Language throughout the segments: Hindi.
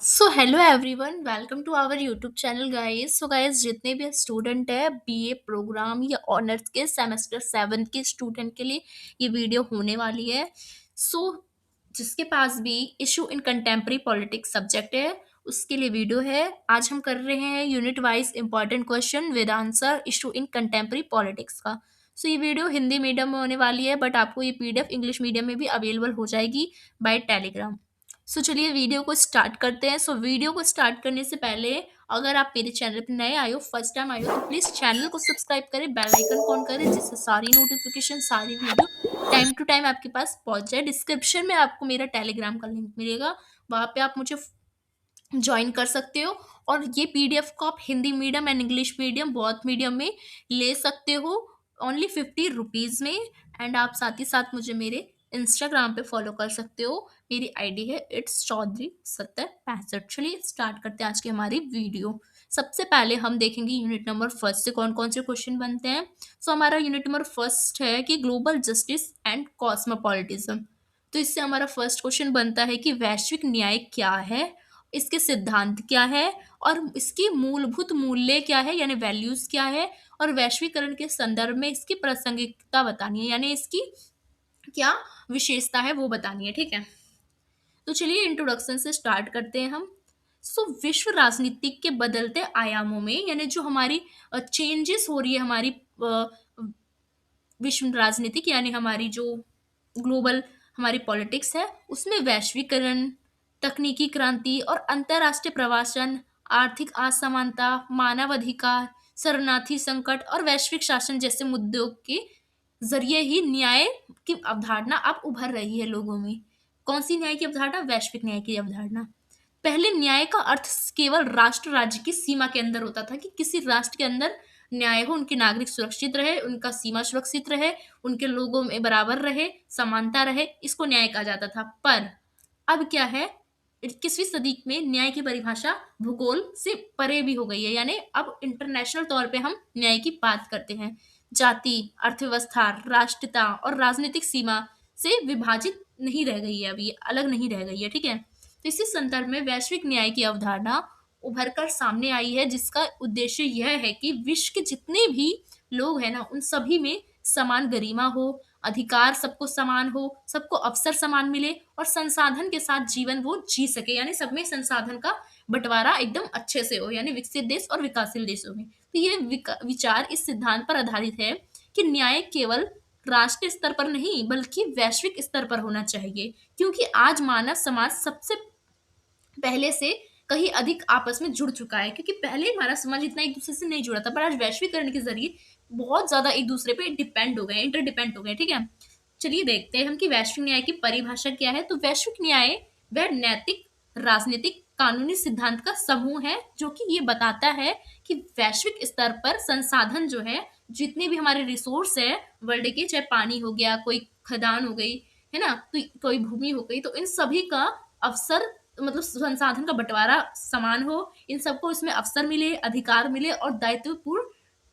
So hello everyone, welcome to our YouTube channel guys. So guys, जितने भी स्टूडेंट है बीए प्रोग्राम या ऑनर्स के सेमेस्टर 7 के स्टूडेंट के लिए ये वीडियो होने वाली है। सो जिसके पास भी issue in contemporary politics subject है उसके लिए वीडियो है। आज हम कर रहे हैं unit wise important question with answer issue in contemporary politics का। सो ये वीडियो हिंदी मीडियम में होने वाली है, बट आपको ये पीडीएफ इंग्लिश मीडियम में भी अवेलेबल हो जाएगी बाय टेलीग्राम। चलिए वीडियो को स्टार्ट करते हैं। वीडियो को स्टार्ट करने से पहले अगर आप मेरे चैनल पर नए आए हो, फर्स्ट टाइम आए हो, तो प्लीज़ चैनल को सब्सक्राइब करें, बेल आइकन ऑन करें, जिससे सारी नोटिफिकेशन सारी वीडियो टाइम टू टाइम आपके पास पहुंच जाए। डिस्क्रिप्शन में आपको मेरा टेलीग्राम का लिंक मिलेगा, वहाँ पे आप मुझे ज्वाइन कर सकते हो। और ये पीडीएफ को आप Hindi medium and English medium both medium में ले सकते हो, ओनली 50 रुपीज़ में। एंड आप साथ ही साथ मुझे मेरे इंस्टाग्राम पे फॉलो कर सकते हो। मेरी आईडी है इट्स चौधरी 7065। चलिए स्टार्ट करते हैं आज की हमारी वीडियो। सबसे पहले हम देखेंगे यूनिट नंबर फर्स्ट से कौन कौन से क्वेश्चन बनते हैं। हमारा यूनिट नंबर फर्स्ट है कि ग्लोबल जस्टिस एंड कॉस्मोपॉलिटिज्म। तो इससे हमारा फर्स्ट क्वेश्चन बनता है कि वैश्विक न्याय क्या है, इसके सिद्धांत क्या है, और इसकी मूलभूत मूल्य क्या है यानी वैल्यूज क्या है, और वैश्वीकरण के संदर्भ में इसकी प्रासंगिकता बतानी है यानी इसकी क्या विशेषता है वो बतानी है। ठीक है, तो चलिए इंट्रोडक्शन से स्टार्ट करते हैं हम। विश्व राजनीति के बदलते आयामों में यानी जो हमारी चेंजेस हो रही है हमारी विश्व राजनीतिक यानी हमारी जो ग्लोबल हमारी पॉलिटिक्स है उसमें वैश्वीकरण, तकनीकी क्रांति और अंतर्राष्ट्रीय प्रवासन, आर्थिक असमानता, मानवाधिकार, शरणार्थी संकट और वैश्विक शासन जैसे मुद्दों के जरिए ही न्याय की अवधारणा अब उभर रही है लोगों में। कौन सी न्याय की अवधारणा? वैश्विक न्याय की अवधारणा। पहले न्याय का अर्थ केवल राष्ट्र राज्य की सीमा के अंदर होता था कि किसी राष्ट्र के अंदर न्याय हो, उनके नागरिक सुरक्षित रहे, उनका सीमा सुरक्षित रहे, उनके लोगों में बराबर रहे, समानता रहे, इसको न्याय कहा जाता था। पर अब क्या है, 21वीं सदी में न्याय की परिभाषा भूगोल से परे भी हो गई है, यानी अब इंटरनेशनल तौर पे हम न्याय की बात करते हैं। जाति, अर्थव्यवस्था, राष्ट्रीयता और राजनीतिक सीमा से विभाजित नहीं रह गई है, अभी अलग नहीं रह गई है। ठीक है, तो इसी संदर्भ में वैश्विक न्याय की अवधारणा उभर कर सामने आई है, जिसका उद्देश्य यह है कि विश्व के जितने भी लोग हैं ना उन सभी में समान गरिमा हो, अधिकार सबको समान हो, सबको अवसर समान मिले और संसाधन के साथ जीवन वो जी सके, यानी सब में संसाधन का बंटवारा एकदम अच्छे से हो, यानी विकसित देश और विकासशील देशों में। तो ये विचार इस सिद्धांत पर आधारित है कि न्याय केवल राष्ट्रीय स्तर पर नहीं बल्कि वैश्विक स्तर पर होना चाहिए, क्योंकि आज मानव समाज सबसे पहले से कहीं अधिक आपस में जुड़ चुका है। क्योंकि पहले हमारा समाज इतना एक दूसरे से नहीं जुड़ा था, पर आज वैश्वीकरण के जरिए बहुत ज्यादा एक दूसरे पे डिपेंड हो गए, इंटरडिपेंड हो गए। ठीक है, चलिए देखते हैं हम कि वैश्विक न्याय की परिभाषा क्या है। तो वैश्विक न्याय वह नैतिक, राजनीतिक, कानूनी सिद्धांत का समूह है जो कि ये बताता है कि वैश्विक स्तर पर संसाधन जो है, जितने भी हमारे रिसोर्स है वर्ल्ड के, चाहे पानी हो गया, कोई खदान हो गई है ना, तो कोई भूमि हो गई, तो इन सभी का अवसर मतलब संसाधन का बंटवारा समान हो, इन सबको इसमें अवसर मिले, अधिकार मिले और दायित्वपूर्ण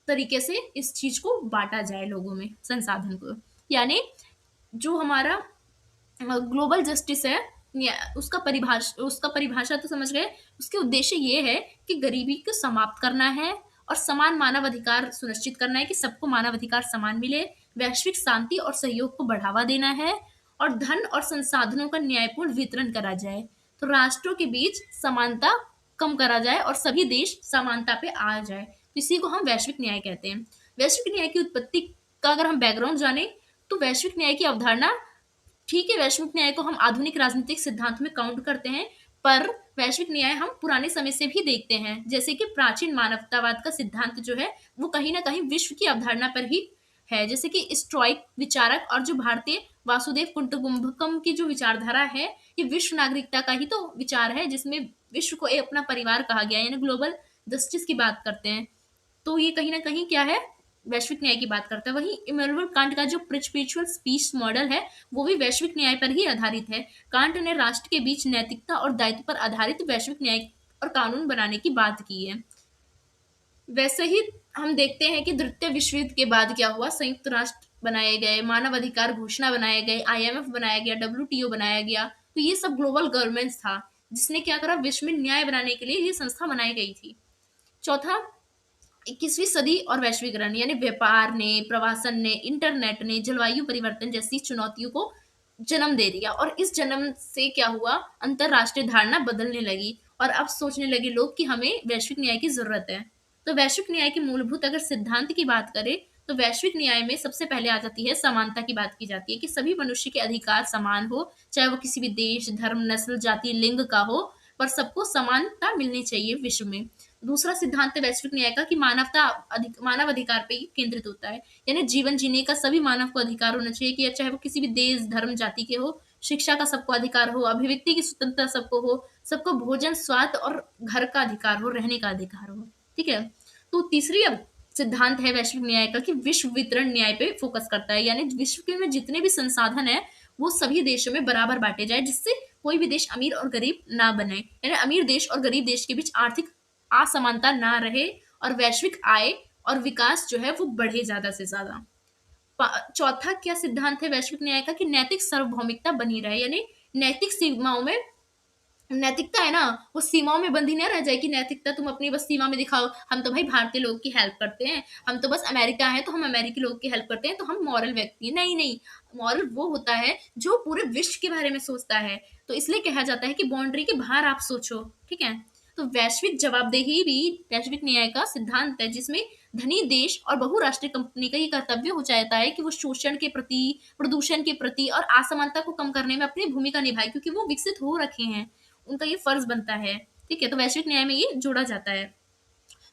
तरीके से इस चीज को बांटा जाए लोगों में, संसाधन को। यानी जो हमारा ग्लोबल जस्टिस है उसका परिभाषा तो समझ गए। उसके उद्देश्य ये है कि गरीबी को समाप्त करना है और समान मानव अधिकार सुनिश्चित करना है कि सबको मानव अधिकार समान मिले, वैश्विक शांति और सहयोग को बढ़ावा देना है और धन और संसाधनों का न्यायपूर्ण वितरण करा जाए। तो राष्ट्रों के बीच समानता कम करा जाए और सभी देश समानता पे आ जाए, तो इसी को हम वैश्विक न्याय कहते हैं। वैश्विक न्याय की उत्पत्ति का अगर हम बैकग्राउंड जाने तो वैश्विक न्याय की अवधारणा, ठीक है, वैश्विक न्याय को हम आधुनिक राजनीतिक सिद्धांत में काउंट करते हैं, पर वैश्विक न्याय हम पुराने समय से भी देखते हैं। जैसे कि प्राचीन मानवतावाद का सिद्धांत जो है वो कहीं ना कहीं विश्व की अवधारणा पर ही है। जैसे कि स्टोइक विचारक और जो भारतीय वासुदेव कुटुंबकम की जो विचारधारा है, ये विश्व नागरिकता का ही तो विचार है, जिसमें विश्व को एक अपना परिवार कहा गया है, यानी ग्लोबल जस्टिस की बात करते हैं। तो ये कहीं ना कहीं क्या है, वैश्विक न्याय की बात करता है। वहीं इमैनुअल कांट का जो प्रिंसिपल स्पीच मॉडल है वो भी वैश्विक न्याय पर ही आधारित है। कांट ने राष्ट्र के बीच नैतिकता और दायित्व पर आधारित वैश्विक न्याय और कानून बनाने की बात की है। वैसे ही हम देखते हैं कि द्वितीय विश्व युद्ध के बाद क्या हुआ, संयुक्त राष्ट्र बनाए गए, मानव अधिकार घोषणा बनाए गए, आईएमएफ बनाया गया, डब्ल्यूटीओ बनाया गया। तो ये सब ग्लोबल गवर्नेंस था, जिसने क्या करा, विश्व में न्याय बनाने के लिए ये संस्था बनाई गई थी। चौथा, 21वीं सदी और वैश्वीकरण, यानी व्यापार ने, प्रवासन ने, इंटरनेट ने जलवायु परिवर्तन जैसी चुनौतियों को जन्म दे दिया, और इस जन्म से क्या हुआ, अंतरराष्ट्रीय धारणा बदलने लगी और अब सोचने लगे लोग कि हमें वैश्विक न्याय की जरूरत है। तो वैश्विक न्याय की मूलभूत अगर सिद्धांत की बात करें, तो वैश्विक न्याय में सबसे पहले आ जाती है समानता की बात की जाती है कि सभी मनुष्य के अधिकार समान हो, चाहे वो किसी भी देश, धर्म, नस्ल, जाति, लिंग का हो, पर सबको समानता मिलनी चाहिए विश्व में। दूसरा सिद्धांत है वैश्विक न्याय का कि मानव अधिकार पे ही केंद्रित होता है, यानी जीवन जीने का सभी मानव को अधिकार होना चाहिए कि चाहे वो किसी भी देश, धर्म, जाति के हो। शिक्षा का सबको अधिकार हो, अभिव्यक्ति की स्वतंत्रता सबको हो, सबको भोजन, स्वास्थ्य और घर का अधिकार हो, रहने का अधिकार हो। ठीक है। तो तीसरी अब सिद्धांत है वैश्विक न्याय का कि विश्व वितरण न्याय पे फोकस करता है, यानी विश्व के में जितने भी संसाधन है वो सभी देशों में बराबर बांटे जाए, जिससे कोई भी देश अमीर और गरीब ना बने, यानी अमीर देश और गरीब देश के बीच आर्थिक असमानता ना रहे, और वैश्विक आय और विकास जो है वो बढ़े ज्यादा से ज्यादा। चौथा क्या सिद्धांत है वैश्विक न्याय का कि नैतिक सार्वभौमिकता बनी रहे, यानी नैतिक सीमाओं में, नैतिकता है ना, वो सीमाओं में बंधी ना रह जाए कि नैतिकता तुम अपनी बस सीमा में दिखाओ, हम तो भाई भारतीय लोग की हेल्प करते हैं, हम तो बस अमेरिका है तो हम अमेरिकी लोग की हेल्प करते हैं तो हम मॉरल व्यक्ति हैं। नहीं नहीं, मॉरल वो होता है जो पूरे विश्व के बारे में सोचता है। तो इसलिए कहा जाता है कि बाउंड्री के बाहर आप सोचो। ठीक है। तो वैश्विक जवाबदेही भी वैश्विक न्याय का सिद्धांत है, जिसमें धनी देश और बहुराष्ट्रीय कंपनी का ये कर्तव्य हो जाता है कि वो शोषण के प्रति, प्रदूषण के प्रति और असमानता को कम करने में अपनी भूमिका निभाए, क्योंकि वो विकसित हो रखे हैं, उनका ये फर्ज बनता है। ठीक है। तो वैश्विक न्याय में ये जोड़ा जाता है।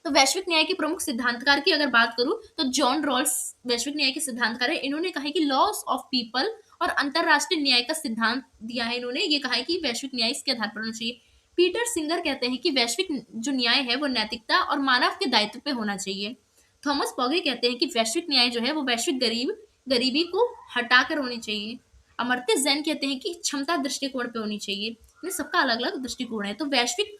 तो वैश्विक न्याय के प्रमुख सिद्धांतकार की अगर बात करूं, तो जॉन रॉल्स वैश्विक न्याय के सिद्धांतकार है। इन्होंने कहा है कि लॉस ऑफ पीपल और अंतरराष्ट्रीय न्याय का सिद्धांत दिया है। इन्होंने ये कहा है कि वैश्विक न्याय इसके आधार पर होना चाहिए। पीटर सिंगर कहते हैं कि वैश्विक जो न्याय है वो नैतिकता और मानव के दायित्व पे होना चाहिए। थॉमस पॉगे कहते हैं कि वैश्विक न्याय जो है वो वैश्विक गरीबी को हटाकर होनी चाहिए। अमर्त्य सेन कहते हैं कि क्षमता दृष्टिकोण पे होनी चाहिए। ये सबका अलग अलग दृष्टिकोण है। तो वैश्विक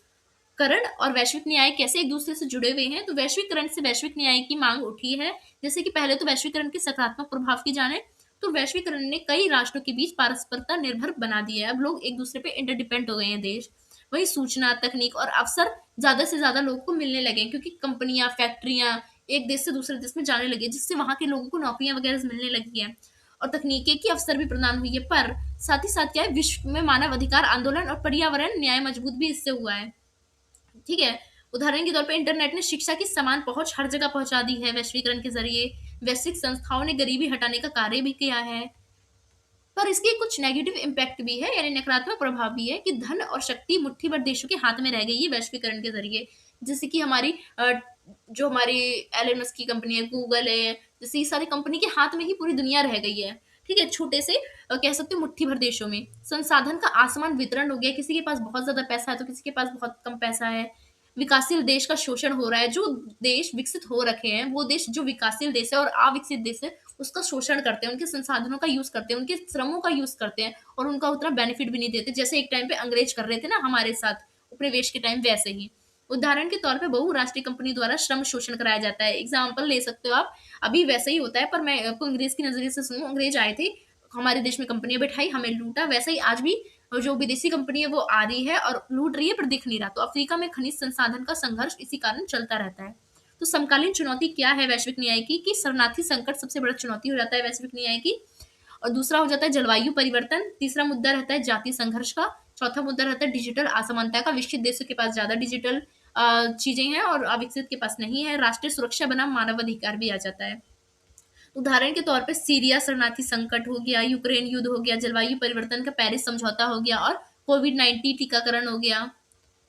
करण और वैश्विक न्याय कैसे एक दूसरे से जुड़े हुए हैं, तो वैश्वीकरण से वैश्विक न्याय की मांग उठी है। जैसे कि पहले तो वैश्वीकरण के सकारात्मक प्रभाव की जाने, तो वैश्वीकरण ने कई राष्ट्रों के बीच पारस्परिकता निर्भर बना दिया है। अब लोग एक दूसरे पे इंटरडिपेंड हो गए हैं देश। वही सूचना, तकनीक और अवसर ज्यादा से ज्यादा लोगों को मिलने लगे हैं, क्योंकि कंपनियां, फैक्ट्रियां एक देश से दूसरे देश में जाने लगी है, जिससे वहां के लोगों को नौकरियां वगैरह मिलने लगी है और तकनीकी की अवसर भी प्रदान हुई है। पर साथ ही साथ क्या है, विश्व में मानव अधिकार आंदोलन और पर्यावरण न्याय मजबूत भी इससे हुआ है। ठीक है। उदाहरण के तौर पे इंटरनेट ने शिक्षा की समान पहुंच हर जगह पहुंचा दी है वैश्वीकरण के जरिए। वैश्विक संस्थाओं ने गरीबी हटाने का कार्य भी किया है, पर इसके कुछ नेगेटिव इम्पैक्ट भी है, यानी नकारात्मक प्रभाव भी है कि धन और शक्ति मुट्ठी भर देशों के हाथ में रह गई है वैश्वीकरण के जरिए। जैसे कि हमारी जो हमारी एलन मस्क की कंपनी है, गूगल है, जैसे ये सारी कंपनी के हाथ में ही पूरी दुनिया रह गई है। ठीक है। छोटे से कह सकते हो मुट्ठी भर देशों में संसाधन का आसमान वितरण हो गया, किसी के पास बहुत ज्यादा पैसा है तो किसी के पास बहुत कम पैसा है। विकासशील देश का शोषण हो रहा है। जो देश विकसित हो रखे हैं वो देश, जो विकासशील देश है और अविकसित देश है, उसका शोषण करते हैं, उनके संसाधनों का यूज करते हैं, उनके श्रमों का यूज करते हैं और उनका उतना बेनिफिट भी नहीं देते, जैसे एक टाइम पे अंग्रेज कर रहे थे ना हमारे साथ उपनिवेश के टाइम, वैसे ही। उदाहरण के तौर पे बहुराष्ट्रीय कंपनी द्वारा श्रम शोषण कराया जाता है। एग्जाम्पल ले सकते हो आप, अभी वैसे ही होता है, पर मैं आपको अंग्रेज की नजरिए से सुनूं। अंग्रेज आए थे, हमारे देश में कंपनियां बैठाई, हमें लूटा, वैसे ही आज भी जो विदेशी कंपनी है वो आ रही है और लूट रही है, पर दिख नहीं रहा। तो अफ्रीका में खनिज संसाधन का संघर्ष इसी कारण चलता रहता है। तो समकालीन चुनौती क्या है वैश्विक न्याय की, कि शरणार्थी संकट सबसे बड़ा चुनौती हो जाता है वैश्विक न्याय की, और दूसरा हो जाता है जलवायु परिवर्तन, तीसरा मुद्दा रहता है जाति संघर्ष का, चौथा मुद्दा रहता है डिजिटल असमानता का। विकसित देशों के पास ज्यादा डिजिटल चीजें हैं और अविकसित के पास नहीं है। राष्ट्रीय सुरक्षा बनाम मानवाधिकार भी आ जाता है। उदाहरण के तौर पे सीरिया शरणार्थी संकट हो गया, यूक्रेन युद्ध हो गया, जलवायु परिवर्तन का पेरिस समझौता हो गया और कोविड-19 टीकाकरण हो गया।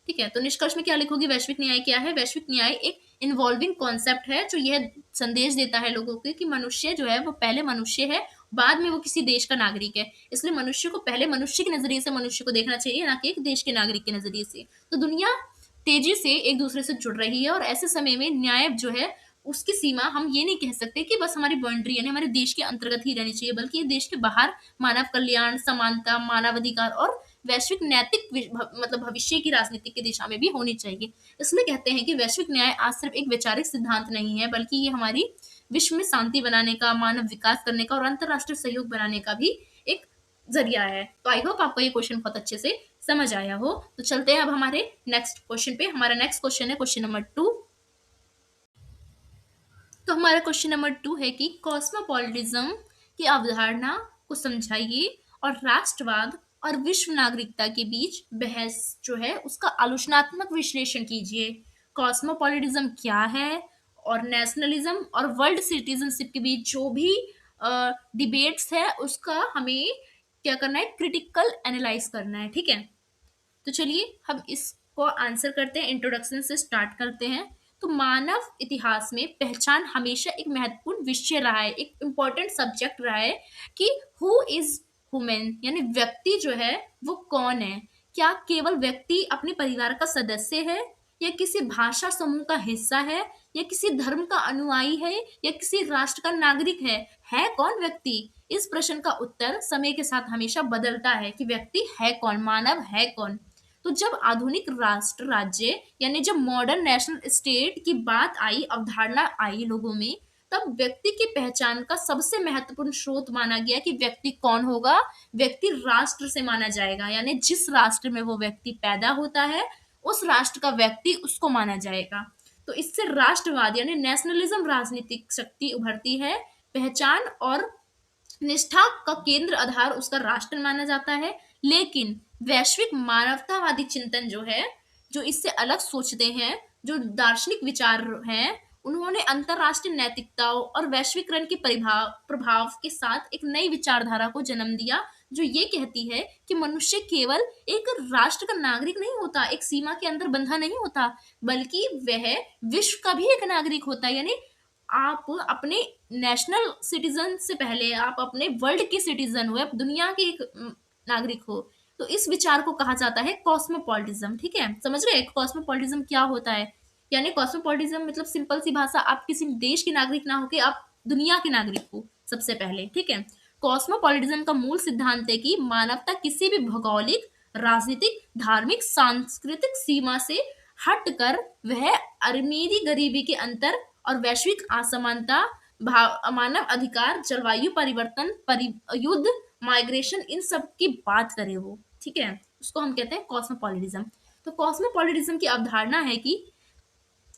ठीक है। तो निष्कर्ष में क्या लिखोगे, वैश्विक न्याय क्या है? वैश्विक न्याय एक इन्वॉल्विंग कॉन्सेप्ट है जो यह संदेश देता है लोगों को कि मनुष्य जो है वो पहले मनुष्य है, बाद में वो किसी देश का नागरिक है। इसलिए मनुष्य को पहले मनुष्य के नजरिए से मनुष्य को देखना चाहिए, ना कि एक देश के नागरिक के नजरिए से। तो दुनिया तेजी से एक दूसरे से जुड़ रही है और ऐसे समय में न्याय जो है उसकी सीमा हम ये नहीं कह सकते कि बस हमारी बाउंड्री यानी हमारे देश के अंतर्गत ही रहनी चाहिए, बल्कि ये देश के बाहर मानव कल्याण, समानता, मानवाधिकार और वैश्विक नैतिक मतलब भविष्य की राजनीति की दिशा में भी होनी चाहिए। इसलिए कहते हैं कि वैश्विक न्याय आज सिर्फ एक वैचारिक सिद्धांत नहीं है, बल्कि ये हमारी विश्व में शांति बनाने का, मानव विकास करने का और अंतरराष्ट्रीय सहयोग बनाने का भी एक जरिया है। तो आई होप आपको ये क्वेश्चन बहुत अच्छे से समझ आया हो तो चलते हैं अब हमारे नेक्स्ट क्वेश्चन पे। हमारा नेक्स्ट क्वेश्चन है क्वेश्चन नंबर 2। तो हमारा क्वेश्चन नंबर 2 है कि कॉस्मोपॉलिटिज्म की अवधारणा को समझाइए और राष्ट्रवाद और विश्व नागरिकता के बीच बहस जो है उसका आलोचनात्मक विश्लेषण कीजिए। कॉस्मोपॉलिटिज्म क्या है और नेशनलिज्म और वर्ल्ड सिटीजनशिप के बीच जो भी डिबेट्स है उसका हमें क्या करना है, क्रिटिकल एनालाइज करना है। ठीक है, तो चलिए हम इसको आंसर करते हैं, इंट्रोडक्शन से स्टार्ट करते हैं। तो मानव इतिहास में पहचान हमेशा एक महत्वपूर्ण विषय रहा है, एक इम्पोर्टेंट सब्जेक्ट रहा है कि हु इज ह्यूमन, यानी व्यक्ति जो है वो कौन है। क्या केवल व्यक्ति अपने परिवार का सदस्य है, या किसी भाषा समूह का हिस्सा है, या किसी धर्म का अनुयायी है, या किसी राष्ट्र का नागरिक है कौन व्यक्ति? इस प्रश्न का उत्तर समय के साथ हमेशा बदलता है कि व्यक्ति है कौन, मानव है कौन। तो जब आधुनिक राष्ट्र राज्य यानी जब मॉडर्न नेशनल स्टेट की बात आई, अवधारणा आई लोगों में, तब व्यक्ति की पहचान का सबसे महत्वपूर्ण स्रोत माना गया कि व्यक्ति कौन होगा। व्यक्ति राष्ट्र से माना जाएगा, यानी जिस राष्ट्र में वो व्यक्ति पैदा होता है उस राष्ट्र का व्यक्ति उसको माना जाएगा। तो इससे राष्ट्रवाद यानी नेशनलिज्म राजनीतिक शक्ति उभरती है। पहचान और निष्ठा का केंद्र आधार उसका राष्ट्र माना जाता है। लेकिन वैश्विक मानवतावादी चिंतन जो है, जो इससे अलग सोचते हैं, जो दार्शनिक विचार हैं, उन्होंने अंतरराष्ट्रीय नैतिकताओं और वैश्वीकरण के प्रभाव के साथ एक नई विचारधारा को जन्म दिया, जो ये कहती है कि मनुष्य केवल एक राष्ट्र का नागरिक नहीं होता, एक सीमा के अंदर बंधा नहीं होता, बल्कि वह विश्व का भी एक नागरिक होता है। यानी आप अपने नेशनल सिटीजन से पहले आप अपने वर्ल्ड के सिटीजन हो, आप दुनिया के एक नागरिक हो। तो इस विचार को कहा जाता है कॉस्मोपॉलिटिज्म। ठीक है, समझ रहे हैं कॉस्मोपॉलिटिज्म क्या होता है? यानी कॉस्मोपॉलिटिज्म मतलब सिंपल सी भाषा, आप किसी देश के नागरिक ना होके आप दुनिया के नागरिक हो सबसे पहले। ठीक है, कॉस्मोपॉलिटिज्म का मूल सिद्धांत है कि मानवता किसी भी भौगोलिक, राजनीतिक, धार्मिक, सांस्कृतिक सीमा से हटकर वह अमीरी गरीबी के अंतर और वैश्विक असमानता, मानव अधिकार, जलवायु परिवर्तन, युद्ध, माइग्रेशन, इन सब की बात करे वो। ठीक है, उसको हम कहते हैं कॉस्मोपॉलिटिज्म। तो कॉस्मोपॉलिटिज्म की अवधारणा है कि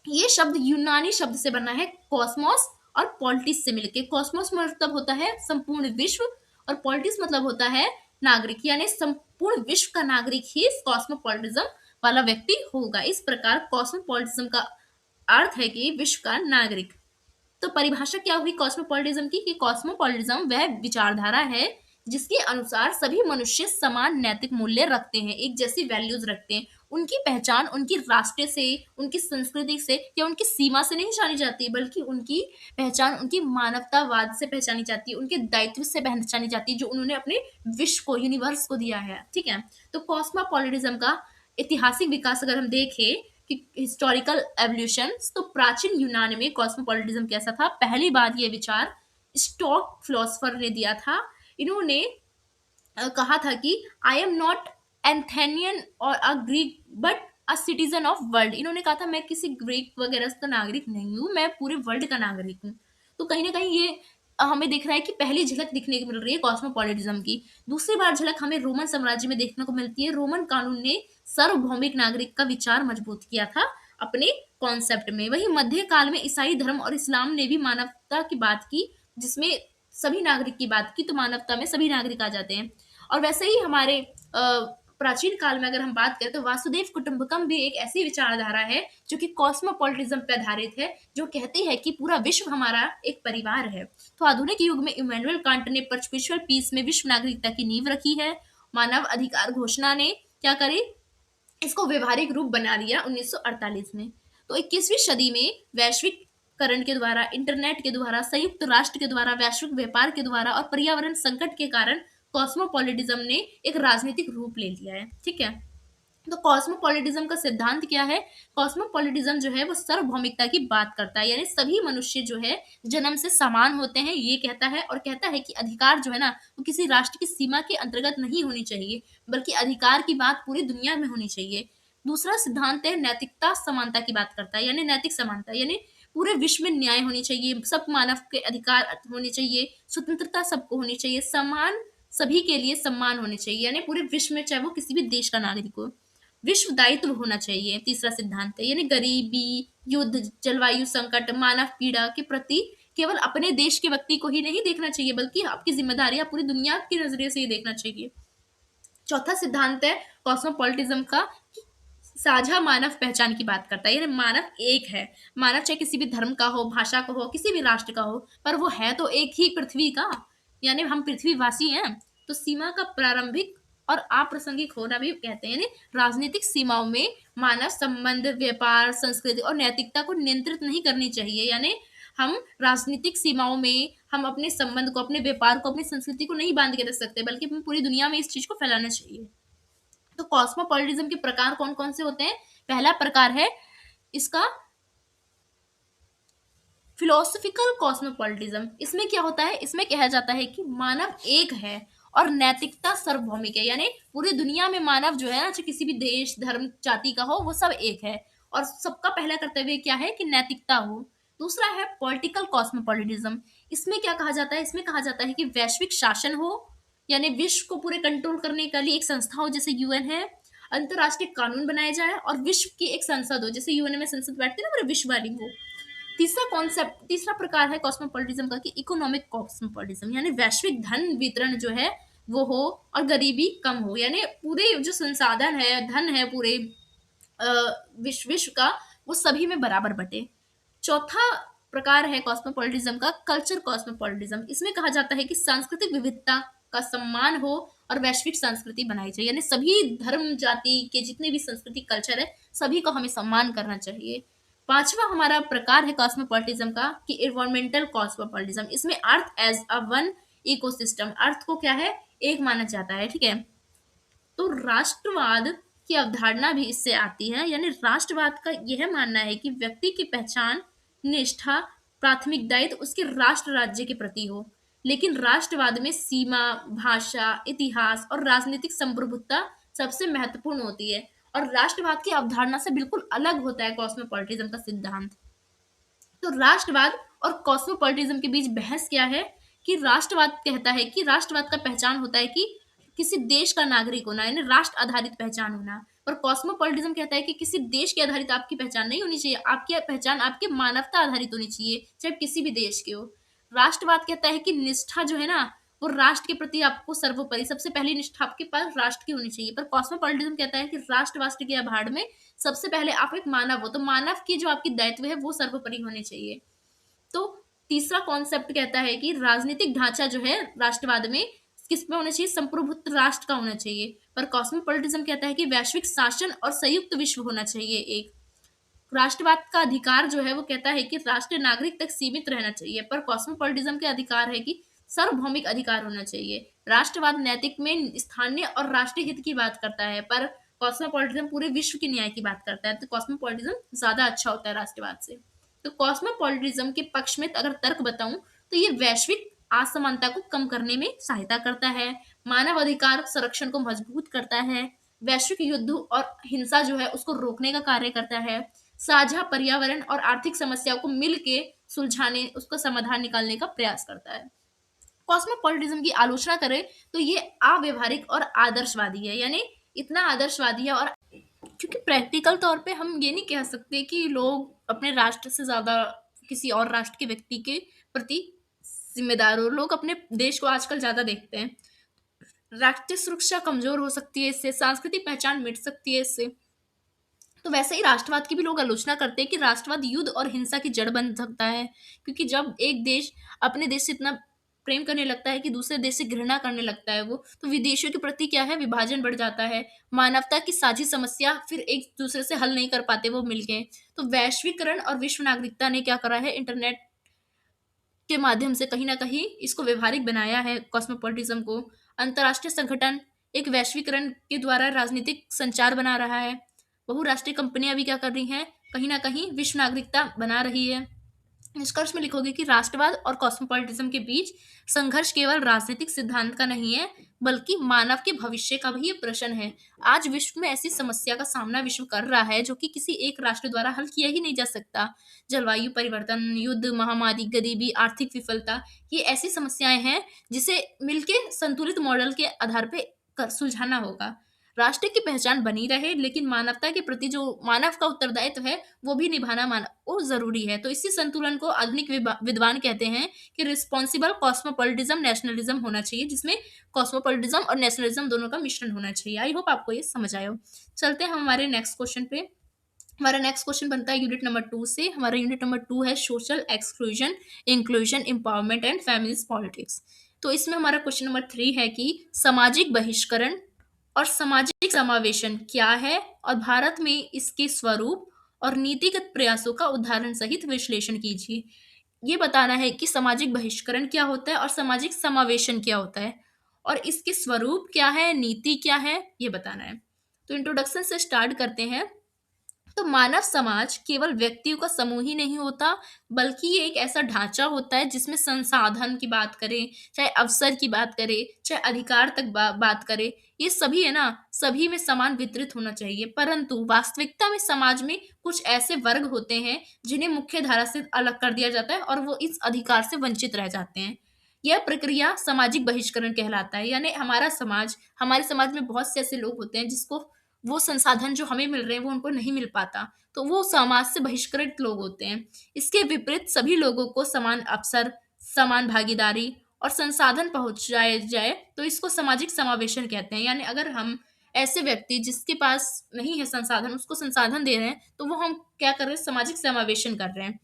ये शब्द यूनानी शब्द से बना है, कॉस्मोस और पॉलिटिस से मिलके। कॉस्मोस मतलब होता है संपूर्ण विश्व और पॉलिटिस मतलब होता है नागरिक, यानी संपूर्ण विश्व का नागरिक ही कॉस्मोपॉलिटिज्म वाला व्यक्ति होगा। इस प्रकार कॉस्मोपॉलिटिज्म का अर्थ है कि विश्व का नागरिक। तो परिभाषा क्या हुई कॉस्मोपॉलिटिज्म की? कि कॉस्मोपॉलिटिज्म वह विचारधारा है जिसके अनुसार सभी मनुष्य समान नैतिक मूल्य रखते हैं, एक जैसी वैल्यूज रखते हैं। उनकी पहचान उनकी राष्ट्र से, उनकी संस्कृति से या उनकी सीमा से नहीं जानी जाती, बल्कि उनकी पहचान उनकी मानवतावाद से पहचानी जाती है, उनके दायित्व से पहचानी जाती है जो उन्होंने अपने विश्व को, यूनिवर्स को दिया है। ठीक है, तो कॉस्मोपॉलिटिज्म का ऐतिहासिक विकास अगर हम देखें कि हिस्टोरिकल एवोल्यूशन, तो प्राचीन यूनान में कॉस्मोपॉलिटिज्म कैसा था? पहली बार ये विचार स्टॉक फिलोसफर ने दिया था। इन्होंने कहा था कि आई एम नॉट एंथेनियन और a Greek but a citizen of world. इन्होंने कहा था मैं किसी ग्रीक वगैरह का नागरिक नहीं हूँ, मैं पूरे वर्ल्ड का नागरिक हूँ। तो कहीं ना कहीं ये हमें दिख रहा है कि पहली झलक दिखने को मिल रही है कॉस्मोपॉलिटिज्म की। दूसरी बार झलक हमें रोमन साम्राज्य में देखने को मिलती है। रोमन कानून ने सार्वभौमिक नागरिक का विचार मजबूत किया था अपने कॉन्सेप्ट में। वही मध्य काल में ईसाई धर्म और इस्लाम ने भी मानवता की बात की, जिसमें सभी नागरिक की बात की, तो मानवता में सभी नागरिक आ जाते हैं। और वैसे ही हमारे प्राचीन काल में अगर हम बात करें तो वासुदेव कुटुंबकम भी एक ऐसी विचारधारा है जो कि कॉस्मोपॉलिटिज्म पर आधारित है, जो कहती है कि पूरा विश्व हमारा एक परिवार है। तो आधुनिक युग में इमैनुअल कांट ने परपेचुअल पीस में विश्व नागरिकता की नींव रखी है। मानव अधिकार घोषणा ने क्या करे, इसको व्यवहारिक रूप बना दिया 1948 में। तो 21वीं सदी में वैश्विकरण के द्वारा, इंटरनेट के द्वारा, संयुक्त राष्ट्र के द्वारा, वैश्विक व्यापार के द्वारा और पर्यावरण संकट के कारण कॉस्मोपॉलिटिज्म ने एक राजनीतिक रूप ले लिया है। ठीक है, तो कॉस्मोपॉलिटिज्म का सिद्धांत क्या है? कॉस्मोपॉलिटिज्म जो है वो सार्वभौमिकता की बात करता है, यानी सभी मनुष्य जो है जन्म से समान होते हैं ये कहता है, और कहता है कि अधिकार जो है ना वो किसी राष्ट्र की सीमा के अंतर्गत नहीं होनी चाहिए, बल्कि अधिकार की बात पूरी दुनिया में होनी चाहिए। दूसरा सिद्धांत है नैतिकता समानता की बात करता है, यानी नैतिक समानता, यानी पूरे विश्व में न्याय होनी चाहिए, सब मानव के अधिकार होने चाहिए, स्वतंत्रता सबको होनी चाहिए, समान सभी के लिए सम्मान होने चाहिए, यानी पूरे विश्व में चाहे वो किसी भी देश का नागरिक हो। विश्व दायित्व होना चाहिए, तीसरा सिद्धांत है, यानी गरीबी, युद्ध, जलवायु संकट, मानव पीड़ा के प्रति केवल अपने देश के व्यक्ति को ही नहीं देखना चाहिए, बल्कि आपकी जिम्मेदारी आप पूरी दुनिया के नजरिए से ही देखना चाहिए। चौथा सिद्धांत है कॉस्मोपॉलिटिज्म का, कि साझा मानव पहचान की बात करता है, यानी मानव एक है। मानव चाहे किसी भी धर्म का हो, भाषा का हो, किसी भी राष्ट्र का हो, पर वो है तो एक ही पृथ्वी का, यानी हम पृथ्वीवासी हैं। तो सीमा का प्रारंभिक और अप्रासंगिक होना भी कहते हैं, यानी राजनीतिक सीमाओं में मानव संबंध, व्यापार, संस्कृति और नैतिकता को नियंत्रित नहीं करनी चाहिए। यानी हम राजनीतिक सीमाओं में हम अपने संबंध को, अपने व्यापार को, अपनी संस्कृति को नहीं बांध के रख सकते, बल्कि हमें पूरी दुनिया में इस चीज को फैलाना चाहिए। तो कॉस्मोपॉलिटिज्म के प्रकार कौन कौन से होते हैं? पहला प्रकार है इसका फिलोसफिकल कॉस्मोपॉलिटिज्म। इसमें क्या होता है? इसमें कहा जाता है कि मानव एक है और नैतिकता सार्वभौमिक है, यानी पूरी दुनिया में मानव जो है ना, चाहे किसी भी देश, धर्म, जाति का हो, वो सब एक है, और सबका पहला कर्तव्य क्या है कि नैतिकता हो। दूसरा है पॉलिटिकल कॉस्मोपॉलिटिज्म। इसमें क्या कहा जाता है? इसमें कहा जाता है कि वैश्विक शासन हो, यानी विश्व को पूरे कंट्रोल करने के लिए एक संस्था हो, जैसे यूएन है। अंतरराष्ट्रीय कानून बनाए जाए और विश्व की एक संसद हो, जैसे यूएन में संसद बैठती है ना, पूरे विश्व वाली हो। तीसरा प्रकार है कॉस्मोपॉलिटिज्म का, कि इकोनॉमिक कॉस्मोपॉलिटिज्म, यानी वैश्विक धन वितरण जो है वो हो और गरीबी कम हो, यानी पूरे जो संसाधन है, धन है पूरे विश्व का, वो सभी में बराबर बटे। चौथा प्रकार है कॉस्मोपॉलिटिज्म का कल्चर कॉस्मोपॉलिटिज्म। इसमें कहा जाता है कि सांस्कृतिक विविधता का सम्मान हो और वैश्विक संस्कृति बनाई जाए, यानी सभी धर्म जाति के जितने भी संस्कृति कल्चर है, सभी को हमें सम्मान करना चाहिए। पांचवा हमारा प्रकार है कॉस्मोपॉलिटिज्म का, कि एनवायरमेंटल कॉस्मोपॉलिटिज्म। इसमें earth as a one ecosystem, earth को क्या है? एक माना जाता है, ठीक है। तो राष्ट्रवाद की अवधारणा भी इससे आती है, यानी राष्ट्रवाद का यह मानना है कि व्यक्ति की पहचान, निष्ठा, प्राथमिक दायित्व उसके राष्ट्र राज्य के प्रति हो, लेकिन राष्ट्रवाद में सीमा, भाषा, इतिहास और राजनीतिक संप्रभुता सबसे महत्वपूर्ण होती है, और राष्ट्रवाद की अवधारणा से बिल्कुल अलग होता है कॉस्मोपॉलिटिज्म का सिद्धांत। तो राष्ट्रवाद और कॉस्मोपॉलिटिज्म के बीच बहस क्या है? कि राष्ट्रवाद कहता है कि राष्ट्रवाद का पहचान होता है कि किसी देश का नागरिक होना, यानी राष्ट्र आधारित पहचान होना। और कॉस्मोपॉलिटिज्म कहता है कि किसी देश के आधारित आपकी पहचान नहीं होनी चाहिए, आपकी पहचान आपके मानवता आधारित होनी चाहिए, चाहे किसी भी देश के हो। राष्ट्रवाद कहता है कि निष्ठा जो है ना, वो राष्ट्र के प्रति आपको सर्वोपरि, सबसे पहली निष्ठा आपके पास राष्ट्र की होनी चाहिए। पर कॉस्मोपॉलिटिज्म कहता है कि राष्ट्र के आभाड़ में सबसे पहले आप एक मानव हो, तो मानव की जो आपकी दायित्व है वो सर्वोपरि होने चाहिए। तो तीसरा कॉन्सेप्ट कहता है कि राजनीतिक ढांचा जो है राष्ट्रवाद में किस में होना चाहिए? संप्रभुत्व राष्ट्र का होना चाहिए। पर कॉस्मोपॉलिटिज्म कहता है कि वैश्विक शासन और संयुक्त विश्व होना चाहिए एक। राष्ट्रवाद का अधिकार जो है वो कहता है कि राष्ट्र नागरिक तक सीमित रहना चाहिए, पर कॉस्मोपॉलिटिज्म के अधिकार है कि सार्वभौमिक अधिकार होना चाहिए। राष्ट्रवाद नैतिक में स्थानीय और राष्ट्रीय हित की बात करता है, पर कॉस्मोपॉलिटिज्म पूरे विश्व के न्याय की बात करता है। तो कॉस्मोपॉलिटिज्म ज्यादा अच्छा होता है राष्ट्रवाद से। तो कॉस्मोपॉलिटिज्म के पक्ष में अगर तर्क बताऊं, तो ये वैश्विक असमानता को कम करने में सहायता करता है, मानव अधिकार संरक्षण को मजबूत करता है, वैश्विक युद्ध और हिंसा जो है उसको रोकने का कार्य करता है, साझा पर्यावरण और आर्थिक समस्याओं को मिल के सुलझाने, उसका समाधान निकालने का प्रयास करता है। कॉस्मोपॉलिटिज्म की आलोचना करें तो ये अव्यवहारिक और आदर्शवादी है, यानी इतना आदर्शवादी है। और क्योंकि प्रैक्टिकल तौर पे हम ये नहीं कह सकते कि लोग अपने राष्ट्र से ज्यादा किसी और राष्ट्र के व्यक्ति के प्रति जिम्मेदार हो। लोग अपने देश को आजकल ज्यादा देखते हैं। राष्ट्रीय सुरक्षा कमजोर हो सकती है इससे, सांस्कृतिक पहचान मिट सकती है इससे। तो वैसे ही राष्ट्रवाद की भी लोग आलोचना करते हैं कि राष्ट्रवाद युद्ध और हिंसा की जड़ बन सकता है, क्योंकि जब एक देश अपने देश से इतना प्रेम करने लगता है कि दूसरे देश से घृणा करने लगता है वो, तो विदेशियों के प्रति क्या है? विभाजन बढ़ जाता है। मानवता की साझी समस्या फिर एक दूसरे से हल नहीं कर पाते वो मिलके। तो वैश्वीकरण और विश्व नागरिकता ने क्या करा है? इंटरनेट के माध्यम से कहीं ना कहीं इसको व्यवहारिक बनाया है कॉस्मोपॉलिटिज्म को। अंतर्राष्ट्रीय संगठन एक वैश्वीकरण के द्वारा राजनीतिक संचार बना रहा है। बहुराष्ट्रीय कंपनियां भी क्या कर रही हैं? कहीं ना कहीं विश्व नागरिकता बना रही है। निष्कर्ष में लिखोगे कि राष्ट्रवाद और कॉस्मोपॉलिटिज्म के बीच संघर्ष केवल राजनीतिक सिद्धांत का नहीं है, बल्कि मानव के भविष्य का भी ये प्रश्न है। आज विश्व में ऐसी समस्या का सामना विश्व कर रहा है जो कि किसी एक राष्ट्र द्वारा हल किया ही नहीं जा सकता। जलवायु परिवर्तन, युद्ध, महामारी, गरीबी, आर्थिक विफलता, ये ऐसी समस्याएं हैं जिसे मिलके संतुलित मॉडल के आधार पे कर सुलझाना होगा। राष्ट्र की पहचान बनी रहे, लेकिन मानवता के प्रति जो मानव का उत्तरदायित्व है वो भी निभाना वो जरूरी है। तो इसी संतुलन को आधुनिक विद्वान कहते हैं कि रिस्पॉन्सिबल कॉस्मोपॉलिटिज्म नेशनलिज्म होना चाहिए, जिसमें कॉस्मोपॉलिटिज्म और नेशनलिज्म दोनों का मिश्रण होना चाहिए। आई होप आपको ये समझ आया हो। चलते हैं हमारे नेक्स्ट क्वेश्चन पे। हमारा नेक्स्ट क्वेश्चन बनता है यूनिट नंबर 2 से। हमारा यूनिट नंबर 2 है social exclusion, inclusion, empowerment and feminist politics. तो इसमें हमारा क्वेश्चन नंबर 3 है कि सामाजिक बहिष्करण और सामाजिक समावेशन क्या है, और भारत में इसके स्वरूप और नीतिगत प्रयासों का उदाहरण सहित विश्लेषण कीजिए। ये बताना है कि सामाजिक बहिष्करण क्या होता है और सामाजिक समावेशन क्या होता है, और इसके स्वरूप क्या है, नीति क्या है, ये बताना है। तो इंट्रोडक्शन से स्टार्ट करते हैं। तो मानव समाज केवल व्यक्तियों का समूह ही नहीं होता, बल्कि ये एक ऐसा ढांचा होता है जिसमें संसाधन की बात करें, चाहे अवसर की बात करें, चाहे अधिकार तक बात करें, ये सभी है ना, सभी में समान वितरित होना चाहिए। परंतु वास्तविकता में समाज में कुछ ऐसे वर्ग होते हैं जिन्हें मुख्य धारा से अलग कर दिया जाता है और वो इस अधिकार से वंचित रह जाते हैं। यह प्रक्रिया सामाजिक बहिष्करण कहलाता है। यानी हमारे समाज में बहुत से ऐसे लोग होते हैं जिसको वो संसाधन जो हमें मिल रहे हैं वो उनको नहीं मिल पाता, तो वो समाज से बहिष्कृत लोग होते हैं। इसके विपरीत सभी लोगों को समान अवसर, समान भागीदारी और संसाधन पहुंचाए जाए तो इसको सामाजिक समावेशन कहते हैं। यानी अगर हम ऐसे व्यक्ति जिसके पास नहीं है संसाधन, उसको संसाधन दे रहे हैं, तो वो हम क्या कर रहे हैं, सामाजिक समावेशन कर रहे हैं।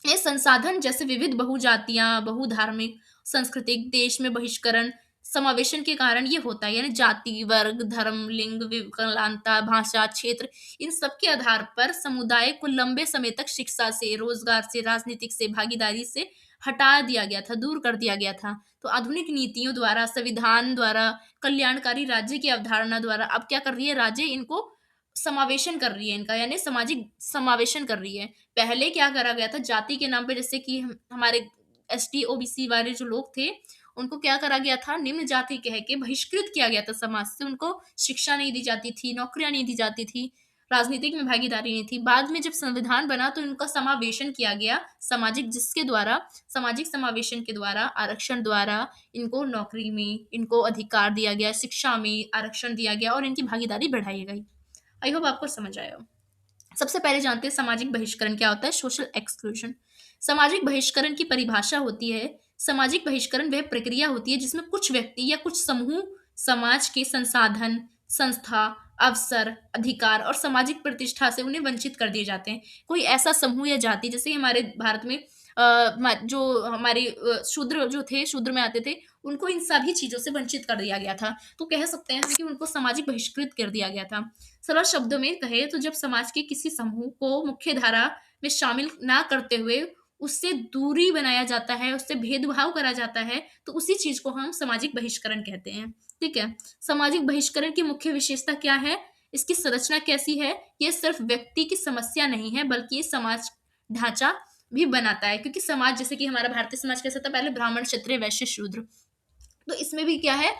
ये संसाधन जैसे विविध बहुजातियां, बहुधार्मिक, सांस्कृतिक, देश में बहिष्करण, समावेशन के कारण ये होता है। यानी जाति, वर्ग, धर्म, लिंग, विकलांगता, भाषा, क्षेत्र, इन सब के आधार पर समुदाय को लंबे समय तक शिक्षा से, रोजगार से, राजनीतिक से, भागीदारी से हटा दिया गया था, दूर कर दिया गया था। तो आधुनिक नीतियों द्वारा, संविधान द्वारा, कल्याणकारी राज्य की अवधारणा द्वारा अब क्या कर रही है, राज्य इनको समावेशन कर रही है, इनका यानी सामाजिक समावेशन कर रही है। पहले क्या करा गया था, जाति के नाम पे, जैसे कि हमारे एसटी ओबीसी वाले जो लोग थे, उनको क्या करा गया था, निम्न जाति कह के बहिष्कृत किया गया था समाज से। उनको शिक्षा नहीं दी जाती थी, नौकरियां नहीं दी जाती थी, राजनीतिक में भागीदारी नहीं थी। बाद में जब संविधान बना तो इनका समावेशन किया गया सामाजिक, जिसके द्वारा सामाजिक समावेशन के द्वारा, आरक्षण द्वारा इनको नौकरी में इनको अधिकार दिया गया, शिक्षा में आरक्षण दिया गया और इनकी भागीदारी बढ़ाई गई। आई होप आपको समझ आया हो। सबसे पहले जानते हैं सामाजिक बहिष्करण क्या होता है। सोशल एक्सक्लूजन, सामाजिक बहिष्करण की परिभाषा होती है, सामाजिक बहिष्करण वह प्रक्रिया होती है जिसमें कुछ व्यक्ति या कुछ समूह समाज के संसाधन, संस्था, अवसर, अधिकार और सामाजिक प्रतिष्ठा से उन्हें वंचित कर दिए जाते हैं। कोई ऐसा समूह या जाति, जैसे हमारे भारत में जो हमारे शूद्र जो थे, शूद्र में आते थे, उनको इन सभी चीजों से वंचित कर दिया गया था। तो कह सकते हैं कि उनको सामाजिक बहिष्कृत कर दिया गया था। सरल शब्दों में कहे तो जब समाज के किसी समूह को मुख्य धारा में शामिल ना करते हुए उससे दूरी बनाया जाता है, उससे भेदभाव करा जाता है, तो उसी चीज को हम सामाजिक बहिष्करण कहते हैं। ठीक है। सामाजिक बहिष्करण की मुख्य विशेषता क्या है, इसकी संरचना कैसी है, ये सिर्फ व्यक्ति की समस्या नहीं है, बल्कि ये समाज ढांचा भी बनाता है। क्योंकि समाज, जैसे कि हमारा भारतीय समाज कैसा था, पहले ब्राह्मण, क्षत्रिय, वैश्य, शूद्र, तो इसमें भी क्या है,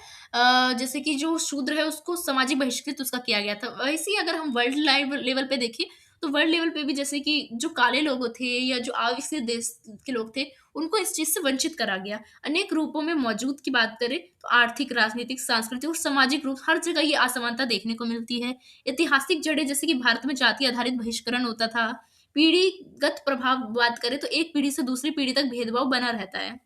जैसे कि जो शूद्र है उसको सामाजिक बहिष्कृत उसका किया गया था। वैसे ही अगर हम वर्ल्ड लेवल पे देखें, तो वर्ल्ड लेवल पे भी जैसे कि जो काले लोग थे या जो अविकसित देश के लोग थे, उनको इस चीज से वंचित करा गया। अनेक रूपों में मौजूद की बात करें तो आर्थिक, राजनीतिक, सांस्कृतिक और सामाजिक रूप, हर जगह ये असमानता देखने को मिलती है। ऐतिहासिक जड़ें, जैसे कि भारत में जाति आधारित बहिष्करण होता था। पीढ़ीगत प्रभाव बात करें तो एक पीढ़ी से दूसरी पीढ़ी तक भेदभाव बना रहता है।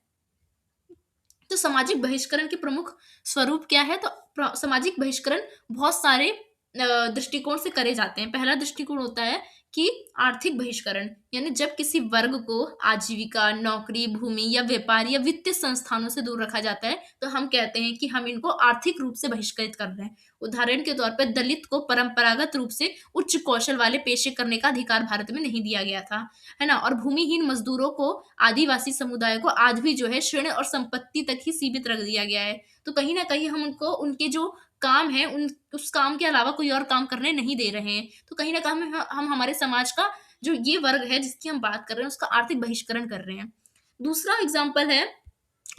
तो सामाजिक बहिष्करण के प्रमुख स्वरूप क्या है, तो सामाजिक बहिष्करण बहुत सारे दृष्टिकोण से करे जाते हैं। पहला दृष्टिकोण होता है कि आर्थिक बहिष्करण, यानी जब किसी वर्ग को आजीविका, नौकरी, भूमि या व्यापार या वित्तीय संस्थानों से दूर रखा जाता है, तो हम कहते हैं कि हम इनको आर्थिक रूप से बहिष्कृत कर रहे हैं। उदाहरण के तौर पर दलित को परंपरागत रूप से उच्च कौशल वाले पेशे करने का अधिकार भारत में नहीं दिया गया था, है ना। और भूमिहीन मजदूरों को, आदिवासी समुदाय को आज भी जो है ऋण और संपत्ति तक ही सीमित रख दिया गया है। तो कहीं ना कहीं हम उनको उनके जो काम है, उस काम के अलावा कोई और काम करने नहीं दे रहे हैं। तो कहीं ना कहीं हम हमारे समाज का जो ये वर्ग है जिसकी हम बात कर रहे हैं उसका आर्थिक बहिष्करण कर रहे हैं। दूसरा एग्जाम्पल है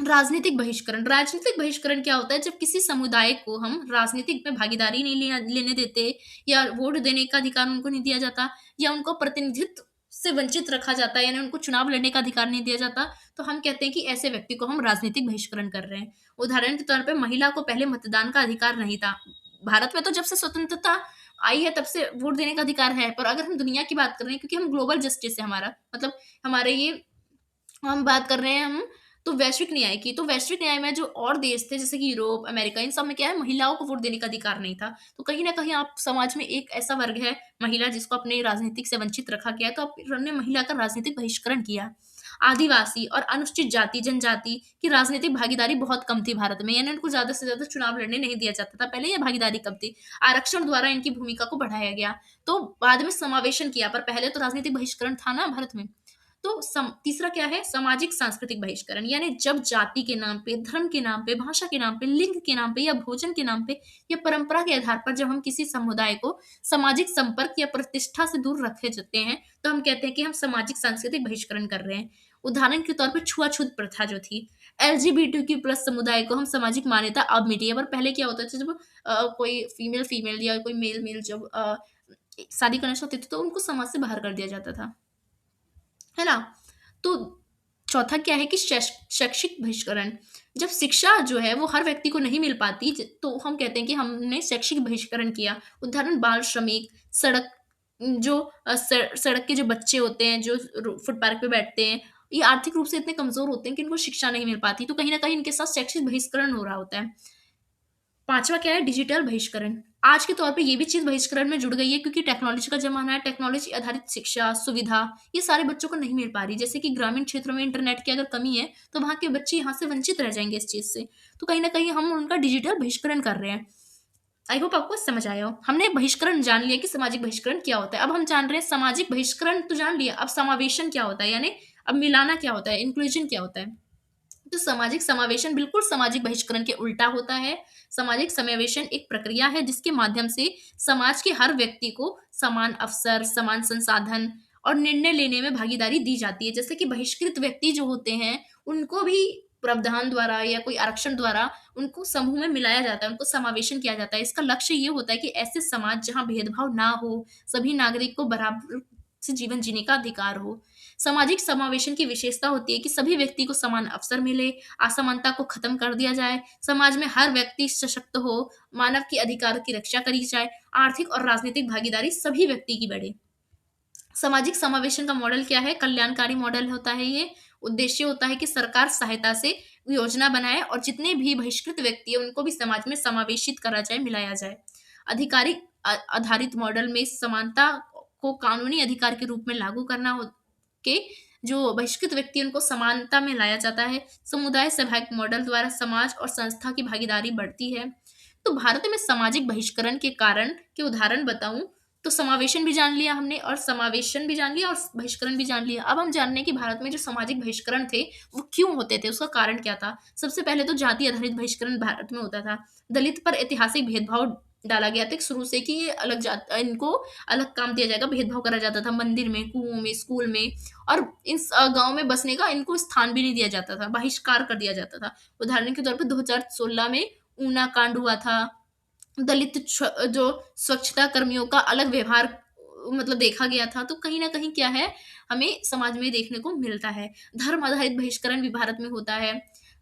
राजनीतिक बहिष्करण। राजनीतिक बहिष्करण क्या होता है? जब किसी समुदाय को हम राजनीतिक में भागीदारी नहीं लेने देते, या वोट देने का अधिकार उनको नहीं दिया जाता, या उनको प्रतिनिधित्व से वंचित रखा जाता है, यानी उनको चुनाव लड़ने का अधिकार नहीं दिया जाता, तो हम कहते हैं कि ऐसे व्यक्ति को हम राजनीतिक बहिष्करण कर रहे हैं। उदाहरण के तौर पे महिला को पहले मतदान का अधिकार नहीं था। भारत में तो जब से स्वतंत्रता आई है तब से वोट देने का अधिकार है, पर अगर हम दुनिया की बात कर रहे हैं, क्योंकि हम ग्लोबल जस्टिस है हमारा मतलब, हमारे ये हम बात कर रहे हैं हम तो वैश्विक न्याय की। तो वैश्विक न्याय में जो और देश थे जैसे कि यूरोप, अमेरिका, इन सब में क्या है, महिलाओं को वोट देने का अधिकार नहीं था। तो कहीं न कहीं आप समाज में एक ऐसा वर्ग है महिला जिसको अपने राजनीतिक से वंचित रखा गया है, तो आप उन्होंने महिला का राजनीतिक बहिष्करण किया। आदिवासी और अनुसूचित जाति, जनजाति की राजनीतिक भागीदारी बहुत कम थी भारत में, यानी उनको ज़्यादा से ज़्यादा चुनाव लड़ने नहीं दिया जाता था। पहले ये भागीदारी कम थी। आरक्षण द्वारा इनकी भूमिका को बढ़ाया गया। तो बाद में समावेशन किया, पर पहले तो राजनीतिक बहिष्करण था ना भारत में। तो तीसरा क्या है? सामाजिक सांस्कृतिक बहिष्करण, यानी जब जाति के नाम पे, धर्म के नाम पे, भाषा के नाम पे, लिंग के नाम पे, या भोजन के नाम पे, या परंपरा के आधार पर जब हम किसी समुदाय को सामाजिक संपर्क या प्रतिष्ठा से दूर रखे जाते हैं, तो हम कहते हैं कि हम सामाजिक सांस्कृतिक बहिष्करण कर रहे हैं। उदाहरण के तौर पे छुआछूत प्रथा जो थी, एलजीबीटीक्यू प्लस समुदाय को हम सामाजिक मान्यता अब मिली है, पर पहले क्या होता था, जब कोई फीमेल फीमेल या कोई मेल मेल जब शादी करना चाहते थे तो उनको समाज से बाहर कर दिया जाता था, है ना? तो चौथा क्या है कि शैक्षिक बहिष्करण। जब शिक्षा जो है वो हर व्यक्ति को नहीं मिल पाती तो हम कहते हैं कि हमने शैक्षिक बहिष्करण किया। उदाहरण बाल श्रमिक, सड़क जो सड़क के जो बच्चे होते हैं जो फुटपाथ पे बैठते हैं, ये आर्थिक रूप से इतने कमजोर होते हैं कि इनको शिक्षा नहीं मिल पाती, तो कहीं ना कहीं इनके साथ शैक्षिक बहिष्करण हो रहा होता है। पाँचवाँ क्या है? डिजिटल बहिष्करण। आज के तौर पे ये भी चीज़ बहिष्करण में जुड़ गई है क्योंकि टेक्नोलॉजी का ज़माना है, टेक्नोलॉजी आधारित शिक्षा, सुविधा, ये सारे बच्चों को नहीं मिल पा रही। जैसे कि ग्रामीण क्षेत्रों में इंटरनेट की अगर कमी है, तो वहाँ के बच्चे यहाँ से वंचित रह जाएँगे इस चीज़ से। तो कहीं न कहीं हम उनका डिजिटल बहिष्करण कर रहे हैं। आई होप आपको समझ आया हो। हमने बहिष्करण जान लिया कि सामाजिक बहिष्करण क्या होता है। अब हम जान रहे हैं सामाजिक बहिष्करण तो जान लिया, अब समावेशन क्या होता है? यानी अब मिलाना क्या होता है? इंक्लूजन क्या होता है? तो सामाजिक समावेशन बिल्कुल सामाजिक बहिष्करण के उल्टा होता है। सामाजिक समावेशन एक प्रक्रिया है जिसके माध्यम से समाज के हर व्यक्ति को समान अवसर, समान संसाधन और निर्णय लेने में भागीदारी दी जाती है। जैसे कि बहिष्कृत व्यक्ति जो होते हैं, उनको भी प्रावधान द्वारा या कोई आरक्षण द्वारा उनको समूह में मिलाया जाता है, उनको समावेशन किया जाता है। इसका लक्ष्य ये होता है कि ऐसे समाज जहाँ भेदभाव ना हो, सभी नागरिक को बराबर से जीवन जीने का अधिकार हो। सामाजिक समावेशन की विशेषता होती है कि सभी व्यक्ति को समान अवसर मिले, असमानता को खत्म कर दिया जाए, समाज में हर व्यक्ति सशक्त हो, मानव के अधिकार की रक्षा करी जाए, आर्थिक और राजनीतिक भागीदारी सभी व्यक्ति की बढ़े। सामाजिक समावेशन का मॉडल क्या है? कल्याणकारी मॉडल होता है ये। उद्देश्य होता है कि सरकार सहायता से योजना बनाए और जितने भी बहिष्कृत व्यक्ति हैं उनको भी समाज में समावेशित करा जाए, मिलाया जाए। अधिकारिक आधारित मॉडल में समानता को कानूनी अधिकार के रूप में लागू करना हो के जो बहिष्कृत व्यक्ति हैं उनको समानता में लाया जाता है। समुदाय सहायक मॉडल द्वारा समाज और संस्था की भागीदारी बढ़ती है। तो भारत में सामाजिक बहिष्करण के कारण के उदाहरण बताऊं तो समावेशन भी जान लिया हमने, और समावेशन भी जान लिया और बहिष्करण भी जान लिया। अब हम जान रहे हैं कि भारत में जो सामाजिक बहिष्करण थे वो क्यों होते थे, उसका कारण क्या था। सबसे पहले तो जाति आधारित बहिष्करण भारत में होता था। दलित पर ऐतिहासिक भेदभाव डाला गया था शुरू से कि ये अलग जात इनको अलग काम दिया जाएगा, भेदभाव करा जाता था मंदिर में, कुओं में, स्कूल में, और इस गांव में बसने का इनको स्थान भी नहीं दिया जाता था, बहिष्कार कर दिया जाता था। उदाहरण के तौर पर 2016 में ऊना कांड हुआ था। दलित जो स्वच्छता कर्मियों का अलग व्यवहार मतलब देखा गया था। तो कहीं न कहीं क्या है, हमें समाज में देखने को मिलता है। धर्म आधारित बहिष्करण भी भारत में होता है।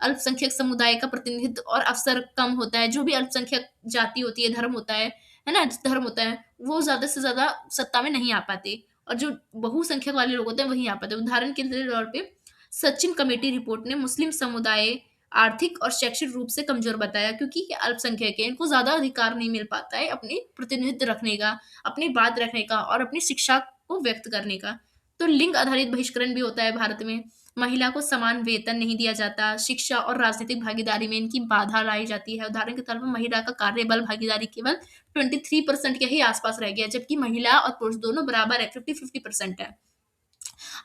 अल्पसंख्यक समुदाय का प्रतिनिधित्व और अवसर कम होता है। जो भी अल्पसंख्यक जाति होती है, धर्म होता है ना? धर्म होता है, वो ज़्यादा से ज़्यादा सत्ता में नहीं आ पाते, और जो बहुसंख्यक वाले लोग होते हैं वही आ पाते हैं। उदाहरण के तौर पे सचिन कमेटी रिपोर्ट ने मुस्लिम समुदाय आर्थिक और शैक्षिक रूप से कमजोर बताया क्योंकि ये अल्पसंख्यक है, इनको ज़्यादा अधिकार नहीं मिल पाता है अपनी प्रतिनिधित्व रखने का, अपनी बात रखने का और अपनी शिक्षा को व्यक्त करने का। तो लिंग आधारित बहिष्करण भी होता है भारत में। महिला को समान वेतन नहीं दिया जाता, शिक्षा और राजनीतिक भागीदारी में इनकी बाधा लाई जाती है। उदाहरण के तौर पर महिला का कार्यबल भागीदारी केवल 23% के ही आसपास रह गया, जबकि महिला और पुरुष दोनों बराबर है, 50-50% है।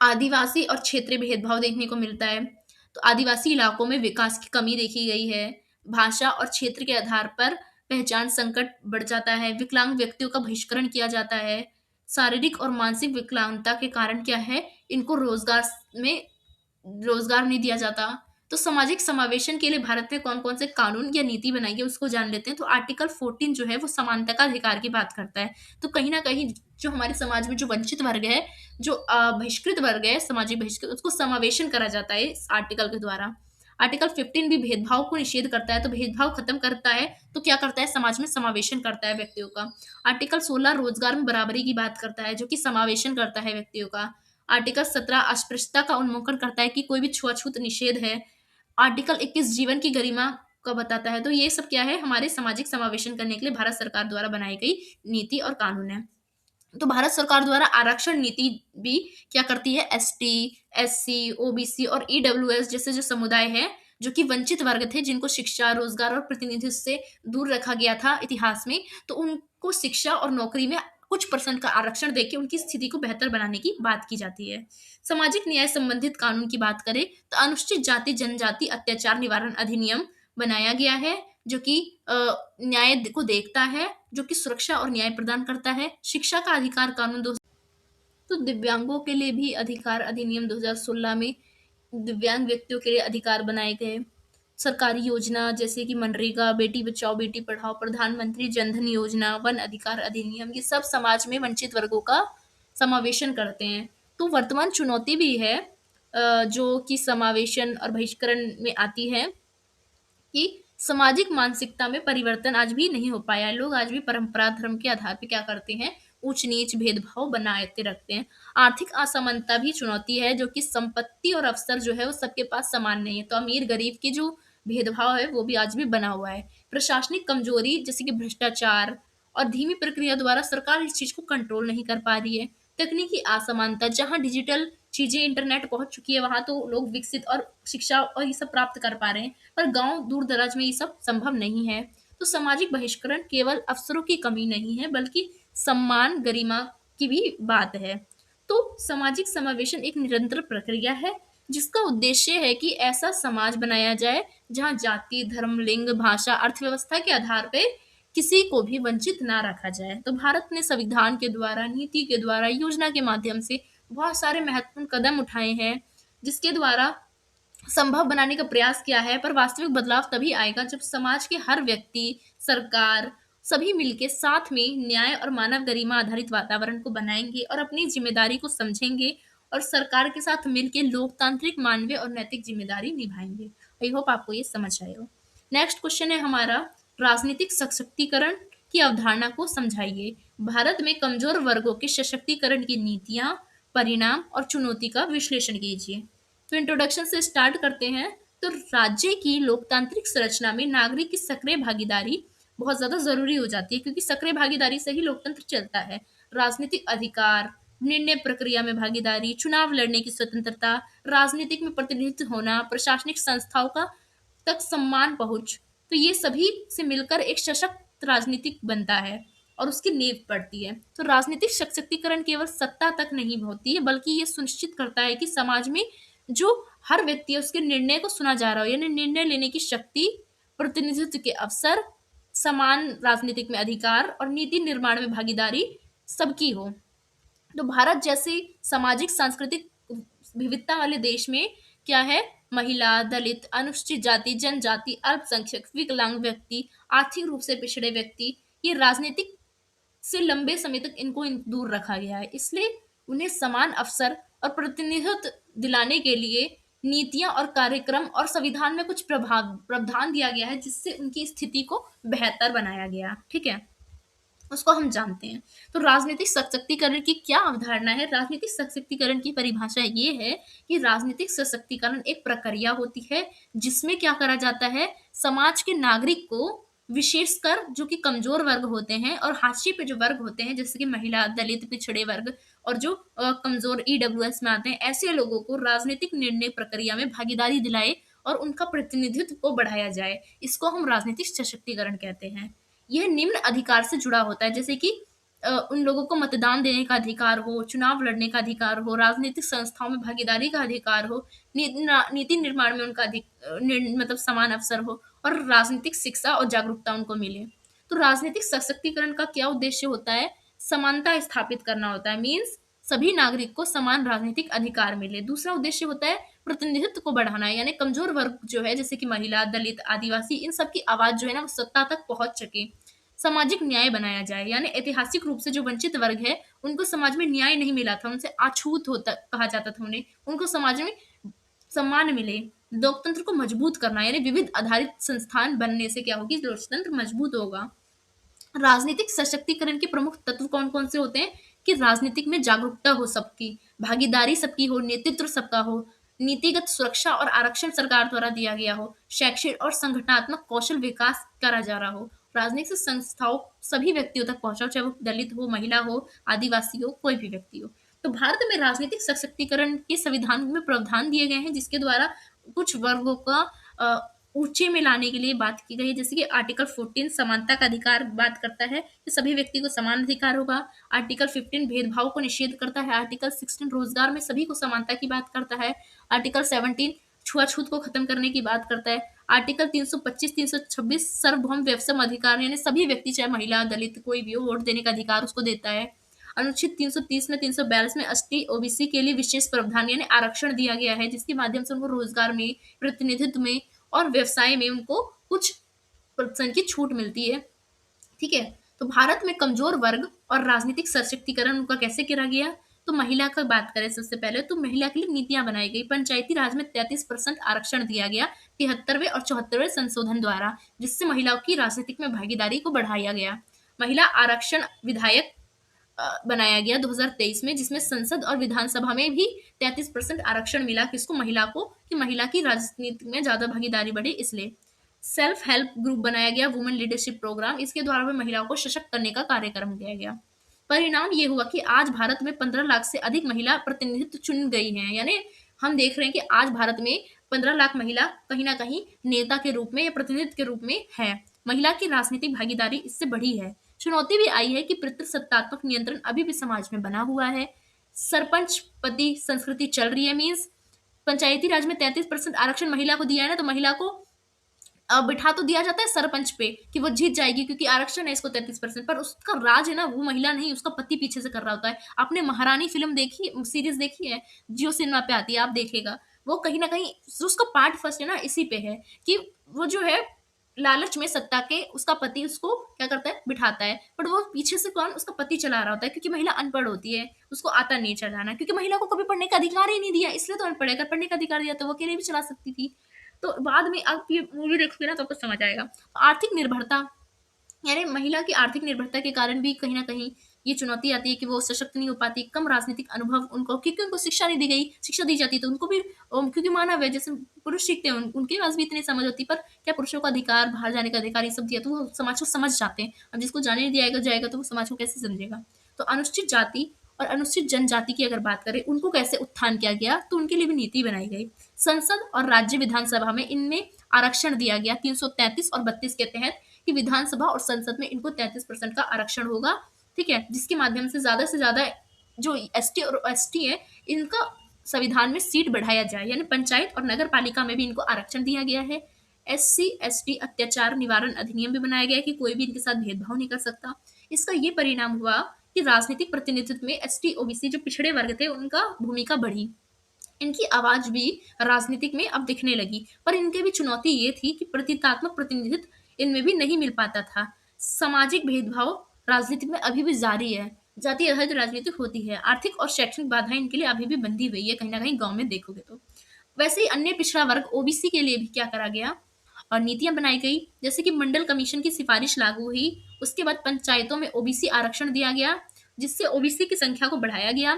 आदिवासी और क्षेत्रीय भेदभाव देखने को मिलता है। तो आदिवासी इलाकों में विकास की कमी देखी गई है। भाषा और क्षेत्र के आधार पर पहचान संकट बढ़ जाता है। विकलांग व्यक्तियों का बहिष्करण किया जाता है। शारीरिक और मानसिक विकलांगता के कारण क्या है, इनको में रोजगार नहीं दिया जाता। तो सामाजिक समावेशन के लिए भारत ने कौन-कौन से कानून या नीति बनाई है उसको जान लेते हैं। तो आर्टिकल 14 जो है वो समानता का अधिकार की बात करता है। तो कहीं न कहीं जो हमारे समाज में जो वंचित वर्ग है, जो बहिष्कृत वर्ग है, सामाजिक बहिष्कृत, उसको समावेशन करा जाता है इस आर्टिकल के द्वारा। आर्टिकल 15 भी भेदभाव को निषेध करता है, तो भेदभाव खत्म करता है, तो क्या करता है, समाज में समावेशन करता है व्यक्तियों का। आर्टिकल 16 रोजगार में बराबरी की बात करता है, जो कि समावेशन करता है व्यक्तियों का। आर्टिकल 17 अस्पृश्यता का उन्मूलन करता है कि कोई भी छुआछूत निषेध है। आर्टिकल 21 जीवन की गरिमा का बताता है। तो ये सब क्या है, हमारे सामाजिक समावेशन करने के लिए भारत सरकार द्वारा बनाई गई नीति और कानून है। तो भारत सरकार द्वारा आरक्षण नीति भी क्या करती है, एसटी, एससी, ओबीसी और ईडब्ल्यूएस जैसे जो समुदाय है, जो कि वंचित वर्ग थे, जिनको शिक्षा, रोजगार और प्रतिनिधित्व से दूर रखा गया था इतिहास में, तो उनको शिक्षा और नौकरी में कुछ परसेंट का आरक्षण देके उनकी स्थिति को बेहतर बनाने की बात की जाती है। सामाजिक न्याय संबंधित कानून की बात करें तो अनुसूचित जाति जनजाति अत्याचार निवारण अधिनियम बनाया गया है, जो कि न्याय को देखता है, जो कि सुरक्षा और न्याय प्रदान करता है। शिक्षा का अधिकार कानून दो, तो दिव्यांगों के लिए भी अधिकार अधिनियम 2016 में दिव्यांग व्यक्तियों के लिए अधिकार बनाए गए। सरकारी योजना जैसे कि मनरेगा, बेटी बचाओ बेटी पढ़ाओ, प्रधानमंत्री जन धन योजना, वन अधिकार अधिनियम, ये सब समाज में वंचित वर्गों का समावेशन करते हैं। तो वर्तमान चुनौती भी है जो कि समावेशन और बहिष्करण में आती है, कि सामाजिक मानसिकता में परिवर्तन आज भी नहीं हो पाया है। लोग आज भी परंपरा धर्म के आधार पे क्या करते हैं, ऊंच नीच भेदभाव बनाते रखते हैं। आर्थिक असमानता भी चुनौती है, जो कि संपत्ति और अवसर जो है वो सबके पास समान नहीं है, तो अमीर गरीब की जो भेदभाव है वो भी आज भी बना हुआ है। प्रशासनिक कमजोरी जैसे कि भ्रष्टाचार और धीमी प्रक्रिया द्वारा सरकार इस चीज को कंट्रोल नहीं कर पा रही है। तकनीकी असमानता, जहां डिजिटल चीजें इंटरनेट पहुंच चुकी है वहां तो लोग विकसित और शिक्षा और ये सब प्राप्त कर पा रहे हैं, पर गांव दूर दराज में ये सब संभव नहीं है। तो सामाजिक बहिष्करण केवल अवसरों की कमी नहीं है, बल्कि सम्मान गरिमा की भी बात है। तो सामाजिक समावेशन एक निरंतर प्रक्रिया है, जिसका उद्देश्य है कि ऐसा समाज बनाया जाए जहां जाति, धर्म, लिंग, भाषा, अर्थव्यवस्था के आधार पे किसी को भी वंचित ना रखा जाए। तो भारत ने संविधान के द्वारा, नीति के द्वारा, योजना के माध्यम से बहुत सारे महत्वपूर्ण कदम उठाए हैं, जिसके द्वारा संभव बनाने का प्रयास किया है। पर वास्तविक बदलाव तभी आएगा जब समाज के हर व्यक्ति, सरकार, सभी मिलके साथ में न्याय और मानव गरिमा आधारित वातावरण को बनाएंगे और अपनी जिम्मेदारी को समझेंगे और सरकार के साथ मिलके लोकतांत्रिक, मानवीय और नैतिक जिम्मेदारी निभाएंगे। आई होप आपको ये समझ आए हो। नेक्स्ट क्वेश्चन है हमारा, राजनीतिक सशक्तिकरण की अवधारणा को समझाइए। भारत में कमजोर वर्गों के सशक्तिकरण की नीतियां, परिणाम और चुनौती का विश्लेषण कीजिए। तो इंट्रोडक्शन से स्टार्ट करते हैं। तो राज्य की लोकतांत्रिक संरचना में नागरिक की सक्रिय भागीदारी बहुत ज्यादा जरूरी हो जाती है, क्योंकि सक्रिय भागीदारी से ही लोकतंत्र चलता है। राजनीतिक अधिकार, निर्णय प्रक्रिया में भागीदारी, चुनाव लड़ने की स्वतंत्रता, राजनीतिक में प्रतिनिधित्व होना, प्रशासनिक संस्थाओं का तक सम्मान पहुंच, तो ये सभी से मिलकर एक सशक्त राजनीतिक बनता है और उसकी नींव पड़ती है। तो राजनीतिक सशक्तिकरण केवल सत्ता तक नहीं होती है, बल्कि ये सुनिश्चित करता है कि समाज में जो हर व्यक्ति है उसके निर्णय को सुना जा रहा हो, यानी निर्णय लेने की शक्ति, प्रतिनिधित्व के अवसर, समान राजनीतिक में अधिकार और नीति निर्माण में भागीदारी सबकी हो। तो भारत जैसे सामाजिक सांस्कृतिक विविधता वाले देश में क्या है, महिला, दलित, अनुसूचित जाति, जनजाति, अल्पसंख्यक, विकलांग व्यक्ति, आर्थिक रूप से पिछड़े व्यक्ति, ये राजनीतिक से लंबे समय तक इनको दूर रखा गया है। इसलिए उन्हें समान अवसर और प्रतिनिधित्व दिलाने के लिए नीतियां और कार्यक्रम और संविधान में कुछ प्रावधान दिया गया है, जिससे उनकी स्थिति को बेहतर बनाया गया। ठीक है, उसको हम जानते हैं। तो राजनीतिक सशक्तिकरण की क्या अवधारणा है? राजनीतिक सशक्तिकरण की परिभाषा ये है कि राजनीतिक सशक्तिकरण एक प्रक्रिया होती है, जिसमें क्या करा जाता है, समाज के नागरिक को, विशेषकर जो कि कमजोर वर्ग होते हैं और हाशिए पे जो वर्ग होते हैं, जैसे कि महिला, दलित, पिछड़े वर्ग और जो कमजोर ईडब्ल्यूएस में आते हैं, ऐसे लोगों को राजनीतिक निर्णय प्रक्रिया में भागीदारी दिलाए और उनका प्रतिनिधित्व को बढ़ाया जाए। इसको हम राजनीतिक सशक्तिकरण कहते हैं। यह निम्न अधिकार से जुड़ा होता है, जैसे कि उन लोगों को मतदान देने का अधिकार हो, चुनाव लड़ने का अधिकार हो, राजनीतिक संस्थाओं में भागीदारी का अधिकार हो, नीति निर्माण में उनका मतलब समान अवसर हो और राजनीतिक शिक्षा और जागरूकता उनको मिले। तो राजनीतिक सशक्तिकरण का क्या उद्देश्य होता है? समानता स्थापित करना होता है, मीन्स सभी नागरिक को समान राजनीतिक अधिकार मिले। दूसरा उद्देश्य होता है प्रतिनिधित्व को बढ़ाना, यानी कमजोर वर्ग जो है जैसे कि महिला, दलित, आदिवासी, इन सब की आवाज जो है ना वो सत्ता तक पहुंच सके। सामाजिक न्याय बनाया जाए, यानी ऐतिहासिक रूप से जो वंचित वर्ग है उनको समाज में न्याय नहीं मिला था, उनसे अछूत होता कहा जाता था उन्हें, उनको समाज में सम्मान मिले। लोकतंत्र को मजबूत करना, यानी विविध आधारित संस्थान बनने से क्या होगी, लोकतंत्र मजबूत होगा। राजनीतिक सशक्तिकरण के प्रमुख तत्व कौन-कौन से होते हैं कि राजनीतिक में जागरूकता हो सबकी, भागीदारी सबकी हो, नेतृत्व सबका हो, नीतिगत सुरक्षा और आरक्षण सरकार द्वारा दिया गया हो, शैक्षिक और संगठनात्मक कौशल विकास करा जा रहा हो, राजनीतिक संस्थाओं सभी व्यक्तियों तक पहुंचाओ, चाहे वो दलित हो, महिला हो, आदिवासी हो, कोई भी व्यक्ति हो। तो भारत में राजनीतिक सशक्तिकरण के संविधान में प्रावधान दिए गए हैं जिसके द्वारा कुछ वर्गों का ऊंचे में लाने के लिए बात की गई है, जैसे कि आर्टिकल 14 समानता का अधिकार बात करता है कि सभी व्यक्ति को समान अधिकार होगा। आर्टिकल 15 भेदभाव को निषेध करता है। आर्टिकल 16 रोजगार में सभी को समानता की बात करता है। आर्टिकल 17 छुआछूत को खत्म करने की बात करता है। आर्टिकल 325 326 सार्वभौम व्यवसम अधिकार, यानी सभी व्यक्ति चाहे महिला, दलित कोई भी हो, वोट देने का अधिकार उसको देता है। अनुच्छेद 330 में 342 में एसटी ओबीसी के लिए विशेष प्रावधान यानी आरक्षण दिया गया है, जिसके माध्यम से उनको रोजगार में, प्रतिनिधित्व में और व्यवसाय में उनको कुछ परसेंट की छूट मिलती है। ठीक है। तो भारत में कमजोर वर्ग और राजनीतिक सशक्तिकरण उनका कैसे करा गया, तो महिला का बात करें सबसे पहले तो महिला के लिए नीतियां बनाई गई। पंचायती राज में 33% आरक्षण दिया गया 73वें और 74वें संशोधन द्वारा, जिससे महिलाओं की राजनीतिक में भागीदारी को बढ़ाया गया। महिला आरक्षण विधायक बनाया गया 2023 में, जिसमें संसद और विधानसभा में भी 33% आरक्षण मिला किसको, महिला को, कि महिला की राजनीति में ज्यादा भागीदारी बढ़े इसलिए। सेल्फ हेल्प ग्रुप बनाया गया, वुमेन लीडरशिप प्रोग्राम, इसके द्वारा भी महिलाओं को सशक्त करने का कार्यक्रम किया गया। परिणाम ये हुआ कि आज भारत में 15 लाख से अधिक महिला प्रतिनिधित्व चुन गई हैं, यानी हम देख रहे हैं कि आज भारत में 15 लाख महिला कहीं ना कहीं नेता के रूप में या प्रतिनिधित्व के रूप में है। महिला की राजनीतिक भागीदारी इससे बढ़ी है। चुनौती भी आई है कि पितृसत्तात्मक नियंत्रण अभी भी समाज में बना हुआ है। सरपंच पति संस्कृति चल रही है, मीन्स पंचायती राज में 33% आरक्षण महिला को दिया है ना, तो महिला को बिठा तो दिया जाता है सरपंच पे कि वो जीत जाएगी क्योंकि आरक्षण है इसको 33%, पर उसका राज है ना वो महिला नहीं, उसका पति पीछे से कर रहा होता है। आपने महारानी फिल्म देखी, सीरीज देखी है, जियो सिनेमा पे आती है, आप देखिएगा। वो कहीं ना कहीं उसका पार्ट फर्स्ट है ना इसी पे है कि वो जो है लालच में सत्ता के उसका पति उसको क्या करता है, बिठाता है, बट वो पीछे से कौन, उसका पति चला रहा होता है, क्योंकि महिला अनपढ़ होती है, उसको आता नहीं चलाना, क्योंकि महिला को कभी पढ़ने का अधिकार ही नहीं दिया, इसलिए तो अनपढ़ है। अगर पढ़ने का अधिकार दिया तो वो अकेले भी चला सकती थी। तो बाद में आप ये मूवी देखोगे ना तो आपको समझ आएगा। तो आर्थिक निर्भरता, यानी महिला की आर्थिक निर्भरता के कारण भी कहीं ना कहीं ये चुनौती आती है कि वो सशक्त नहीं हो पाती, कम राजनीतिक अनुभव उनको, क्योंकि उनको शिक्षा नहीं दी गई। शिक्षा दी जाती तो उनको भी क्योंकि मानव है, जैसे पुरुष सीखते हैं उनके पास भी इतनी समझ होती, पर क्या पुरुषों का अधिकार, बाहर जाने का अधिकार, ये सब दिया तो वो समाज को समझ जाते हैं। अब जिसको जाने नहीं दिया जाएगा तो वो समाज को कैसे समझेगा। तो अनुसूचित जाति और अनुसूचित जनजाति की अगर बात करें, उनको कैसे उत्थान किया गया, तो उनके लिए भी नीति बनाई गई। संसद और राज्य विधानसभा में इनमें आरक्षण दिया गया 333 और 32 के तहत कि विधानसभा और संसद में इनको 33% का आरक्षण होगा। ठीक है, जिसके माध्यम से ज्यादा जो एसटी और एसटी है इनका संविधान में सीट बढ़ाया जाए, यानी पंचायत और नगर पालिका में भी इनको आरक्षण दिया गया है। एससी एसटी अत्याचार निवारण अधिनियम भी बनाया गया है कि कोई भी इनके साथ भेदभाव नहीं कर सकता। इसका ये परिणाम हुआ कि राजनीतिक प्रतिनिधित्व में एसटी ओबीसी जो पिछड़े वर्ग थे उनका भूमिका बढ़ी, इनकी आवाज भी राजनीतिक में अब दिखने लगी। पर इनके भी चुनौती ये थी कि प्रतीकात्मक प्रतिनिधित्व इनमें भी नहीं मिल पाता था। सामाजिक भेदभाव राजनीति में अभी भी जारी है, जाति आधारित राजनीति होती है। आर्थिक और शैक्षणिक बाधाएं इनके लिए अभी भी बंधी हुई है, कहीं ना कहीं गांव में देखोगे तो। वैसे ही अन्य पिछड़ा वर्ग ओबीसी के लिए भी क्या करा गया और नीतियां बनाई गई, जैसे कि मंडल कमीशन की सिफारिश लागू हुई। उसके बाद पंचायतों में ओबीसी आरक्षण दिया गया, जिससे ओबीसी की संख्या को बढ़ाया गया।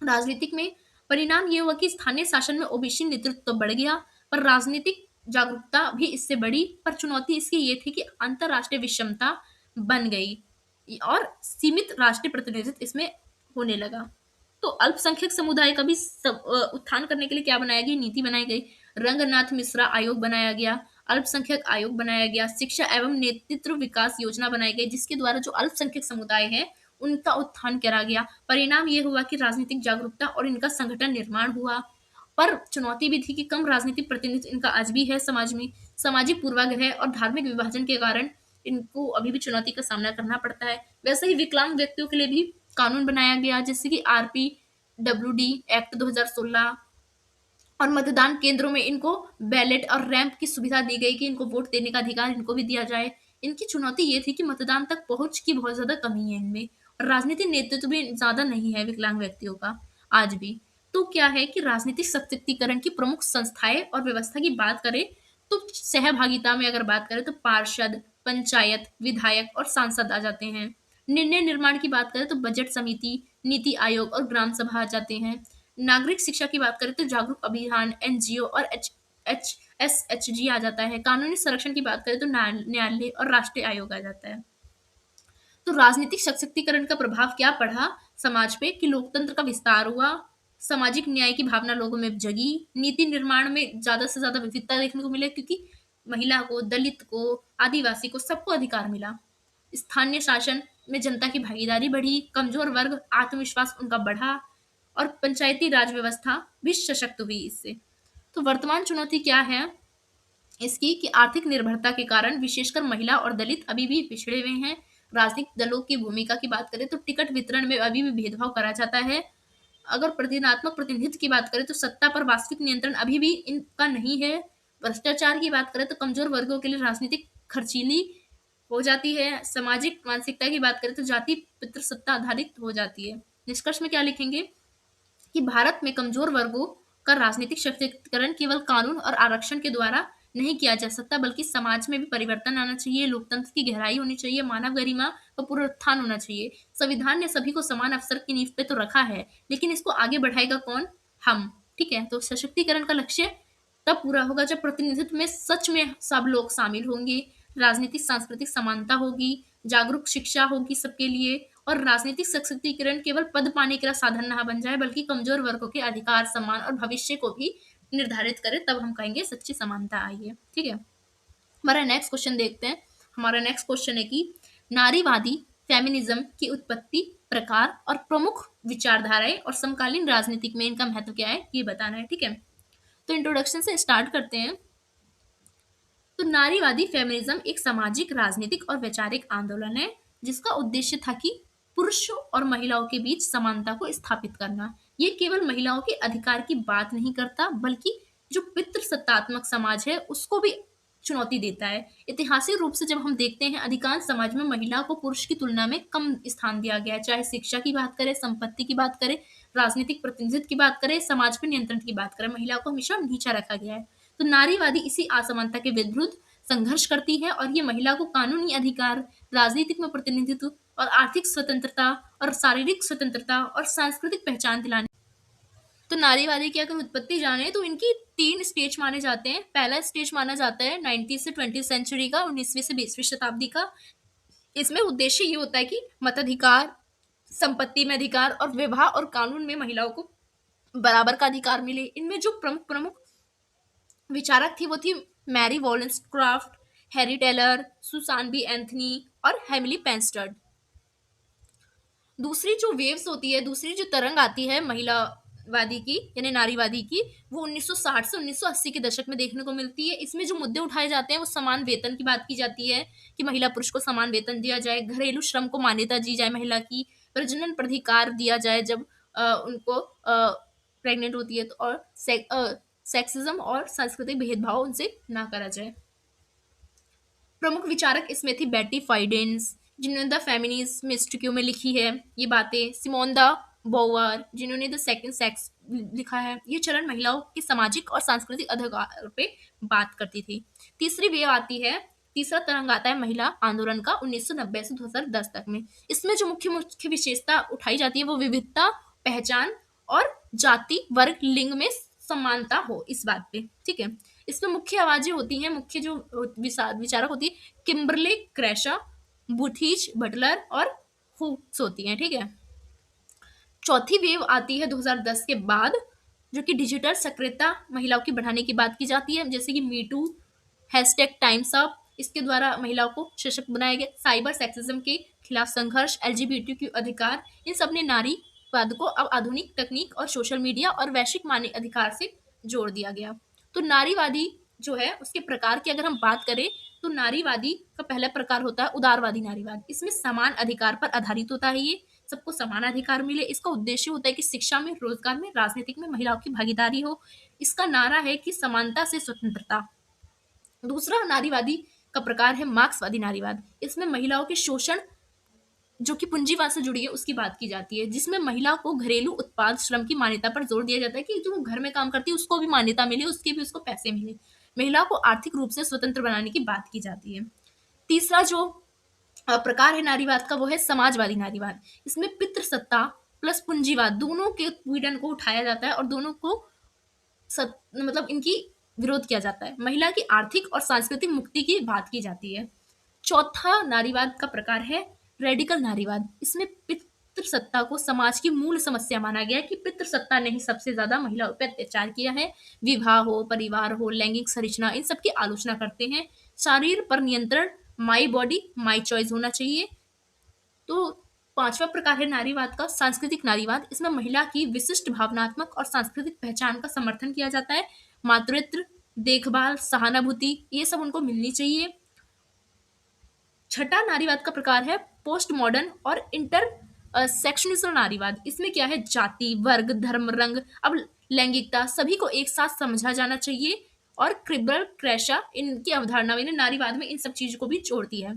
राजनीतिक में परिणाम ये हुआ कि स्थानीय शासन में ओबीसी नेतृत्व तो बढ़ गया, पर राजनीतिक जागरूकता भी इससे बढ़ी। पर चुनौती इसकी ये थी कि अंतरराष्ट्रीय विषमता बन गई और सीमित राष्ट्रीय प्रतिनिधित्व इसमें होने लगा। तो अल्पसंख्यक समुदाय का भी उत्थान करने के लिए क्या बनाया गया, नीति बनाई गई। रंगनाथ मिश्रा आयोग बनाया गया, अल्पसंख्यक आयोग बनाया गया, शिक्षा एवं नेतृत्व विकास योजना बनाई गई, जिसके द्वारा जो अल्पसंख्यक समुदाय है उनका उत्थान करा गया। परिणाम ये हुआ कि राजनीतिक जागरूकता और इनका संगठन निर्माण हुआ। पर चुनौती भी थी कि कम राजनीतिक प्रतिनिधित्व इनका आज भी है समाज में। सामाजिक पूर्वाग्रह और धार्मिक विभाजन के कारण इनको अभी भी चुनौती का सामना करना पड़ता है। वैसे ही विकलांग व्यक्तियों के लिए भी कानून बनाया गया, जैसे कि आरपीडब्ल्यूडी एक्ट 2016, और मतदान केंद्रों में इनको बैलेट और रैंप की सुविधा दी गई कि इनको वोट देने का अधिकार इनको भी दिया जाए। इनकी चुनौती ये थी कि मतदान तक पहुंच की बहुत ज्यादा कमी है इनमें, और राजनीतिक नेतृत्व भी ज्यादा नहीं है विकलांग व्यक्तियों का आज भी। तो क्या है कि राजनीतिक सशक्तिकरण की प्रमुख संस्थाएं और व्यवस्था की बात करें, तो सहभागिता में अगर बात करें तो पार्षद, पंचायत, विधायक और सांसद आ जाते हैं। निर्णय निर्माण की बात करें तो बजट समिति, नीति आयोग और ग्राम सभा आ जाते हैं। नागरिक शिक्षा की बात करें तो जागरूक अभियान, एनजीओ और एच एस एच जी आ जाता है। कानूनी संरक्षण की बात करें तो न्यायालय और राष्ट्रीय आयोग आ जाता है। तो राजनीतिक सशक्तिकरण का प्रभाव क्या पड़ा समाज पे, कि लोकतंत्र का विस्तार हुआ, सामाजिक न्याय की भावना लोगों में जगी, नीति निर्माण में ज्यादा से ज्यादा विविधता देखने को मिले, क्योंकि महिला को, दलित को, आदिवासी को, सबको अधिकार मिला। स्थानीय शासन में जनता की भागीदारी बढ़ी, कमजोर वर्ग आत्मविश्वास उनका बढ़ा, और पंचायती राज व्यवस्था भी सशक्त हुई इससे। तो वर्तमान चुनौती क्या है इसकी, कि आर्थिक निर्भरता के कारण विशेषकर महिला और दलित अभी भी पिछड़े हुए हैं। राजनीतिक दलों की भूमिका की बात करें तो टिकट वितरण में अभी भी भेदभाव करा जाता है। अगर प्रतिनिधात्मक प्रतिनिधित्व की बात करें तो सत्ता पर वास्तविक नियंत्रण अभी भी इनका नहीं है। भ्रष्टाचार की बात करें तो कमजोर वर्गों के लिए राजनीतिक खर्चीली हो जाती है। सामाजिक मानसिकता की बात करें तो जाति पितृसत्ता आधारित हो जाती है। निष्कर्ष में क्या लिखेंगे कि भारत में कमजोर वर्गों का राजनीतिक सशक्तिकरण केवल कानून और आरक्षण के द्वारा नहीं किया जा सकता, बल्कि समाज में भी परिवर्तन आना चाहिए, लोकतंत्र की गहराई होनी चाहिए, मानव गरिमा का पुनरुत्थान होना चाहिए। संविधान ने सभी को समान अवसर की नींव पे तो रखा है, लेकिन इसको आगे बढ़ाएगा कौन? हम। ठीक है, तो सशक्तिकरण का लक्ष्य तब पूरा होगा जब प्रतिनिधित्व में सच में सब लोग शामिल होंगे, राजनीतिक सांस्कृतिक समानता होगी, जागरूक शिक्षा होगी सबके लिए, और राजनीतिक सशक्तिकरण केवल पद पाने का साधन ना बन जाए, बल्कि कमजोर वर्गों के अधिकार, सम्मान और भविष्य को भी निर्धारित करे, तब हम कहेंगे सच्ची समानता आई है। ठीक है, हमारा नेक्स्ट क्वेश्चन देखते हैं। हमारा नेक्स्ट क्वेश्चन है कि नारीवादी फेमिनिज्म की उत्पत्ति, प्रकार और प्रमुख विचारधाराएं और समकालीन राजनीतिक में इनका महत्व क्या है, ये बताना है। ठीक है, तो इंट्रोडक्शन से स्टार्ट करते हैं। तो नारीवादी फेमिनिज्म एक सामाजिक, राजनीतिक और वैचारिक आंदोलन है जिसका उद्देश्य था कि पुरुषों और महिलाओं के बीच समानता को स्थापित करना। ये केवल महिलाओं के अधिकार की बात नहीं करता, बल्कि जो पितृसत्तात्मक समाज है उसको भी चुनौती देता है। ऐतिहासिक रूप से जब हम देखते हैं, अधिकांश समाज में महिला को पुरुष की तुलना में कम स्थान दिया गया है, चाहे शिक्षा की बात करें, संपत्ति की बात करें, राजनीतिक प्रतिनिधित्व की बात करें, समाज पर नियंत्रण की बात करें, महिला को हमेशा नीचा रखा गया है। तो नारीवादी इसी असमानता के विरुद्ध संघर्ष करती है, और ये महिला को कानूनी अधिकार, राजनीतिक में प्रतिनिधित्व और आर्थिक स्वतंत्रता और शारीरिक स्वतंत्रता और सांस्कृतिक पहचान दिलाने। तो नारीवादी की अगर उत्पत्ति जाने तो इनकी 3 स्टेज माने जाते हैं। पहला स्टेज माना जाता है 19वीं से 20वीं सेंचुरी का, 19वीं से 20वीं शताब्दी का। इसमें उद्देश्य ये होता है कि मताधिकार, संपत्ति में अधिकार और विवाह और कानून में महिलाओं को बराबर का अधिकार मिले। इनमें जो प्रमुख प्रमुख विचारक थी वो थी Mary Wollstonecraft, Harry Taylor, Susan B Anthony और हेमिली पेंस्टर्ड। दूसरी जो वेव्स होती है, दूसरी जो तरंग आती है महिलावादी की यानी नारीवादी की, वो 1960 से 1980 के दशक में देखने को मिलती है। इसमें जो मुद्दे उठाए जाते हैं वो समान वेतन की बात की जाती है कि महिला पुरुष को समान वेतन दिया जाए, घरेलू श्रम को मान्यता दी जाए, महिला की प्रजनन प्राधिकार दिया जाए जब उनको प्रेग्नेंट होती है, तो और सेक्सिज्म और सांस्कृतिक भेदभाव उनसे ना करा जाए। प्रमुख विचारक इसमें थी बेटी फाइडेंस, जिन्होंने द फेमिनिस्ट मिस्ट्रिक्यू में लिखी है ये बातें, सिमोन द बोवर जिन्होंने द सेकंड सेक्स लिखा है। ये चरण महिलाओं के सामाजिक और सांस्कृतिक अधिकार पे बात करती थी। तीसरी वेव आती है, तीसरा तरंग आता है महिला आंदोलन का 1990 से 2010 तक में। इसमें जो मुख्य मुख्य विशेषता उठाई जाती है वो विविधता, पहचान और जाति, वर्ग, लिंग में समानता हो, इस बात पे। ठीक है, इसमें मुख्य आवाजें होती हैं, मुख्य जो विचारक होती है, किम्बरले क्रैशर, बुथीज बटलर और हुक्स होती हैं। ठीक है, चौथी वेव आती है 2010 के बाद, जो कि डिजिटल सक्रियता महिलाओं की बढ़ाने की बात की जाती है, जैसे कि मीटू, हैशटैग टाइम्स अप, इसके द्वारा महिलाओं को सशक्त बनाया गया। साइबर सेक्सिज्म के खिलाफ संघर्ष, एलजीबीटी अधिकार, इन सब ने नारीवाद को अब आधुनिक तकनीक और सोशल मीडिया और वैश्विक मानव अधिकार से जोड़ दिया गया। तो नारीवादी जो है उसके प्रकार की अगर हम बात करें तो नारीवादी का पहला प्रकार होता है उदारवादी नारीवाद। इसमें समान अधिकार पर आधारित होता है ये, सबको समान अधिकार मिले। इसका उद्देश्य होता है कि शिक्षा में, रोजगार में, राजनीतिक में महिलाओं की भागीदारी हो। इसका नारा है कि समानता से स्वतंत्रता। दूसरा नारीवादी का प्रकार है मार्क्सवादी नारीवाद। इसमें महिलाओं के शोषण जो कि पूंजीवाद से जुड़ी है उसकी बात की जाती है, जिसमें महिला को घरेलू उत्पाद श्रम की मान्यता पर जोर दिया जाता है कि जो वो घर में काम करती है उसको भी मान्यता मिले, उसके भी उसको पैसे मिले। महिला को आर्थिक रूप से स्वतंत्र बनाने की बात की जाती है। तीसरा जो प्रकार है नारीवाद का वो है समाजवादी नारीवाद। इसमें पितृसत्ता प्लस पूंजीवाद दोनों के पीड़न को उठाया जाता है और दोनों को मतलब इनकी विरोध किया जाता है। महिला की आर्थिक और सांस्कृतिक मुक्ति की बात की जाती है। चौथा नारीवाद का प्रकार है रेडिकल नारीवाद। इसमें पितृसत्ता को समाज की मूल समस्या माना गया है कि पितृसत्ता ने ही सबसे ज्यादा महिलाओं पर अत्याचार किया है। विवाह हो, परिवार हो, लैंगिक संरचना, इन सब की आलोचना करते हैं। शरीर पर नियंत्रण, माई बॉडी माई चॉइस होना चाहिए। तो पांचवा प्रकार है नारीवाद का सांस्कृतिक नारीवाद। इसमें महिला की विशिष्ट भावनात्मक और सांस्कृतिक पहचान का समर्थन किया जाता है। मातृत्व, देखभाल, सहानुभूति, ये सब उनको मिलनी चाहिए। छठा नारीवाद का प्रकार है पोस्ट मॉडर्न और इंटर सेक्शनिस्ट नारीवाद। इसमें क्या है, जाति, वर्ग, धर्म, रंग, अब लैंगिकता सभी को एक साथ समझा जाना चाहिए। और क्रिबल क्रैशा इनकी अवधारणा में नारीवाद में इन सब चीजों को भी जोड़ती है।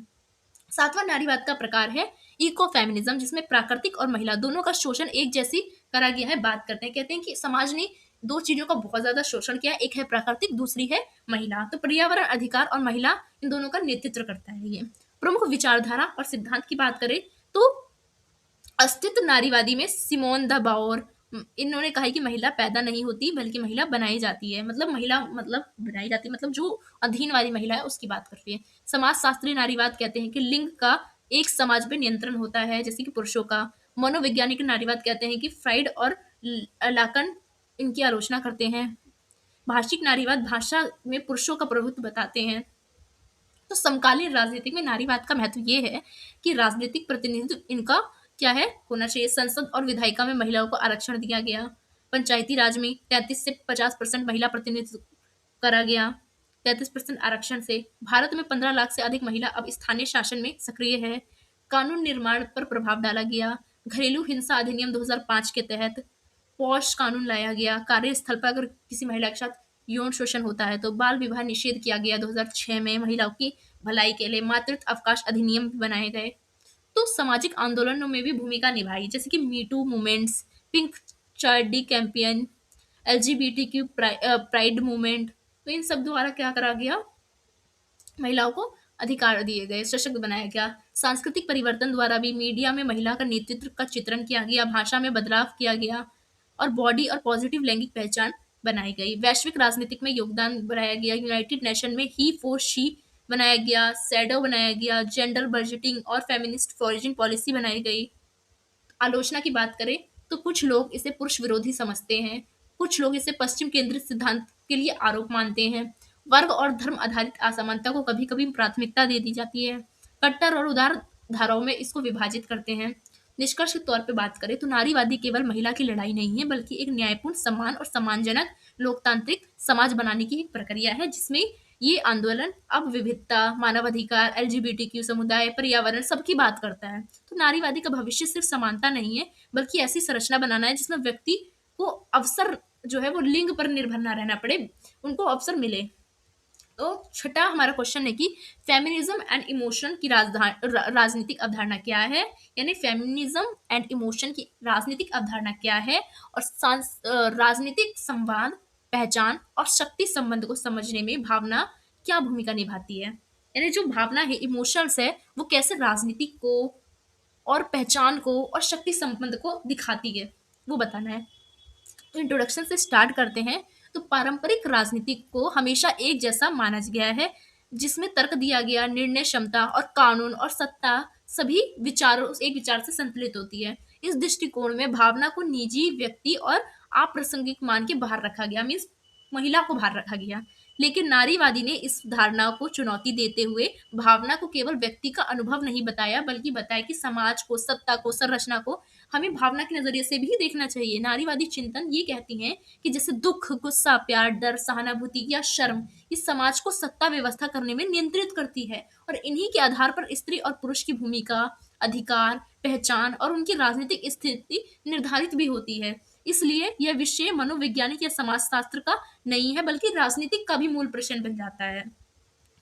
सातवां नारीवाद का प्रकार है इको फेमिनिज्म, जिसमें प्राकृतिक और महिला दोनों का शोषण एक जैसी करा गया है। बात करते हैं, कहते हैं कि समाज ने दो चीजों का बहुत ज्यादा शोषण किया है, एक है प्राकृतिक, दूसरी है महिला। तो पर्यावरण, अधिकार और महिला इन दोनों का नेतृत्व करता है ये। प्रमुख विचारधारा और सिद्धांत की बात करें तो अस्तित्व नारीवादी में सिमोन द बाओर, इन्होंने कहा है कि महिला पैदा नहीं होती बल्कि महिला बनाई जाती है। मतलब महिला मतलब बनाई जाती है, मतलब जो अधीन वाली महिला है उसकी बात करती है। समाजशास्त्री नारीवाद कहते हैं कि लिंग का एक समाज पे नियंत्रण होता है, जैसे कि पुरुषों का। मनोवैज्ञानिक नारीवाद कहते हैं कि फ्राइड और लाकन इनकी आलोचना करते हैं। भाषिक नारीवाद भाषा में पुरुषों का प्रभुत्व बताते हैं। तो समकालीन राजनीति में नारीवाद का महत्व ये है कि राजनीतिक प्रतिनिधित्व इनका क्या है, होना चाहिए। संसद और विधायिका में महिलाओं को आरक्षण दिया गया। पंचायती राज में 33 से 50% महिला प्रतिनिधित्व करा गया, 33% आरक्षण से। भारत में 15 लाख से अधिक महिला अब स्थानीय शासन में सक्रिय है। कानून निर्माण पर प्रभाव डाला गया। घरेलू हिंसा अधिनियम 2005 के तहत पॉश कानून लाया गया। कार्यस्थल पर अगर किसी महिला के साथ यौन शोषण होता है तो बाल विवाह निषेध किया गया 2006 में। महिलाओं की भलाई के लिए मातृत्व अवकाश अधिनियम भी बनाए गए। तो सामाजिक आंदोलनों में भी भूमिका निभाई, जैसे कि मीटू मूवमेंट्स, पिंक चार्डी डी कैंपियन, एलजीबीटीक्यू प्राइड मूवमेंट। तो इन सब द्वारा क्या करा गया, महिलाओं को अधिकार दिए गए, सशक्त बनाया गया। सांस्कृतिक परिवर्तन द्वारा भी मीडिया में महिला का नेतृत्व का चित्रण किया गया, भाषा में बदलाव किया गया और बॉडी और पॉजिटिव लैंगिक पहचान बनाई गई। वैश्विक राजनीतिक में योगदान बढ़ाया गया। यूनाइटेड नेशन में ही फॉर शी बनाया गया, सैडो बनाया गया, जेंडर बजटिंग और फेमिनिस्ट फॉरेजिंग पॉलिसी बनाई गई। आलोचना की बात करें तो कुछ लोग इसे पुरुष विरोधी समझते हैं, कुछ लोग इसे पश्चिम केंद्रित सिद्धांत के लिए आरोप मानते हैं। वर्ग और धर्म आधारित असमानता को कभी कभी प्राथमिकता दे दी जाती है। कट्टर और उदार धाराओं में इसको विभाजित करते हैं। निष्कर्ष के तौर पे बात करें तो नारीवादी केवल महिला की लड़ाई नहीं है, बल्कि एक न्यायपूर्ण, समान और सम्मानजनक लोकतांत्रिक समाज बनाने की एक प्रक्रिया है, जिसमें ये आंदोलन अब विविधता, मानवाधिकार, एलजीबीटीक्यू समुदाय, पर्यावरण सबकी बात करता है। तो नारीवादी का भविष्य सिर्फ समानता नहीं है, बल्कि ऐसी संरचना बनाना है जिसमें व्यक्ति को अवसर जो है वो लिंग पर निर्भर ना रहना पड़े, उनको अवसर मिले। तो छठा हमारा क्वेश्चन है कि फेमिनिज्म एंड इमोशन की राजनीतिक अवधारणा क्या है, यानी फेमिनिज्म एंड इमोशन की राजनीतिक अवधारणा क्या है और राजनीतिक संवाद, पहचान और शक्ति संबंध को समझने में भावना क्या भूमिका निभाती है। यानी जो भावना है, इमोशंस है, वो कैसे राजनीति को और पहचान को और शक्ति संबंध को दिखाती है, वो बताना है। तो इंट्रोडक्शन से स्टार्ट करते हैं। तो पारंपरिक राजनीति को हमेशा एक जैसा माना गया है, जिसमें तर्क दिया गया, निर्णय क्षमता और कानून और सत्ता सभी विचारों एक विचार से संतुलित होती है। इस दृष्टिकोण में भावना को निजी, व्यक्ति और अप्रासंगिक मान के बाहर रखा गया, मीन्स महिला को बाहर रखा गया। लेकिन नारीवादी ने इस धारणा को चुनौती देते हुए भावना को केवल व्यक्ति का अनुभव नहीं बताया, बल्कि बताया कि समाज को, सत्ता को, संरचना को हमें भावना के नजरिए से भी देखना चाहिए। नारीवादी चिंतन ये कहती हैं कि जैसे दुख, गुस्सा, प्यार, डर, सहानुभूति या शर्म इस समाज को सत्ता व्यवस्था करने में नियंत्रित करती है, और इन्हीं के आधार पर स्त्री और पुरुष की भूमिका, अधिकार, पहचान और उनकी राजनीतिक स्थिति निर्धारित भी होती है। इसलिए यह विषय मनोवैज्ञानिक या समाजशास्त्र का नहीं है, बल्कि राजनीतिक का भी मूल प्रश्न बन जाता है।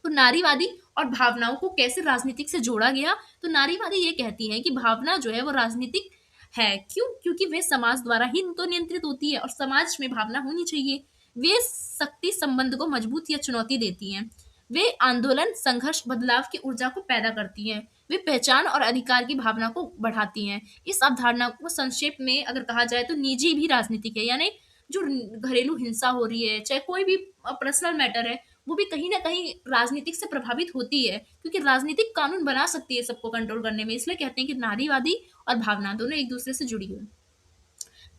तो नारीवादी और भावनाओं को कैसे राजनीतिक से जोड़ा गया? तो नारीवादी ये कहती हैं कि भावना जो है वो राजनीतिक है। क्यों? क्योंकि वे समाज द्वारा ही तो नियंत्रित होती है, और समाज में भावना होनी चाहिए। वे शक्ति संबंध को मजबूत या चुनौती देती हैं। वे आंदोलन, संघर्ष, बदलाव की ऊर्जा को पैदा करती हैं। वे पहचान और अधिकार की भावना को बढ़ाती हैं। इस अवधारणा को संक्षेप में अगर कहा जाए तो निजी भी राजनीतिक है, यानी जो घरेलू हिंसा हो रही है, चाहे कोई भी पर्सनल मैटर है, वो भी कहीं न कहीं राजनीतिक से प्रभावित होती है, क्योंकि राजनीतिक कानून बना सकती है सबको कंट्रोल करने में। इसलिए कहते हैं कि नारीवादी और भावना दोनों एक-दूसरे से जुड़ी हुई हैं।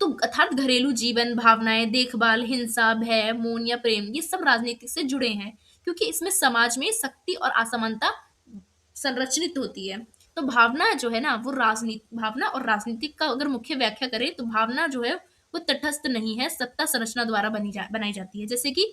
तो अर्थात घरेलू जीवन, भावनाएँ, देखभाल, हिंसा, भय, मौन या प्रेम, ये सब राजनीति से जुड़े हैं, क्योंकि इसमें समाज में शक्ति और असमानता संरचित होती है। तो भावना जो है ना, वो भावना और राजनीतिक का अगर मुख्य व्याख्या करें, तो भावना जो है वो तटस्थ नहीं है, सत्ता संरचना द्वारा बनाई जाती है। जैसे कि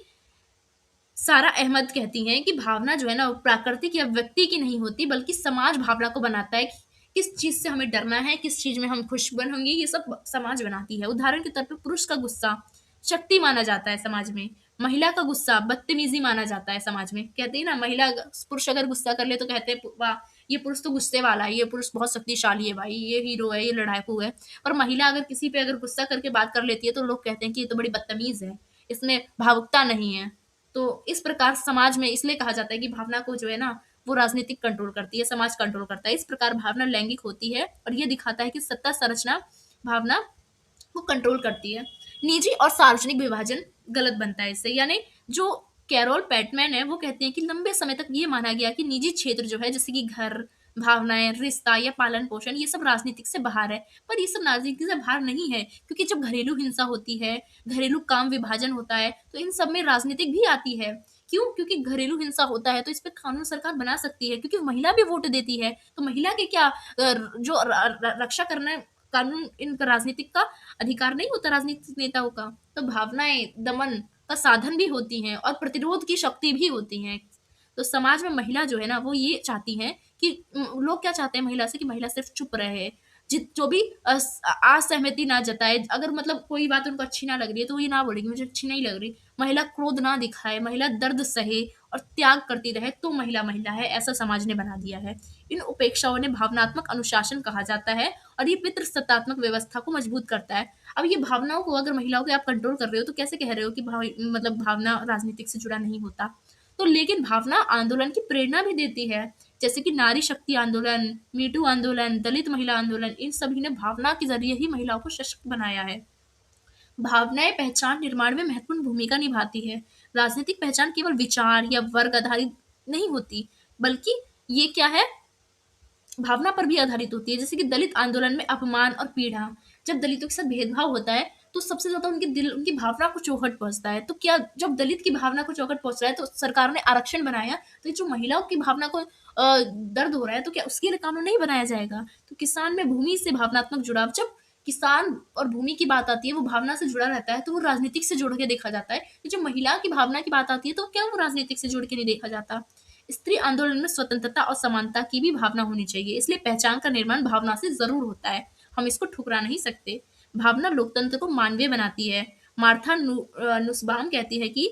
सारा अहमद कहती हैं कि भावना जो है ना, वो प्राकृतिक या व्यक्ति की नहीं होती, बल्कि समाज भावना को बनाता है कि किस चीज़ से हमें डरना है, किस चीज़ में हम खुश होंगे, ये सब समाज बनाती है। उदाहरण के तौर पे पुरुष का गुस्सा शक्ति माना जाता है समाज में, महिला का गुस्सा बदतमीज़ी माना जाता है समाज में। कहते हैं ना, पुरुष अगर गुस्सा कर ले तो कहते हैं वाह! ये पुरुष तो गुस्से वाला है, ये पुरुष बहुत शक्तिशाली है भाई, ये हीरो है, ये लड़ाकू है। और महिला अगर किसी पे अगर गुस्सा करके बात कर लेती है, तो लोग कहते हैं कि ये तो बड़ी बदतमीज़ है, इसमें भावुकता नहीं है। तो इस प्रकार समाज में इसलिए कहा जाता है कि भावना को जो है ना, वो राजनीतिक कंट्रोल करती है, समाज कंट्रोल करता है। इस प्रकार भावना लैंगिक होती है, और ये दिखाता है कि सत्ता संरचना भावना को कंट्रोल करती है। निजी और सार्वजनिक विभाजन गलत बनता है इससे, यानी जो कैरोल पैटमैन है वो कहते हैं कि लंबे समय तक ये माना गया कि निजी क्षेत्र जो है, जैसे कि घर, भावनाएं, रिश्ता या पालन पोषण, ये सब राजनीतिक से बाहर है। पर ये सब राजनीति से बाहर नहीं है, क्योंकि जब घरेलू हिंसा होती है, घरेलू काम विभाजन होता है, तो इन सब में राजनीतिक भी आती है। क्यों? क्योंकि घरेलू हिंसा होता है तो इस पे कानून सरकार बना सकती है, क्योंकि महिला भी वोट देती है, तो महिला के क्या जो रक्षा करना कानून इन राजनीतिक का अधिकार नहीं होता राजनीतिक नेताओं का। तो भावनाएं दमन का साधन भी होती हैं, और प्रतिरोध की शक्ति भी होती हैं। तो समाज में महिला जो है ना, वो ये चाहती हैं कि लोग क्या चाहते हैं महिला से, कि महिला सिर्फ चुप रहे, जो भी असहमति ना जताए। अगर मतलब कोई बात उनको अच्छी ना लग रही है, तो वो ये ना बोलेगी मुझे अच्छी नहीं लग रही। महिला क्रोध ना दिखाए, महिला दर्द सहे और त्याग करती रहे, तो महिला महिला है, ऐसा समाज ने बना दिया है। इन उपेक्षाओं ने भावनात्मक अनुशासन कहा जाता है, और ये पितृसत्तात्मक व्यवस्था को मजबूत करता है। अब ये भावनाओं को अगर महिलाओं के आप कंट्रोल कर रहे हो, तो कैसे कह रहे हो कि मतलब भावना राजनीतिक से जुड़ा नहीं होता? तो लेकिन भावना आंदोलन की प्रेरणा भी देती है, जैसे कि नारी शक्ति आंदोलन, मीटू आंदोलन, दलित महिला आंदोलन, इन सभी ने भावना के जरिए ही महिलाओं को सशक्त बनाया है। भावनाएं पहचान निर्माण में महत्वपूर्ण भूमिका निभाती है। राजनीतिक पहचान केवल विचार या वर्ग आधारित नहीं होती, बल्कि ये क्या है, भावना पर भी आधारित होती है। जैसे कि दलित आंदोलन में अपमान और पीड़ा, जब दलितों के साथ भेदभाव होता है, तो सबसे ज्यादा उनकी भावना को चौखट पहुंचता है। तो क्या, जब दलित की भावना को चौखट पहुंच रहा है, तो सरकार ने आरक्षण बनाया, तो ये जो महिलाओं की भावना को दर्द हो रहा है, तो क्या उसके लिए कानून नहीं बनाया जाएगा? तो किसान में भूमि से भावनात्मक जुड़ाव, जब किसान और भूमि की बात आती है, वो भावना से जुड़ा रहता है, तो वो राजनीतिक से जोड़ के देखा जाता है। जो महिला की भावना की बात आती है, तो क्या वो राजनीतिक से जोड़ के नहीं देखा जाता? स्त्री आंदोलन में स्वतंत्रता और समानता की भी भावना होनी चाहिए, इसलिए पहचान का निर्माण भावना से जरूर होता है, हम इसको ठुकरा नहीं सकते। भावना लोकतंत्र को मानवीय बनाती है। मार्था नुसबाम कहती है कि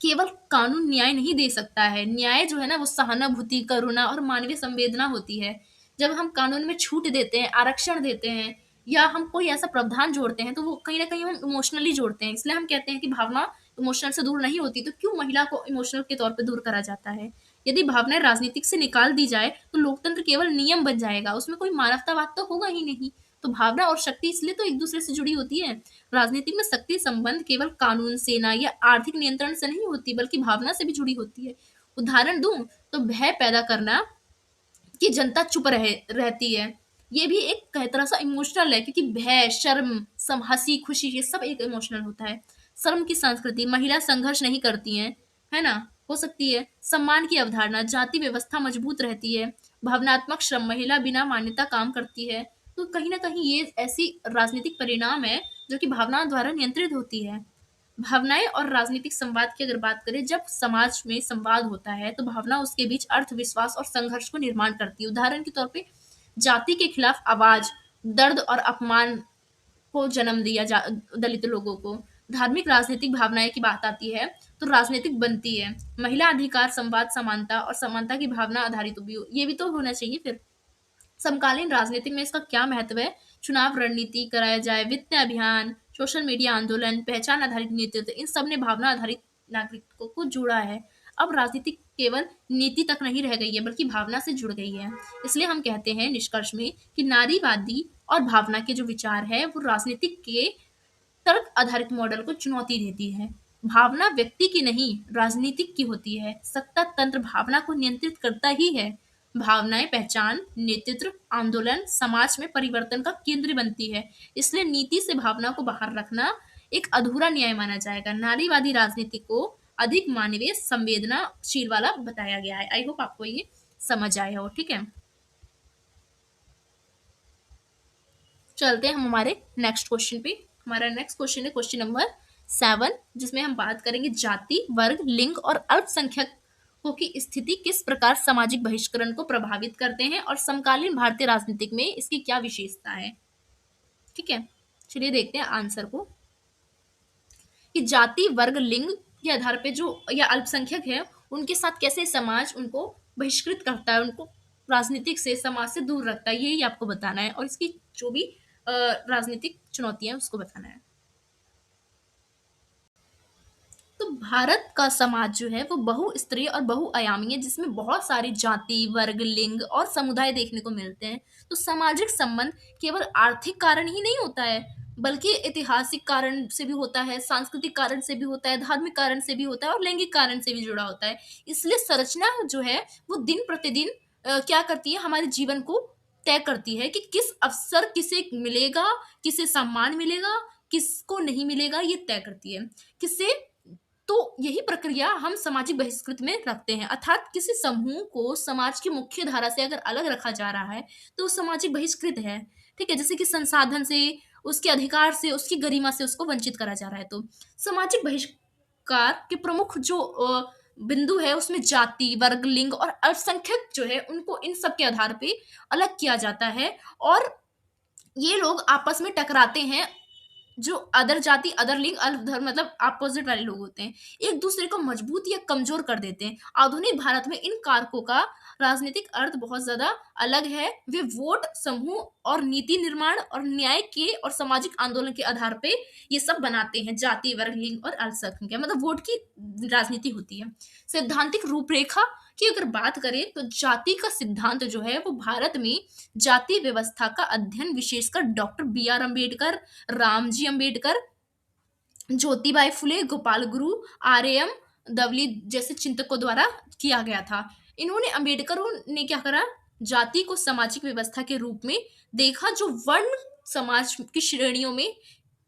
केवल कानून न्याय नहीं दे सकता है, न्याय जो है ना, वो सहानुभूति, करुणा और मानवीय संवेदना होती है। जब हम कानून में छूट देते हैं, आरक्षण देते हैं, या हम कोई ऐसा प्रावधान जोड़ते हैं, तो वो कहीं ना कहीं हम इमोशनली जोड़ते हैं। इसलिए हम कहते हैं कि भावना इमोशनल से दूर नहीं होती, तो क्यों महिला को इमोशनल के तौर पे दूर करा जाता है? यदि भावनाएं राजनीतिक से निकाल दी जाए, तो लोकतंत्र केवल नियम बन जाएगा, उसमें कोई मानवतावाद तो होगा ही नहीं। तो भावना और शक्ति इसलिए तो एक दूसरे से जुड़ी होती है। राजनीति में शक्ति संबंध केवल कानून, सेना या आर्थिक नियंत्रण से नहीं होती, बल्कि भावना से भी जुड़ी होती है। उदाहरण दूं, तो भय पैदा करना कि जनता चुप रहती है, ये भी एक तरह सा इमोशनल है, क्योंकि भय, शर्म, हंसी, खुशी, ये सब एक इमोशनल होता है। शर्म की संस्कृति, महिला संघर्ष नहीं करती हैं, है ना, हो सकती है। सम्मान की अवधारणा, जाति व्यवस्था मजबूत रहती है। भावनात्मक श्रम, महिला बिना मान्यता काम करती है। तो कहीं न कहीं ये ऐसी राजनीतिक परिणाम है जो कि भावनाओं द्वारा नियंत्रित होती है। भावनाएँ और राजनीतिक संवाद की अगर बात करें, जब समाज में संवाद होता है, तो भावना उसके बीच अर्थ, विश्वास और संघर्ष को निर्माण करती है। उदाहरण के तौर पे जाति के खिलाफ आवाज़, दर्द और अपमान को जन्म दिया जा दलित लोगों को। धार्मिक राजनीतिक भावनाएँ की बात आती है, तो राजनीतिक बनती है। महिला अधिकार, संवाद, समानता और समानता की भावना आधारित भी ये भी तो होना चाहिए फिर। समकालीन राजनीति में इसका क्या महत्व है? चुनाव रणनीति कराया जाए, वित्त अभियान, सोशल मीडिया आंदोलन, पहचान आधारित नेतृत्व, इन सब ने भावना आधारित नागरिकों को जोड़ा है। अब राजनीति केवल नीति तक नहीं रह गई है, बल्कि भावना से जुड़ गई है। इसलिए हम कहते हैं निष्कर्ष में कि नारीवादी और भावना के जो विचार है, वो राजनीतिक के तर्क आधारित मॉडल को चुनौती देती है। भावना व्यक्ति की नहीं, राजनीतिक की होती है। सत्ता तंत्र भावना को नियंत्रित करता ही है। भावनाएं पहचान, नेतृत्व, आंदोलन, समाज में परिवर्तन का केंद्र बनती है। इसलिए नीति से भावना को बाहर रखना एक अधूरा न्याय माना जाएगा। नारीवादी राजनीति को अधिक मानवीय, संवेदनाशील वाला बताया गया है। आई होप आपको ये समझ आया हो। ठीक है, चलते हैं हम हमारे नेक्स्ट क्वेश्चन पे। हमारा नेक्स्ट क्वेश्चन है क्वेश्चन नंबर 7, जिसमें हम बात करेंगे जाति, वर्ग, लिंग और अल्पसंख्यकों की स्थिति किस प्रकार सामाजिक बहिष्करण को प्रभावित करते हैं और समकालीन भारतीय राजनीतिक में इसकी क्या विशेषता है। ठीक है, चलिए देखते हैं आंसर को कि जाति, वर्ग, लिंग के आधार पे जो या अल्पसंख्यक है, उनके साथ कैसे समाज उनको बहिष्कृत करता है, उनको राजनीतिक से, समाज से दूर रखता है, यही आपको बताना है और इसकी जो भी राजनीतिक चुनौतियां उसको बताना है। तो भारत का समाज जो है वो बहुस्तरीय और बहुआयामी है, जिसमें बहुत सारी जाति, वर्ग, लिंग और समुदाय देखने को मिलते हैं। तो सामाजिक संबंध केवल आर्थिक कारण ही नहीं होता है, बल्कि ऐतिहासिक कारण से भी होता है, सांस्कृतिक कारण से भी होता है, धार्मिक कारण से भी होता है और लैंगिक कारण से भी जुड़ा होता है। इसलिए संरचना जो है वो दिन प्रतिदिन क्या करती है, हमारे जीवन को तय करती है कि किस अवसर किसे मिलेगा, किसे सम्मान मिलेगा, किसको नहीं मिलेगा, ये तय करती है। किसे तो यही प्रक्रिया हम सामाजिक बहिष्कृत में रखते हैं, अर्थात किसी समूह को समाज की मुख्य धारा से अगर अलग रखा जा रहा है, तो वो सामाजिक बहिष्कृत है। ठीक है, जैसे कि संसाधन से, उसके अधिकार से, उसकी गरिमा से उसको वंचित करा जा रहा है। तो सामाजिक बहिष्कार के प्रमुख जो बिंदु है, उसमें जाति, वर्ग, लिंग और अल्पसंख्यक जो है, उनको इन सब के आधार पे अलग किया जाता है और ये लोग आपस में टकराते हैं। जो अदर जाति, अदर लिंग, अल्प धर्म मतलब अपोजिट वाले लोग होते हैं, एक दूसरे को मजबूत या कमजोर कर देते हैं। आधुनिक भारत में इन कारकों का राजनीतिक अर्थ बहुत ज्यादा अलग है। वे वोट, समूह और नीति निर्माण और न्याय के और सामाजिक आंदोलन के आधार पे ये सब बनाते हैं। जाति, वर्ग, लिंग और अल्पसंख्यक मतलब वोट की राजनीति होती है। सैद्धांतिक रूपरेखा की अगर बात करें, तो जाति का सिद्धांत जो है वो भारत में जाति व्यवस्था का अध्ययन विशेषकर डॉक्टर बी.आर. अम्बेडकर, रामजी अम्बेडकर, ज्योतिबाई फुले, गोपाल गुरु, आर.एम. दवली जैसे चिंतकों द्वारा किया गया था। इन्होंने अम्बेडकरों ने क्या करा, जाति को सामाजिक व्यवस्था के रूप में देखा, जो वर्ण समाज की श्रेणियों में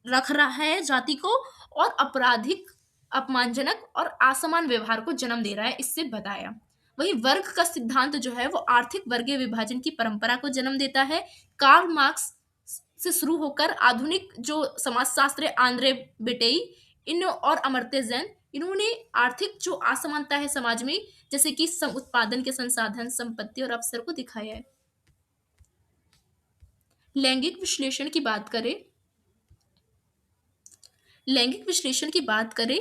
रख रहा है जाति को और आपराधिक, अपमानजनक और असमान व्यवहार को जन्म दे रहा है, इससे बताया। वही वर्ग का सिद्धांत जो है वो आर्थिक वर्गीय विभाजन की परंपरा को जन्म देता है। कार्ल मार्क्स से शुरू होकर आधुनिक जो समाजशास्त्री आंद्रे बेटेई इन और अमर्त्य सेन, इन्होंने आर्थिक जो असमानता है समाज में, जैसे कि उत्पादन के संसाधन, संपत्ति और अवसर को दिखाया है। लैंगिक विश्लेषण की बात करें, लैंगिक विश्लेषण की बात करें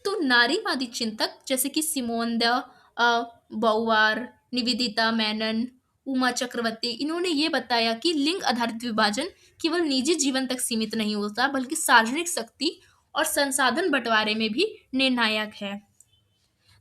तो नारीवादी चिंतक जैसे कि सिमोन द बौवार, निवेदिता मेनन, उमा चक्रवर्ती, इन्होंने ये बताया कि लिंग आधारित विभाजन केवल निजी जीवन तक सीमित नहीं होता, बल्कि सार्वजनिक शक्ति और संसाधन बंटवारे में भी निर्णायक है।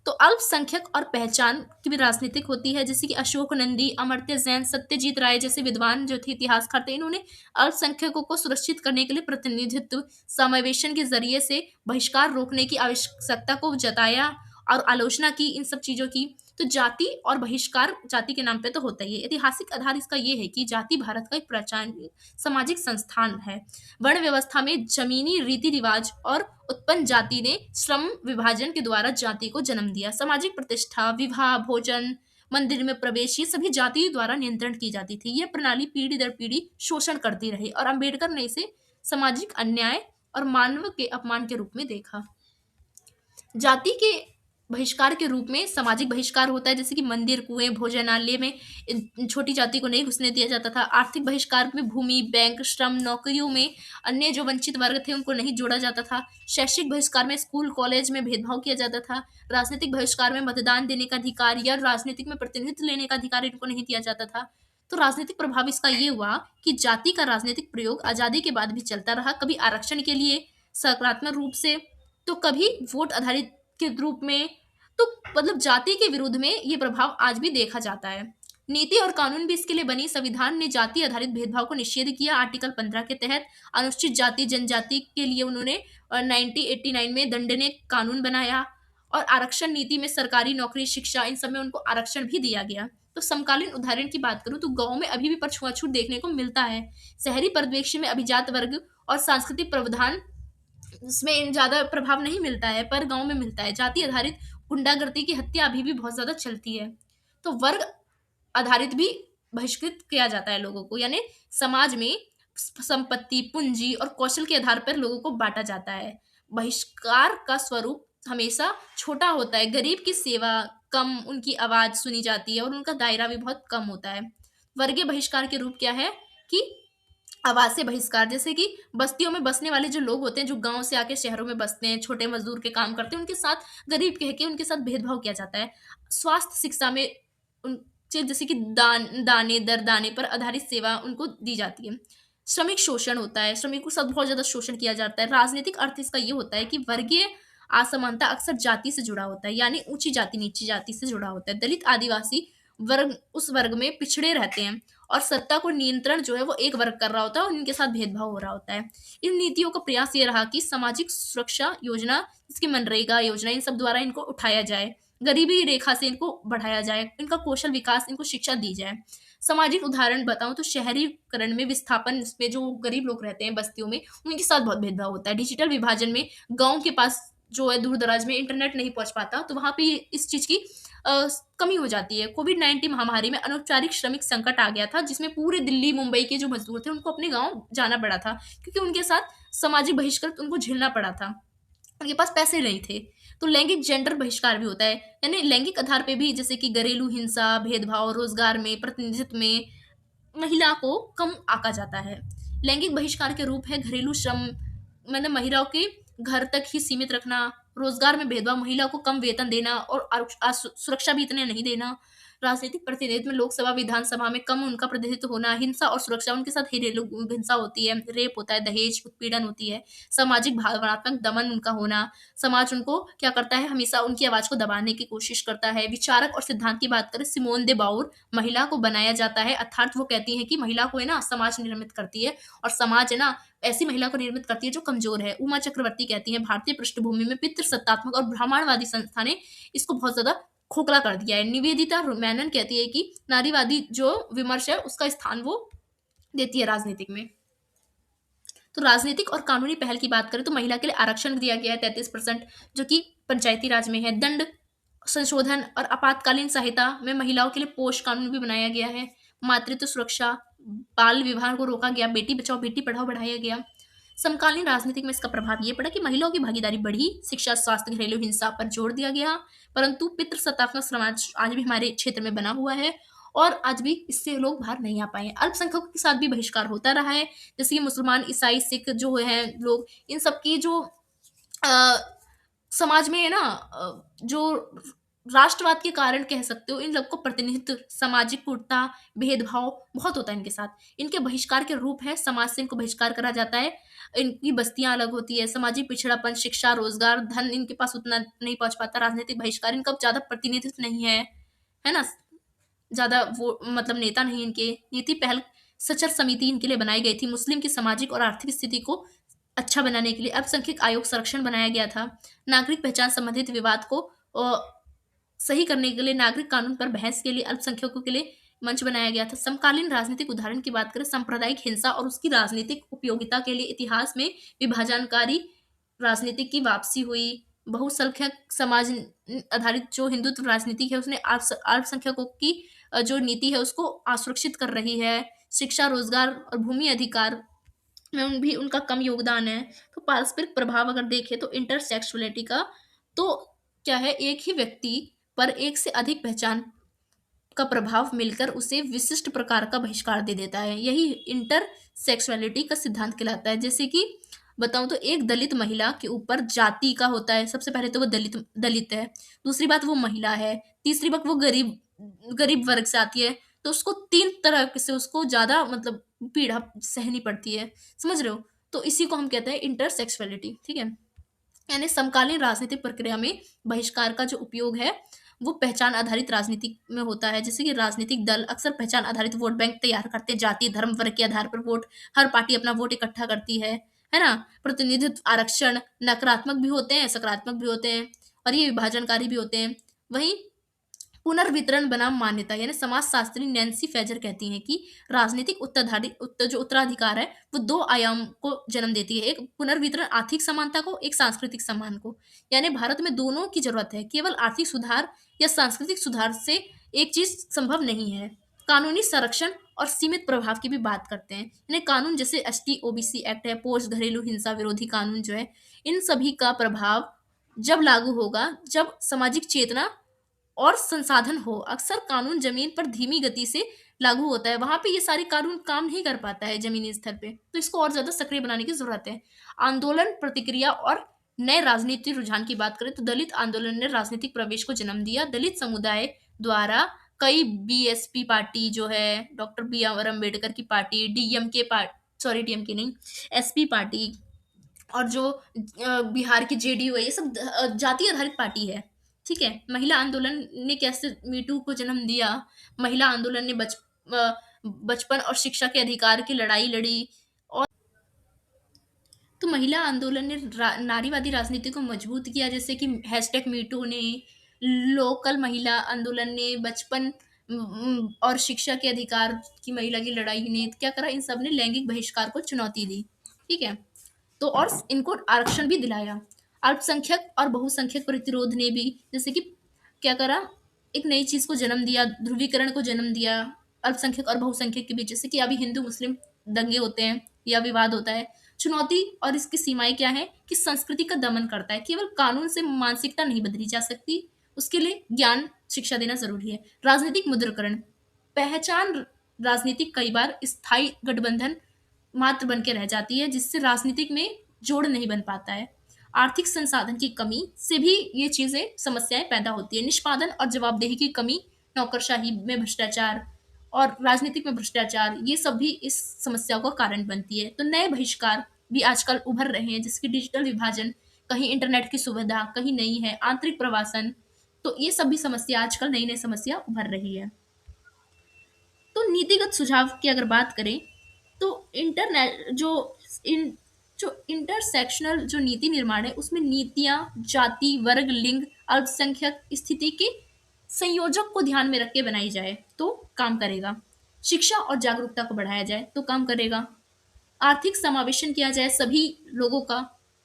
तो अल्पसंख्यक और पहचान की भी राजनीतिक होती है, जैसे कि अशोक नंदी, अमर्त्य सेन, सत्यजीत राय जैसे विद्वान जो थे, इतिहासकार थे, इन्होंने अल्पसंख्यकों को सुरक्षित करने के लिए प्रतिनिधित्व समावेशन के जरिए से बहिष्कार रोकने की आवश्यकता को जताया और आलोचना की इन सब चीजों की। तो जाति और बहिष्कार जाति के नाम पे तो होता ही है। ऐतिहासिक आधार इसका ये है कि जाति भारत का एक प्राचीन सामाजिक संस्थान है। वर्ण व्यवस्था में जमीनी रीति रिवाज और उत्पन्न जाति ने श्रम विभाजन के द्वारा जाति को जन्म दिया। सामाजिक प्रतिष्ठा, विवाह, भोजन, मंदिर में प्रवेश, ये सभी जाति द्वारा नियंत्रण की जाती थी। यह प्रणाली पीढ़ी दर पीढ़ी शोषण करती रही और अंबेडकर ने इसे सामाजिक अन्याय और मानव के अपमान के रूप में देखा। जाति के बहिष्कार के रूप में सामाजिक बहिष्कार होता है, जैसे कि मंदिर, कुएं, भोजनालय में छोटी जाति को नहीं घुसने दिया जाता था। आर्थिक बहिष्कार में भूमि, बैंक, श्रम, नौकरियों में अन्य जो वंचित वर्ग थे उनको नहीं जोड़ा जाता था। शैक्षिक बहिष्कार में स्कूल कॉलेज में भेदभाव किया जाता था। राजनीतिक बहिष्कार में मतदान देने का अधिकार या राजनीतिक में प्रतिनिधित्व लेने का अधिकार इनको नहीं दिया जाता था। तो राजनीतिक प्रभाव इसका ये हुआ कि जाति का राजनीतिक प्रयोग आजादी के बाद भी चलता रहा, कभी आरक्षण के लिए सकारात्मक रूप से, तो कभी वोट आधारित के रूप में। तो मतलब जाति के विरुद्ध में ये प्रभाव आज भी देखा जाता है। नीति और कानून भी इसके लिए बनी। संविधान ने जाति आधारित भेदभाव को निषेध किया। आर्टिकल 15 के तहत अनुसूचित जाति जनजाति के लिए उन्होंने 1989 में दंडनीय कानून बनाया और आरक्षण नीति में सरकारी नौकरी, शिक्षा, इन सब में उनको आरक्षण भी दिया गया। तो समकालीन उदाहरण की बात करूं तो गांव में अभी भी पर छुआछूत देखने को मिलता है। शहरी परिदृश्य में अभिजात वर्ग और सांस्कृतिक प्रावधान इसमें ज़्यादा प्रभाव नहीं मिलता है, पर गाँव में मिलता है। जाति आधारित गुंडागर्दी की हत्या अभी भी बहुत ज़्यादा चलती है। तो वर्ग आधारित भी बहिष्कृत किया जाता है लोगों को, यानी समाज में संपत्ति, पूंजी और कौशल के आधार पर लोगों को बांटा जाता है। बहिष्कार का स्वरूप हमेशा छोटा होता है। गरीब की सेवा कम, उनकी आवाज़ सुनी जाती है और उनका दायरा भी बहुत कम होता है। वर्गीय बहिष्कार के रूप क्या है कि आवासीय बहिष्कार, जैसे कि बस्तियों में बसने वाले जो लोग होते हैं, जो गाँव से आके शहरों में बसते हैं, छोटे मज़दूर के काम करते हैं, उनके साथ गरीब कह के उनके साथ भेदभाव किया जाता है। स्वास्थ्य शिक्षा में उनसे जैसे कि दाने दर दाने पर आधारित सेवा उनको दी जाती है। श्रमिक शोषण होता है, श्रमिकों के साथ बहुत ज़्यादा शोषण किया जाता है। राजनीतिक अर्थ इसका ये होता है कि वर्गीय असमानता अक्सर जाति से जुड़ा होता है, यानी ऊँची जाति, नीची जाति से जुड़ा होता है। दलित, आदिवासी वर्ग उस वर्ग में पिछड़े रहते हैं और सत्ता को नियंत्रण जो है वो एक वर्ग कर रहा होता है और उनके साथ भेदभाव हो रहा होता है। इन नीतियों का प्रयास ये रहा कि सामाजिक सुरक्षा योजना, जिसकी मनरेगा योजना, इन सब द्वारा इनको उठाया जाए, गरीबी रेखा से इनको बढ़ाया जाए, इनका कौशल विकास, इनको शिक्षा दी जाए। सामाजिक उदाहरण बताऊं तो शहरीकरण में विस्थापन में जो गरीब लोग रहते हैं बस्तियों में, उनके साथ बहुत भेदभाव होता है। डिजिटल विभाजन में गांव के पास जो है दूर दराज में इंटरनेट नहीं पहुंच पाता, तो वहां पे इस चीज की कमी हो जाती है। कोविड-19 महामारी में अनौपचारिक श्रमिक संकट आ गया था, जिसमें पूरे दिल्ली, मुंबई के जो मज़दूर थे, उनको अपने गाँव जाना पड़ा था, क्योंकि उनके साथ सामाजिक बहिष्कृत उनको झेलना पड़ा था। उनके पास पैसे नहीं थे। तो लैंगिक जेंडर बहिष्कार भी होता है, यानी लैंगिक आधार पे भी, जैसे कि घरेलू हिंसा, भेदभाव, रोज़गार में, प्रतिनिधित्व में महिला को कम आंका जाता है। लैंगिक बहिष्कार के रूप है घरेलू श्रम, मतलब महिलाओं के घर तक ही सीमित रखना, रोजगार में भेदभाव, महिला को कम वेतन देना और सुरक्षा भी इतने नहीं देना, राजनीतिक प्रतिनिधित्व में लोकसभा, विधानसभा में कम उनका प्रतिनिधित्व होना, हिंसा और सुरक्षा, उनके साथ घरेलू हिंसा होती है, रेप होता है, दहेज उत्पीड़न होती है, सामाजिक भावनात्मक दमन उनका होना, समाज उनको क्या करता है, हमेशा उनकी आवाज को दबाने की कोशिश करता है। विचारक और सिद्धांत की बात करें, सिमोन दे बाउर, महिला को बनाया जाता है, अर्थात वो कहती है कि महिला को है ना समाज निर्मित करती है और समाज है ना ऐसी महिला को निर्मित करती है जो कमजोर है। उमा चक्रवर्ती कहती है भारतीय पृष्ठभूमि में पितृसत्तात्मक और ब्राह्मणवादी संस्था ने इसको बहुत ज्यादा खोखला कर दिया है। निवेदिता मेनन कहती है कि नारीवादी जो विमर्श है उसका स्थान वो देती है राजनीतिक में। तो राजनीतिक और कानूनी पहल की बात करें तो महिला के लिए आरक्षण दिया गया है 33%, जो कि पंचायती राज में है। दंड संशोधन और आपातकालीन सहायता में महिलाओं के लिए पोष कानून भी बनाया गया है। मातृत्व सुरक्षा, बाल विवाह को रोका गया, बेटी बचाओ बेटी पढ़ाओ बढ़ाया गया। समकालीन राजनीतिक में इसका प्रभाव ये पड़ा कि महिलाओं की भागीदारी बढ़ी, शिक्षा, स्वास्थ्य, घरेलू हिंसा पर जोर दिया गया, परंतु पितृसत्तात्मक समाज आज भी हमारे क्षेत्र में बना हुआ है और आज भी इससे लोग बाहर नहीं आ पाए हैं। अल्पसंख्यकों के साथ भी बहिष्कार होता रहा है, जैसे कि मुसलमान, ईसाई, सिख जो है लोग, इन सब की जो अ, समाज में है ना जो राष्ट्रवाद के कारण कह सकते हो, इन लोग को प्रतिनिधित्व, सामाजिक कुटता, भेदभाव बहुत होता है इनके साथ। इनके बहिष्कार के रूप है, समाज से इनको बहिष्कार करा जाता है, इनकी बस्तियां अलग होती है, सामाजिक पिछड़ापन, शिक्षा, रोजगार, धन इनके पास उतना नहीं पहुंच पाता, राजनीतिक बहिष्कार, इनका ज्यादा प्रतिनिधित्व नहीं है ना, ज्यादा वो मतलब नेता नहीं इनके। नीति पहल सचर समिति इनके लिए बनाई गई थी, मुस्लिम की सामाजिक और आर्थिक स्थिति को अच्छा बनाने के लिए। अल्पसंख्यक आयोग संरक्षण बनाया गया था। नागरिक पहचान संबंधित विवाद को सही करने के लिए नागरिक कानून पर बहस के लिए अल्पसंख्यकों के लिए मंच बनाया गया था। समकालीन राजनीतिक उदाहरण की बात करें, सांप्रदायिक हिंसा और उसकी राजनीतिक उपयोगिता के लिए इतिहास में विभाजनकारी राजनीति की वापसी हुई। बहुसंख्यक समाज आधारित जो हिंदुत्व राजनीति है उसने अल्पसंख्यकों की जो नीति है उसको असुरक्षित कर रही है। शिक्षा, रोजगार और भूमि अधिकार में भी उनका कम योगदान है। तो पारस्परिक प्रभाव अगर देखें तो इंटरसेक्सुअलिटी का, तो क्या है, एक ही व्यक्ति पर एक से अधिक पहचान का प्रभाव मिलकर उसे विशिष्ट प्रकार का बहिष्कार दे देता है। यही इंटरसेक्सुअलिटी का सिद्धांत कहलाता है। जैसे कि बताऊं तो एक दलित महिला के ऊपर जाति का होता है, सबसे पहले तो वो दलित दलित है, दूसरी बात वो महिला है, तीसरी बात वो गरीब गरीब वर्ग से आती है, तो उसको तीन तरह से उसको ज्यादा मतलब पीड़ा सहनी पड़ती है। समझ रहे हो? तो इसी को हम कहते हैं इंटरसेक्सुअलिटी। ठीक है, यानी समकालीन राजनीतिक प्रक्रिया में बहिष्कार का जो उपयोग है वो पहचान आधारित राजनीति में होता है। जैसे कि राजनीतिक दल अक्सर पहचान आधारित वोट बैंक तैयार करते हैं, जाति धर्म वर्ग के आधार पर वोट, हर पार्टी अपना वोट इकट्ठा करती है ना। प्रतिनिधित्व आरक्षण नकारात्मक भी होते हैं, सकारात्मक भी होते हैं, और ये विभाजनकारी भी होते हैं। वहीं पुनर्वितरण बनाम मान्यता, यानी समाजशास्त्री नैन्सी फेजर कहती हैं कि राजनीतिक जो उत्तराधिकार है वो दो आयाम को जन्म देती है। एक पुनर्वितरण आर्थिक समानता को, एक सांस्कृतिक सम्मान को। यानी भारत में दोनों की जरूरत है, केवल आर्थिक सुधार या सांस्कृतिक सुधार से एक चीज संभव नहीं है। कानूनी संरक्षण और सीमित प्रभाव की भी बात करते हैं। यानी कानून जैसे एसटी ओबीसी एक्ट है, पोस्ट घरेलू हिंसा विरोधी कानून जो है, इन सभी का प्रभाव जब लागू होगा जब सामाजिक चेतना और संसाधन हो। अक्सर कानून जमीन पर धीमी गति से लागू होता है, वहां पे ये सारे कानून काम नहीं कर पाता है जमीनी स्तर पे, तो इसको और ज्यादा सक्रिय बनाने की जरूरत है। आंदोलन प्रतिक्रिया और नए राजनीतिक रुझान की बात करें तो दलित आंदोलन ने राजनीतिक प्रवेश को जन्म दिया। दलित समुदाय द्वारा कई बीएसपी पार्टी जो है, डॉक्टर बी आर अम्बेडकर की party, DMK party, sorry DMK नहीं, एसपी पार्टी, और जो बिहार की जेडीयू है, ये सब जाति आधारित पार्टी है। ठीक है, महिला आंदोलन ने कैसे मीटू को जन्म दिया। महिला आंदोलन ने बचपन और शिक्षा के अधिकार की लड़ाई लड़ी। तो महिला आंदोलन ने नारीवादी राजनीति को मजबूत किया, जैसे कि हैशटैग मीटू ने, लोकल महिला आंदोलन ने, बचपन और शिक्षा के अधिकार की महिला की लड़ाई ने क्या करा, इन सब ने लैंगिक बहिष्कार को चुनौती दी। ठीक है, तो और इनको आरक्षण भी दिलाया। अल्पसंख्यक और बहुसंख्यक प्रतिरोध ने भी जैसे कि क्या करा, एक नई चीज को जन्म दिया, ध्रुवीकरण को जन्म दिया अल्पसंख्यक और बहुसंख्यक के बीच। जैसे कि अभी हिंदू मुस्लिम दंगे होते हैं या विवाद होता है। चुनौती और इसकी सीमाएं क्या है कि संस्कृति का दमन करता है, केवल कानून से मानसिकता नहीं बदली जा सकती, उसके लिए ज्ञान शिक्षा देना जरूरी है। राजनीतिक मुद्रीकरण, पहचान राजनीतिक कई बार स्थायी गठबंधन मात्र बन के रह जाती है, जिससे राजनीतिक में जोड़ नहीं बन पाता है। आर्थिक संसाधन की कमी से भी ये चीजें समस्याएं पैदा होती है। निष्पादन और जवाबदेही की कमी, नौकरशाही में भ्रष्टाचार और राजनीतिक में भ्रष्टाचार, ये सब भी इस समस्या का कारण बनती है। तो नए बहिष्कार भी आजकल उभर रहे हैं, जिसकी डिजिटल विभाजन, कहीं इंटरनेट की सुविधा, कहीं नहीं है, आंतरिक प्रवासन, तो ये सब भी समस्या आजकल नई नई समस्या उभर रही है। तो नीतिगत सुझाव की अगर बात करें तो इंटरनेट जो इंटरसेक्शनल जो नीति निर्माण है उसमें नीतियां जाति वर्ग लिंग अल्पसंख्यक स्थिति के संयोजक को ध्यान में रख के बनाई जाए तो काम करेगा। शिक्षा और जागरूकता को बढ़ाया जाए तो काम करेगा। आर्थिक समावेशन किया जाए सभी लोगों का।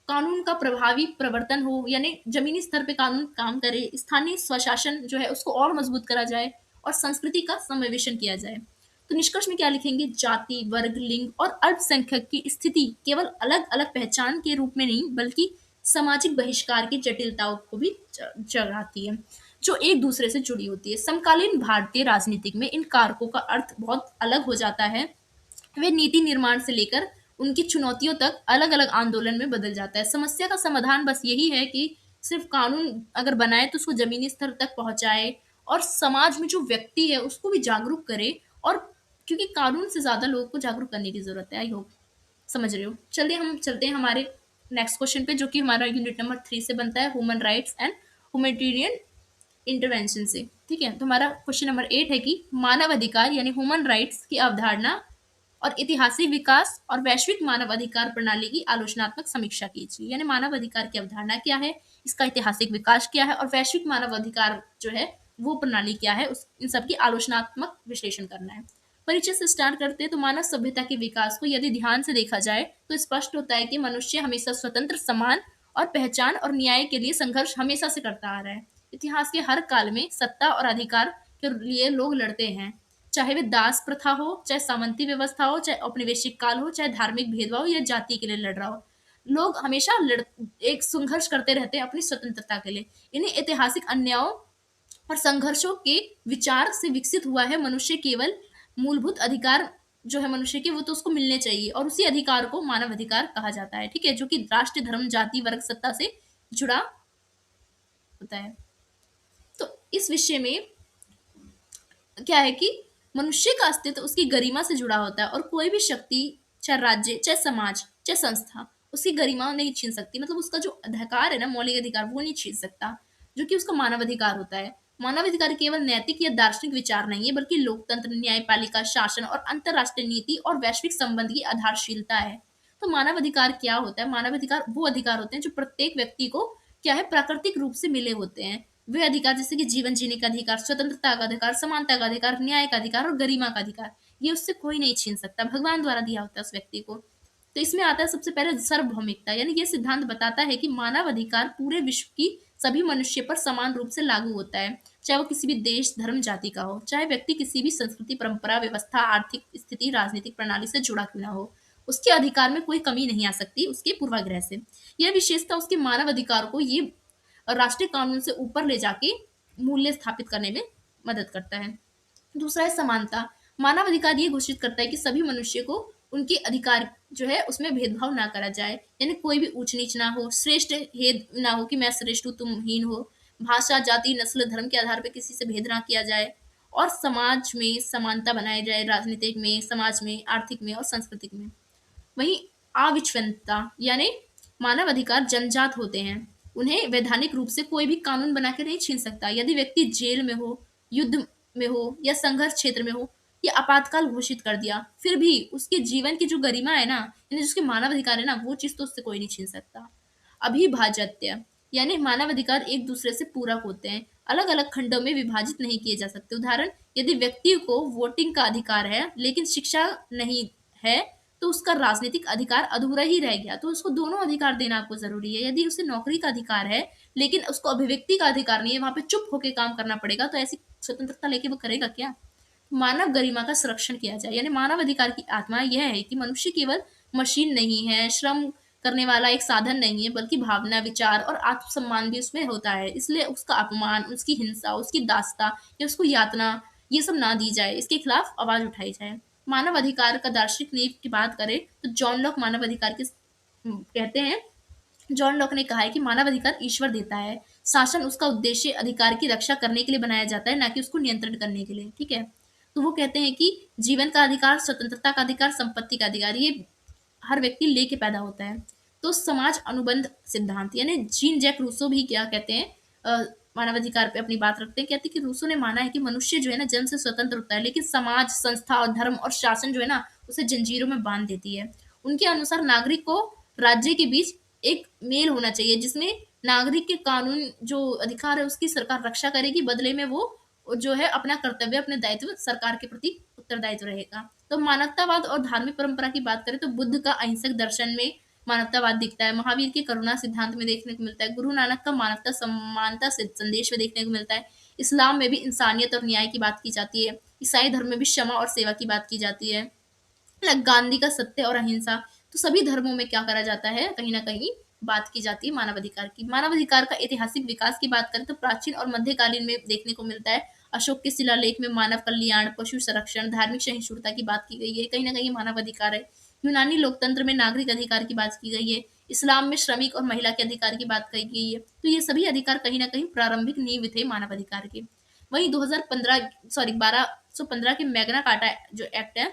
कानून का प्रभावी प्रवर्तन हो, यानी जमीनी स्तर पे कानून काम करे। स्थानीय स्वशासन जो है उसको और मजबूत करा जाए और संस्कृति का समावेशन किया जाए। तो निष्कर्ष में क्या लिखेंगे, जाति वर्ग लिंग और अल्पसंख्यक की स्थिति केवल अलग अलग पहचान के रूप में नहीं बल्कि सामाजिक बहिष्कार की जटिलताओं को भी जगाती है, जो एक दूसरे से जुड़ी होती है। समकालीन भारतीय राजनीतिक में इन कारकों का अर्थ बहुत अलग हो जाता है। वे नीति निर्माण से लेकर उनकी चुनौतियों तक अलग अलग आंदोलन में बदल जाता है। समस्या का समाधान बस यही है कि सिर्फ कानून अगर बनाए तो उसको जमीनी स्तर तक पहुंचाए और समाज में जो व्यक्ति है उसको भी जागरूक करे। और क्योंकि कानून से ज्यादा लोगों को जागरूक करने की जरूरत है। आई होप समझ रहे हो। चलिए हम चलते हैं हमारे नेक्स्ट क्वेश्चन पे, जो कि हमारा यूनिट नंबर 3 से बनता है, human rights and humanitarian intervention से। ठीक है, तो हमारा क्वेश्चन नंबर 8 है कि मानव अधिकार यानी ह्यूमन राइट्स की अवधारणा और ऐतिहासिक विकास और वैश्विक मानव अधिकार प्रणाली की आलोचनात्मक समीक्षा कीजिए। यानी मानव अधिकार की अवधारणा क्या है, इसका ऐतिहासिक विकास क्या है और वैश्विक मानव अधिकार जो है वो प्रणाली क्या है, उस इन सब की आलोचनात्मक विश्लेषण करना है। परिचय से स्टार्ट करते हैं। तो मानव सभ्यता के विकास को यदि ध्यान से देखा जाए तो स्पष्ट होता है कि मनुष्य हमेशा स्वतंत्र समान और पहचान और न्याय के लिए संघर्ष हमेशा से करता आ रहा है। इतिहास के हर काल में सत्ता और अधिकार के लिए लोग लड़ते हैं, चाहे वे दास प्रथा हो, चाहे सामंती व्यवस्था हो, चाहे औपनिवेशिक काल हो, चाहे धार्मिक भेदभाव या जाति के लिए लड़ रहा हो। लोग हमेशा एक संघर्ष करते रहते हैं अपनी स्वतंत्रता के लिए। इन्हीं ऐतिहासिक अन्यायों और संघर्षों के विचार से विकसित हुआ है मनुष्य केवल मूलभूत अधिकार जो है मनुष्य के, वो तो उसको मिलने चाहिए, और उसी अधिकार को मानव अधिकार कहा जाता है। ठीक है, जो कि राष्ट्र, धर्म, जाति, वर्ग, सत्ता से जुड़ा होता है। तो इस विषय में क्या है कि मनुष्य का अस्तित्व उसकी गरिमा से जुड़ा होता है, और कोई भी शक्ति, चाहे राज्य, चाहे समाज, चाहे संस्था, उसकी गरिमा नहीं छीन सकती। मतलब उसका जो अधिकार है ना, मौलिक अधिकार, वो नहीं छीन सकता, जो कि उसका मानव अधिकार होता है। मानव अधिकार केवल नैतिक या दार्शनिक विचार नहीं है, बल्कि लोकतंत्र, न्यायपालिका, शासन और अंतरराष्ट्रीय नीति और वैश्विक संबंध की आधारशिलता है। तो मानव अधिकार क्या होता है? मानव अधिकार वो अधिकार होते हैं जो प्रत्येक व्यक्ति को क्या है, प्राकृतिक रूप से मिले होते हैं। वे अधिकार जैसे कि जीवन जीने का अधिकार, स्वतंत्रता का अधिकार, समानता का अधिकार, न्याय का अधिकार और गरिमा का अधिकार, ये उससे कोई नहीं छीन सकता, भगवान द्वारा दिया होता है उस व्यक्ति को। तो इसमें आता है सबसे पहले सार्वभौमिकता, यानी ये सिद्धांत बताता है कि मानव अधिकार पूरे विश्व की सभी मनुष्य पर समान रूप से लागू होता है, चाहे वो किसी भी देश, धर्म, जाति का हो, चाहे व्यक्ति किसी भी संस्कृति, परंपरा, व्यवस्था, आर्थिक स्थिति, राजनीतिक प्रणाली से जुड़ा क्यों ना हो, उसके अधिकार में कोई कमी नहीं आ सकती उसके पूर्वाग्रह से। यह विशेषता उसके मानव अधिकार को ये राष्ट्रीय कानून से ऊपर ले जाके मूल्य स्थापित करने में मदद करता है। दूसरा है समानता। मानव अधिकार ये घोषित करता है कि सभी मनुष्य को उनके अधिकार जो है उसमें भेदभाव ना करा जाए, यानी कोई भी ऊंच नीच ना हो, श्रेष्ठ भेद ना हो कि मैं श्रेष्ठ हूँ तुम हीन हो, भाषा, जाति, नस्ल, धर्म के आधार पर किसी से भेद ना किया जाए, और समाज में समानता बनाई जाए, राजनीतिक में, समाज में, आर्थिक में और सांस्कृतिक में। वहीं अविच्छिन्नता, यानी मानव अधिकार जन्मजात होते हैं, उन्हें वैधानिक रूप से कोई भी कानून बना के नहीं छीन सकता। यदि व्यक्ति जेल में हो, युद्ध में हो या संघर्ष क्षेत्र में हो या आपातकाल घोषित कर दिया, फिर भी उसके जीवन की जो गरिमा है ना, यानी जिसके मानव अधिकार है ना, वो चीज तो उससे कोई नहीं छीन सकता। अभिभाज्यता, यानी मानव अधिकार एक दूसरे से पूरक होते हैं, अलग अलग खंडों में विभाजित नहीं किए जा सकते। उदाहरण, यदि व्यक्ति को वोटिंग का अधिकार है लेकिन शिक्षा नहीं है, तो उसका राजनीतिक अधिकार अधूरा ही रह गया। तो उसको दोनों अधिकार देना आपको जरूरी है। यदि उसे नौकरी का अधिकार है लेकिन उसको अभिव्यक्ति का अधिकार नहीं है, वहां पे चुप होकर काम करना पड़ेगा, तो ऐसी स्वतंत्रता लेके वो करेगा क्या? मानव गरिमा का संरक्षण किया जाए, यानी मानव अधिकार की आत्मा यह है कि मनुष्य केवल मशीन नहीं है, श्रम करने वाला एक साधन नहीं है, बल्कि भावना, विचार और आत्मसम्मान भी उसमें होता है। इसलिए उसका अपमान, उसकी हिंसा, उसकी दास्ता या उसको यातना, ये सब ना दी जाए, इसके खिलाफ आवाज उठाई जाए। मानव अधिकार का दार्शनिक नींव की बात करें तो जॉन लॉक मानव अधिकार के कहते हैं, जॉन लॉक ने कहा है कि मानव अधिकार ईश्वर देता है, शासन उसका उद्देश्य अधिकार की रक्षा करने के लिए बनाया जाता है, ना कि उसको नियंत्रण करने के लिए। ठीक है, तो वो कहते हैं कि जीवन का अधिकार, स्वतंत्रता का अधिकार, संपत्ति का अधिकार, ये हर व्यक्ति लेके पैदा होता है। तो समाज अनुबंध सिद्धांत, यानी जीन जैक रूसो भी क्या कहते हैं, मानवाधिकार पे अपनी बात रखते हैं। कहते हैं कि रूसो ने माना है कि मनुष्य जो है ना जन्म से स्वतंत्र होता है, लेकिन समाज, संस्था और धर्म और शासन जो है ना उसे जंजीरों में बांध देती है। उनके अनुसार नागरिक को राज्य के बीच एक मेल होना चाहिए, जिसमें नागरिक के कानून जो अधिकार है उसकी सरकार रक्षा करेगी, बदले में वो जो है अपना कर्तव्य, अपने दायित्व सरकार के प्रति उत्तरदायित्व रहेगा। तो मानवतावाद और धार्मिक परंपरा की बात करें तो बुद्ध का अहिंसक दर्शन में मानवतावाद दिखता है, महावीर के करुणा सिद्धांत में देखने को मिलता है, गुरु नानक का मानवता समानता से संदेश में देखने को मिलता है, इस्लाम में भी इंसानियत और न्याय की बात की जाती है, ईसाई धर्म में भी क्षमा और सेवा की बात की जाती है, गांधी का सत्य और अहिंसा। तो सभी धर्मों में क्या करा जाता है, कहीं ना कहीं बात की जाती है मानवाधिकार की। मानवाधिकार का ऐतिहासिक विकास की बात करें तो प्राचीन और मध्यकालीन में देखने को मिलता है। अशोक के शिलालेख में मानव कल्याण, पशु संरक्षण, धार्मिक सहिष्णुता की बात की गई है, कहीं ना कहीं मानवाधिकार है। यूनानी लोकतंत्र में नागरिक अधिकार की बात की गई है, इस्लाम में श्रमिक और महिला के अधिकार की बात कही गई है। तो ये सभी अधिकार कहीं ना कहीं प्रारंभिक नींव थे मानवाधिकार के। वहीं 2015 सॉरी 1215 के मैग्ना कार्टा जो एक्ट है,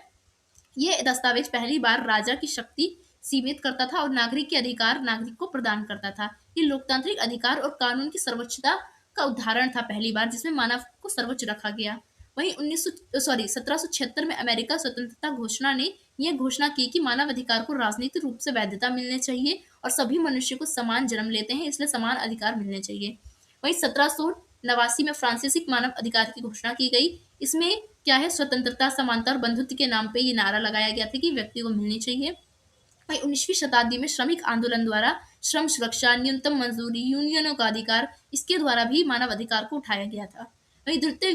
ये दस्तावेज पहली बार राजा की शक्ति सीमित करता था और नागरिक के अधिकार नागरिक को प्रदान करता था। ये लोकतांत्रिक अधिकार और कानून की सर्वोच्चता का उदाहरण था, पहली बार जिसमें मानव को सर्वोच्च रखा गया। वहीं 1776 में अमेरिका स्वतंत्रता घोषणा ने यह घोषणा की कि मानव अधिकार को राजनीतिक रूप से वैधता मिलनी चाहिए और सभी मनुष्य को समान जन्म लेते हैं, इसलिए समान अधिकार मिलने चाहिए। वहीं 1789 में फ्रांसीसी मानव अधिकार की घोषणा की गई। इसमें क्या है, स्वतंत्रता, समानता और बंधुत्व के नाम पे ये नारा लगाया गया था कि व्यक्ति को मिलनी चाहिए वहीं 19वीं शताब्दी में श्रमिक आंदोलन द्वारा श्रम सुरक्षा, न्यूनतम मजदूरी, यूनियनों का अधिकार, इसके द्वारा भी मानव अधिकार को उठाया गया था। वहीं द्वितीय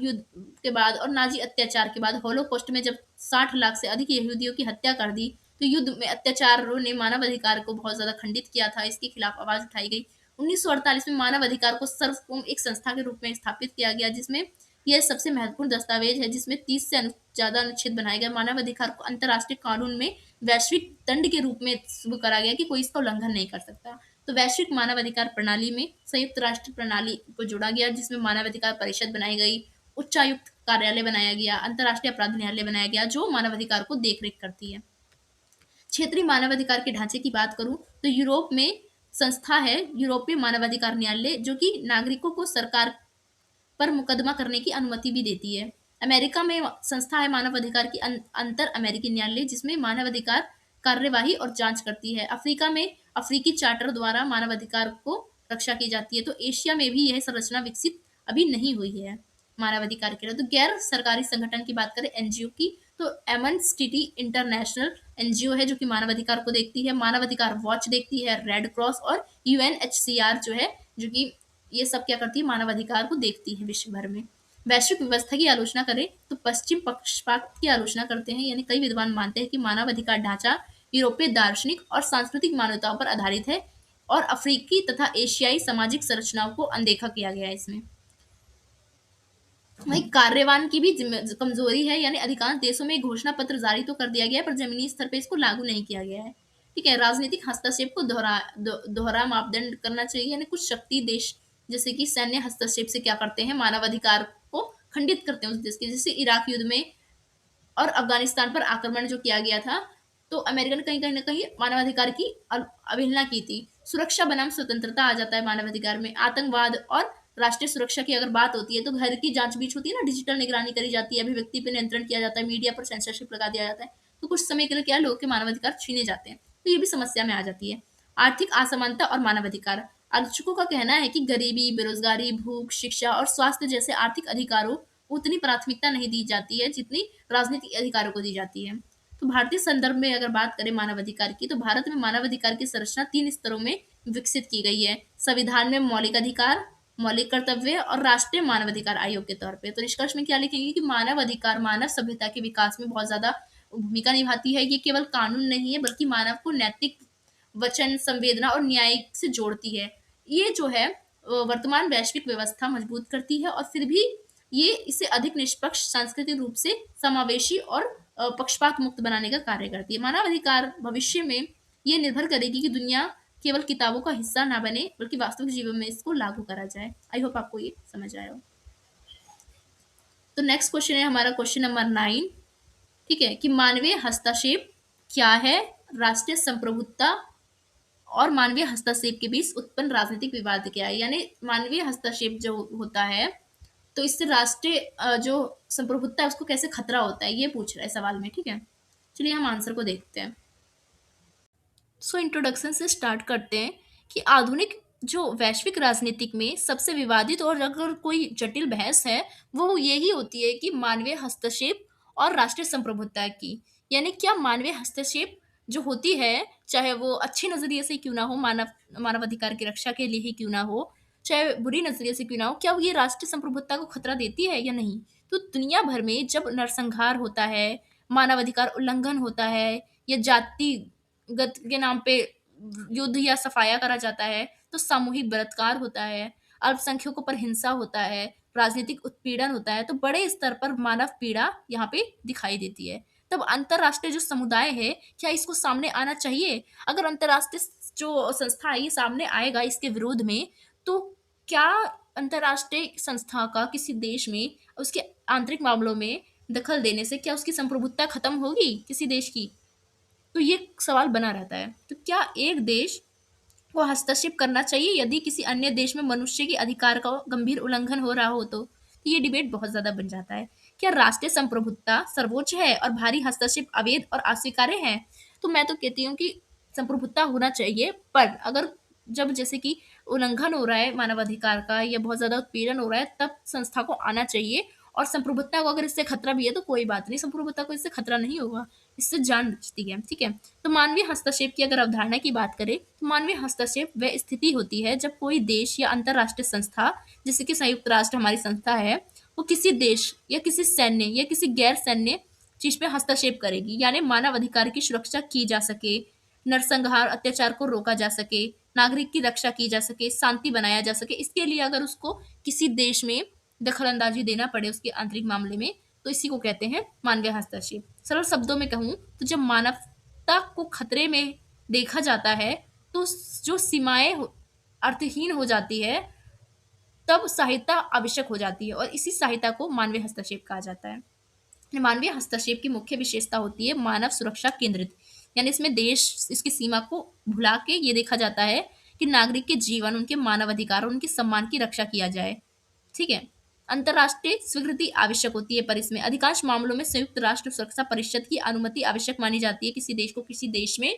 युद्ध के बाद और नाजी अत्याचार के बाद होलोकॉस्ट में जब 60 लाख से अधिक यहूदियों की हत्या कर दी, तो युद्ध में अत्याचारों ने मानव अधिकार को बहुत ज्यादा खंडित किया था। इसके खिलाफ आवाज उठाई गई। 1948 में मानव अधिकार को सर्वभौम एक संस्था के रूप में स्थापित किया गया, जिसमें यह सबसे महत्वपूर्ण दस्तावेज है, जिसमें 30 से ज्यादा अनुच्छेद बनाए गए। मानव अधिकार को अंतर्राष्ट्रीय कानून में वैश्विक दंड के रूप में शुरू करा गया कि कोई इसका उल्लंघन नहीं कर सकता। तो वैश्विक मानव अधिकार प्रणाली में संयुक्त राष्ट्र प्रणाली को जोड़ा गया, जिसमें मानव अधिकार परिषद बनाई गई, उच्चायुक्त कार्यालय बनाया गया, अंतर्राष्ट्रीय अपराध न्यायालय बनाया गया, जो मानव अधिकार को देखरेख करती है। क्षेत्रीय मानवाधिकार के ढांचे की बात करूं तो यूरोप में संस्था है यूरोपीय मानवाधिकार न्यायालय, जो कि नागरिकों को सरकार पर मुकदमा करने की अनुमति भी देती है। अमेरिका में संस्था है मानव अधिकार की अंतर अमेरिकी न्यायालय, जिसमें मानव अधिकार कार्यवाही और जांच करती है। अफ्रीका में अफ्रीकी चार्टर द्वारा मानव अधिकार को रक्षा की जाती है। तो एशिया में भी यह संरचना विकसित अभी नहीं हुई है मानव अधिकार के लिए। तो गैर सरकारी संगठन की बात करें एनजीओ की, तो एमनेस्टी इंटरनेशनल एनजीओ है जो कि मानव अधिकार को देखती है। मानव अधिकार वॉच देखती है, रेड क्रॉस और यूएनएचसीआर जो है, जो कि ये सब क्या करती है, मानव अधिकार को देखती है विश्व भर में। वैश्विक व्यवस्था की आलोचना करें तो पश्चिम पक्षपात की आलोचना करते हैं, यानी कई विद्वान मानते हैं कि मानव अधिकार ढांचा यूरोपीय दार्शनिक और सांस्कृतिक मान्यताओं पर आधारित है और अफ्रीकी तथा एशियाई सामाजिक संरचनाओं को अनदेखा किया गया है इसमें। वहीं कार्यवान की भी कमजोरी है, यानी अधिकांश देशों में घोषणा पत्र जारी तो कर दिया गया है, पर जमीनी स्तर पे इसको लागू नहीं किया गया है। ठीक है, राजनीतिक हस्तक्षेप को दोहरा मापदंड करना चाहिए, यानी कुछ शक्ति देश जैसे कि सैन्य हस्तक्षेप से क्या करते हैं, मानव अधिकार को खंडित करते हैं उस देश के। जैसे इराक युद्ध में और अफगानिस्तान पर आक्रमण जो किया गया था, तो अमेरिका ने कहीं कहीं ना कहीं मानवाधिकार की अवहेलना की थी। सुरक्षा बनाम स्वतंत्रता आ जाता है मानवाधिकार में। आतंकवाद और राष्ट्रीय सुरक्षा की अगर बात होती है तो घर की जांच बीच होती है ना, डिजिटल निगरानी करी जाती है, अभिव्यक्ति पर नियंत्रण किया जाता है, मीडिया पर सेंसरशिप लगा दिया जाता है। तो कुछ समय के लिए क्या लोगों के मानवाधिकार छीने जाते हैं, तो ये भी समस्या में आ जाती है। आर्थिक असमानता और मानवाधिकार। आलोचकों का कहना है कि गरीबी, बेरोजगारी, भूख, शिक्षा और स्वास्थ्य जैसे आर्थिक अधिकारों उतनी प्राथमिकता नहीं दी जाती है जितनी राजनीतिक अधिकारों को दी जाती है। तो भारतीय संदर्भ में अगर बात करें मानव अधिकार की, तो भारत में मानव अधिकार की संरचना 3 स्तरों में विकसित की गई है। संविधान में मौलिक अधिकार, मौलिक कर्तव्य और राष्ट्रीय मानवाधिकार आयोग के तौर पे। तो निष्कर्ष में क्या लिखेंगे कि मानव अधिकार मानव सभ्यता के विकास में बहुत ज्यादा भूमिका निभाती है। ये केवल कानून नहीं है, बल्कि मानव को नैतिक वचन, संवेदना और न्याय से जोड़ती है। ये जो है वर्तमान वैश्विक व्यवस्था मजबूत करती है, और फिर भी ये इसे अधिक निष्पक्ष, सांस्कृतिक रूप से समावेशी और पक्षपात मुक्त बनाने का कार्य करती है। मानवाधिकार भविष्य में ये निर्भर करेगी कि दुनिया केवल किताबों का हिस्सा ना बने, बल्कि वास्तविक जीवन में इसको लागू करा जाए। आई होप आपको ये समझ आया हो। तो नेक्स्ट क्वेश्चन है हमारा क्वेश्चन नंबर 9। ठीक है, कि मानवीय हस्तक्षेप क्या है, राष्ट्रीय संप्रभुता और मानवीय हस्तक्षेप के बीच उत्पन्न राजनीतिक विवाद क्या है। यानी मानवीय हस्तक्षेप जो होता है, तो इससे राष्ट्रीय जो संप्रभुता है उसको कैसे खतरा होता है, ये पूछ रहा है सवाल में। ठीक है, चलिए हम आंसर को देखते हैं। सो इंट्रोडक्शन से स्टार्ट करते हैं कि आधुनिक जो वैश्विक राजनीतिक में सबसे विवादित और अगर कोई जटिल बहस है, वो यही होती है कि मानवीय हस्तक्षेप और राष्ट्रीय संप्रभुता की। यानी क्या मानवीय हस्तक्षेप जो होती है, चाहे वो अच्छी नजरिए से क्यों ना हो, मानवाधिकार की रक्षा के लिए ही क्यों ना हो, चाहे बुरी नजरिए से क्यों ना हो, क्या वो ये राष्ट्रीय संप्रभुता को खतरा देती है या नहीं। तो दुनिया भर में जब नरसंहार होता है, मानवाधिकार उल्लंघन होता है, या जातिगत के नाम पे युद्ध या सफाया करा जाता है, तो सामूहिक बलात्कार होता है, अल्पसंख्यकों पर हिंसा होता है, राजनीतिक उत्पीड़न होता है, तो बड़े स्तर पर मानव पीड़ा यहाँ पे दिखाई देती है। तब अंतरराष्ट्रीय जो समुदाय है, क्या इसको सामने आना चाहिए। अगर अंतरराष्ट्रीय जो संस्था है ये सामने आएगा इसके विरोध में, तो क्या अंतरराष्ट्रीय संस्था का किसी देश में उसके आंतरिक मामलों में दखल देने से क्या उसकी संप्रभुता खत्म होगी किसी देश की। तो ये सवाल बना रहता है। तो क्या एक देश को हस्तक्षेप करना चाहिए यदि किसी अन्य देश में मनुष्य के अधिकार का गंभीर उल्लंघन हो रहा हो। तो ये डिबेट बहुत ज्यादा बन जाता है। क्या राष्ट्रीय संप्रभुता सर्वोच्च है और भारी हस्तक्षेप अवैध और अस्वीकार्य है। तो मैं तो कहती हूँ कि संप्रभुता होना चाहिए, पर अगर जब जैसे कि उल्लंघन हो रहा है मानवाधिकार का या बहुत ज्यादा उत्पीड़न हो रहा है, तब संस्था को आना चाहिए। और संप्रभुता को अगर इससे खतरा भी है तो कोई बात नहीं, संप्रभुता को इससे खतरा नहीं होगा, इससे जान बचती है, ठीक है? तो मानवीय हस्तक्षेप की अगर अवधारणा की बात करें, तो मानवीय हस्तक्षेप वह स्थिति होती है जब कोई देश या अंतर्राष्ट्रीय संस्था, जैसे कि संयुक्त राष्ट्र हमारी संस्था है, वो किसी देश या किसी सैन्य या किसी गैर सैन्य चीज़ पे हस्तक्षेप करेगी, यानी मानव अधिकार की सुरक्षा की जा सके, नरसंहार, अत्याचार को रोका जा सके, नागरिक की रक्षा की जा सके, शांति बनाया जा सके। इसके लिए अगर उसको किसी देश में दखल-अंदाज़ी देना पड़े उसके आंतरिक मामले में, तो इसी को कहते हैं मानवीय हस्तक्षेप। सरल शब्दों में कहूँ तो जब मानवता को खतरे में देखा जाता है, तो जो सीमाएँ अर्थहीन हो जाती है, तब सहायता आवश्यक हो जाती है और इसी सहायता को मानवीय हस्तक्षेप कहा जाता है। मानवीय हस्तक्षेप की मुख्य विशेषता होती है मानव सुरक्षा केंद्रित, यानी इसमें देश इसकी सीमा को भुला के ये देखा जाता है कि नागरिक के जीवन, उनके मानव अधिकार और उनके सम्मान की रक्षा किया जाए। ठीक है? अंतर्राष्ट्रीय स्वीकृति आवश्यक होती है, पर इसमें अधिकांश मामलों में संयुक्त राष्ट्र सुरक्षा परिषद की अनुमति आवश्यक मानी जाती है। किसी देश को किसी देश में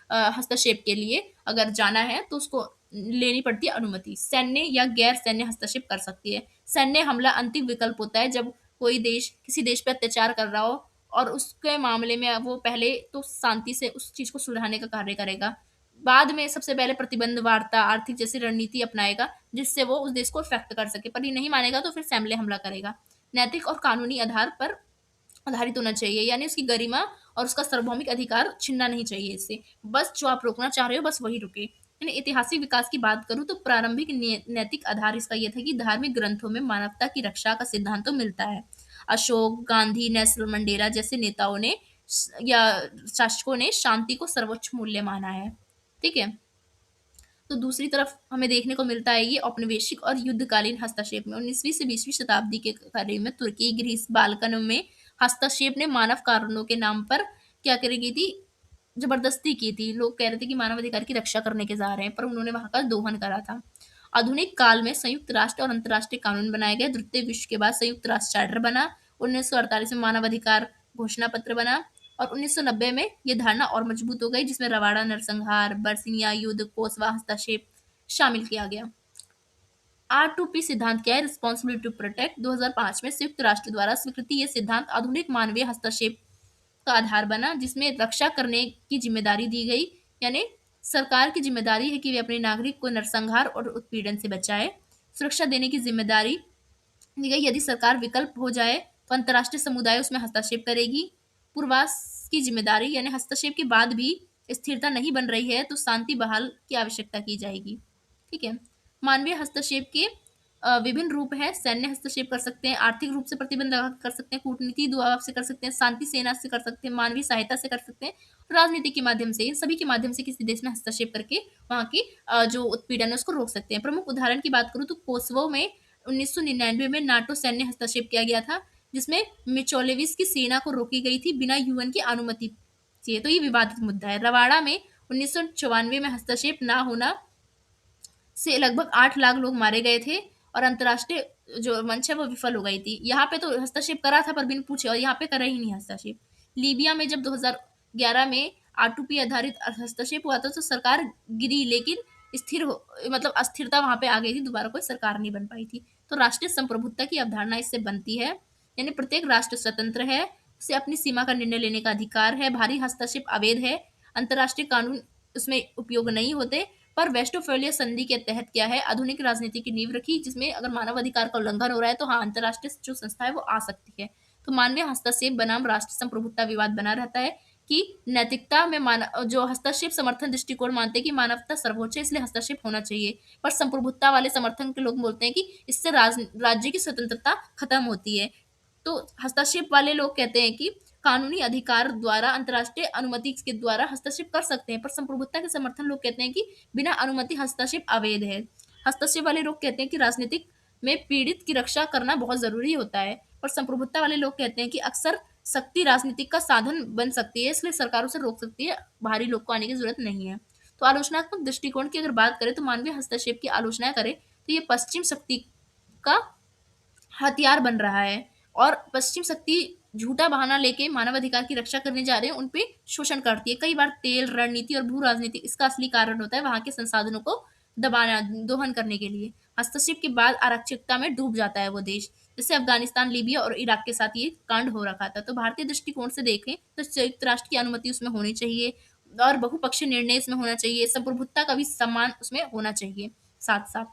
हस्तक्षेप के लिए अगर जाना है तो उसको लेनी पड़ती है अनुमति। सैन्य या गैर सैन्य हस्तक्षेप कर सकती है। सैन्य हमला अंतिम विकल्प होता है जब कोई देश किसी देश पे अत्याचार कर रहा हो और उसके मामले में वो पहले तो शांति से उस चीज़ को सुलझाने का कार्य करेगा। बाद में सबसे पहले प्रतिबंध, वार्ता, आर्थिक जैसी रणनीति अपनाएगा, जिससे वो उस देश को इफ़ेक्ट कर सके। पर ये नहीं मानेगा तो फिर सैन्य हमला करेगा। नैतिक और कानूनी आधार पर आधारित होना चाहिए, यानी उसकी गरिमा और उसका सार्वभौमिक अधिकार छीनना नहीं चाहिए इससे। बस जो आप रोकना चाह रहे हो बस वही रुके। यानी ऐतिहासिक विकास की बात करूँ तो प्रारंभिक नैतिक आधार इसका ये था कि धार्मिक ग्रंथों में मानवता की रक्षा का सिद्धांत तो मिलता है। अशोक, गांधी, नेल्सन मंडेला जैसे नेताओं ने या शासकों ने शांति को सर्वोच्च मूल्य माना है। ठीक है? तो दूसरी तरफ हमें देखने को मिलता है ये औपनिवेशिक और युद्धकालीन हस्तक्षेप में 19वीं से 20वीं शताब्दी के करीब में तुर्की, ग्रीस, बाल्कन में हस्तक्षेप ने मानव कारणों के नाम पर क्या करी गई थी, जबरदस्ती की थी। लोग कह रहे थे कि मानवाधिकार की रक्षा करने के जा रहे हैं, पर उन्होंने वहां का दोहन करा था। आधुनिक काल में संयुक्त राष्ट्र और अंतर्राष्ट्रीय कानून बनाए गए। द्वितीय विश्व के बाद संयुक्त राष्ट्र चार्टर बना। 1948 में मानवाधिकार घोषणा पत्र बना और 1990 में ये धारणा और मजबूत हो गई, जिसमें रवाड़ा नरसंहार, बर्सिनिया युद्ध, कोसवा हस्तक्षेप शामिल किया गया। R2P सिद्धांत क्या है? रिस्पॉन्सिबिलिटी टू प्रोटेक्ट 2005 में संयुक्त राष्ट्र द्वारा स्वीकृति। ये सिद्धांत आधुनिक मानवीय हस्तक्षेप का आधार बना, जिसमें रक्षा करने की जिम्मेदारी दी गई, यानी सरकार की जिम्मेदारी है कि वे अपने नागरिक को नरसंहार और उत्पीड़न से बचाए। सुरक्षा देने की जिम्मेदारी दी गई, यदि सरकार विकल्प हो जाए तो अंतर्राष्ट्रीय समुदाय उसमें हस्तक्षेप करेगी। पूर्वास की जिम्मेदारी, यानी हस्तक्षेप के बाद भी स्थिरता नहीं बन रही है तो शांति बहाल की आवश्यकता की जाएगी। ठीक है? मानवीय हस्तक्षेप के विभिन्न रूप हैं। सैन्य हस्तक्षेप कर सकते हैं, आर्थिक रूप से प्रतिबंध लगा कर सकते हैं, कूटनीति दबाव से कर सकते हैं, शांति सेना से कर सकते हैं, मानवीय सहायता से कर सकते हैं, राजनीति के माध्यम से। इन सभी के माध्यम से किसी देश में हस्तक्षेप करके वहाँ की जो उत्पीड़न है उसको रोक सकते हैं। प्रमुख उदाहरण की बात करूँ तो कोसोवो में 1999 में नाटो सैन्य हस्तक्षेप किया गया था, जिसमें मिचोलेविस की सेना को रोकी गई थी बिना यूएन की अनुमति से। तो ये विवादित मुद्दा है। रवाड़ा में 1994 में हस्तक्षेप ना होना से लगभग 8 लाख लोग मारे गए थे और अंतर्राष्ट्रीय जो मंच है वो विफल हो गई थी। यहाँ पे तो हस्तक्षेप करा था पर बिन पूछे, और यहाँ पे करा ही नहीं हस्तक्षेप। लीबिया में जब 2011 में R2P आधारित हस्तक्षेप हुआ था तो सरकार गिरी, लेकिन स्थिर हो मतलब अस्थिरता वहाँ पे आ गई थी, दोबारा कोई सरकार नहीं बन पाई थी। तो राष्ट्रीय संप्रभुता की अवधारणा इससे बनती है, यानी प्रत्येक राष्ट्र स्वतंत्र है, उसे अपनी सीमा का निर्णय लेने का अधिकार है, भारी हस्तक्षेप अवैध है, अंतर्राष्ट्रीय कानून उसमें उपयोग नहीं होते। पर वेस्टफालिया संधि के तहत क्या है, आधुनिक राजनीति की नींव रखी, जिसमें अगर मानव अधिकार का उल्लंघन हो रहा है तो हाँ, अंतर्राष्ट्रीय जो संस्था है वो आ सकती है। तो मानवीय हस्तक्षेप बनाम राष्ट्र संप्रभुता विवाद बना रहता है कि नैतिकता में मानव जो हस्तक्षेप समर्थन दृष्टिकोण मानते हैं कि मानवता सर्वोच्च है इसलिए हस्तक्षेप होना चाहिए, पर संप्रभुता वाले समर्थन के लोग बोलते हैं कि इससे राज्य की स्वतंत्रता खत्म होती है। तो हस्तक्षेप वाले लोग कहते हैं कि कानूनी अधिकार द्वारा अंतर्राष्ट्रीय अनुमति के द्वारा हस्तक्षेप कर सकते हैं, पर संप्रभुता के समर्थन लोग कहते हैं कि बिना अनुमति हस्तक्षेप अवैध है। हस्तक्षेप वाले लोग कहते हैं कि राजनीतिक में पीड़ित की रक्षा करना बहुत जरूरी होता है, पर संप्रभुता वाले लोग कहते हैं कि अक्सर शक्ति राजनीतिक का साधन बन सकती है, इसलिए सरकार उसे रोक सकती है, बाहरी लोग को आने की जरूरत नहीं है। तो आलोचनात्मक दृष्टिकोण की अगर बात करें तो मानवीय हस्तक्षेप की आलोचना करें तो ये पश्चिम शक्ति का हथियार बन रहा है और पश्चिम शक्ति झूठा बहाना लेके मानवाधिकार की रक्षा करने जा रहे हैं, उनपे शोषण करती है। कई बार तेल, रणनीति और भू राजनीति इसका असली कारण होता है, वहां के संसाधनों को दबाना, दोहन करने के लिए। हस्तक्षेप के बाद अराजकता में डूब जाता है वो देश। जैसे अफ़गानिस्तान, लीबिया और इराक के साथ ये कांड हो रखा था। तो भारतीय दृष्टिकोण से देखें तो संयुक्त राष्ट्र की अनुमति उसमें होनी चाहिए और बहुपक्षीय निर्णय इसमें होना चाहिए, संप्रभुता का भी सम्मान उसमें होना चाहिए साथ-साथ।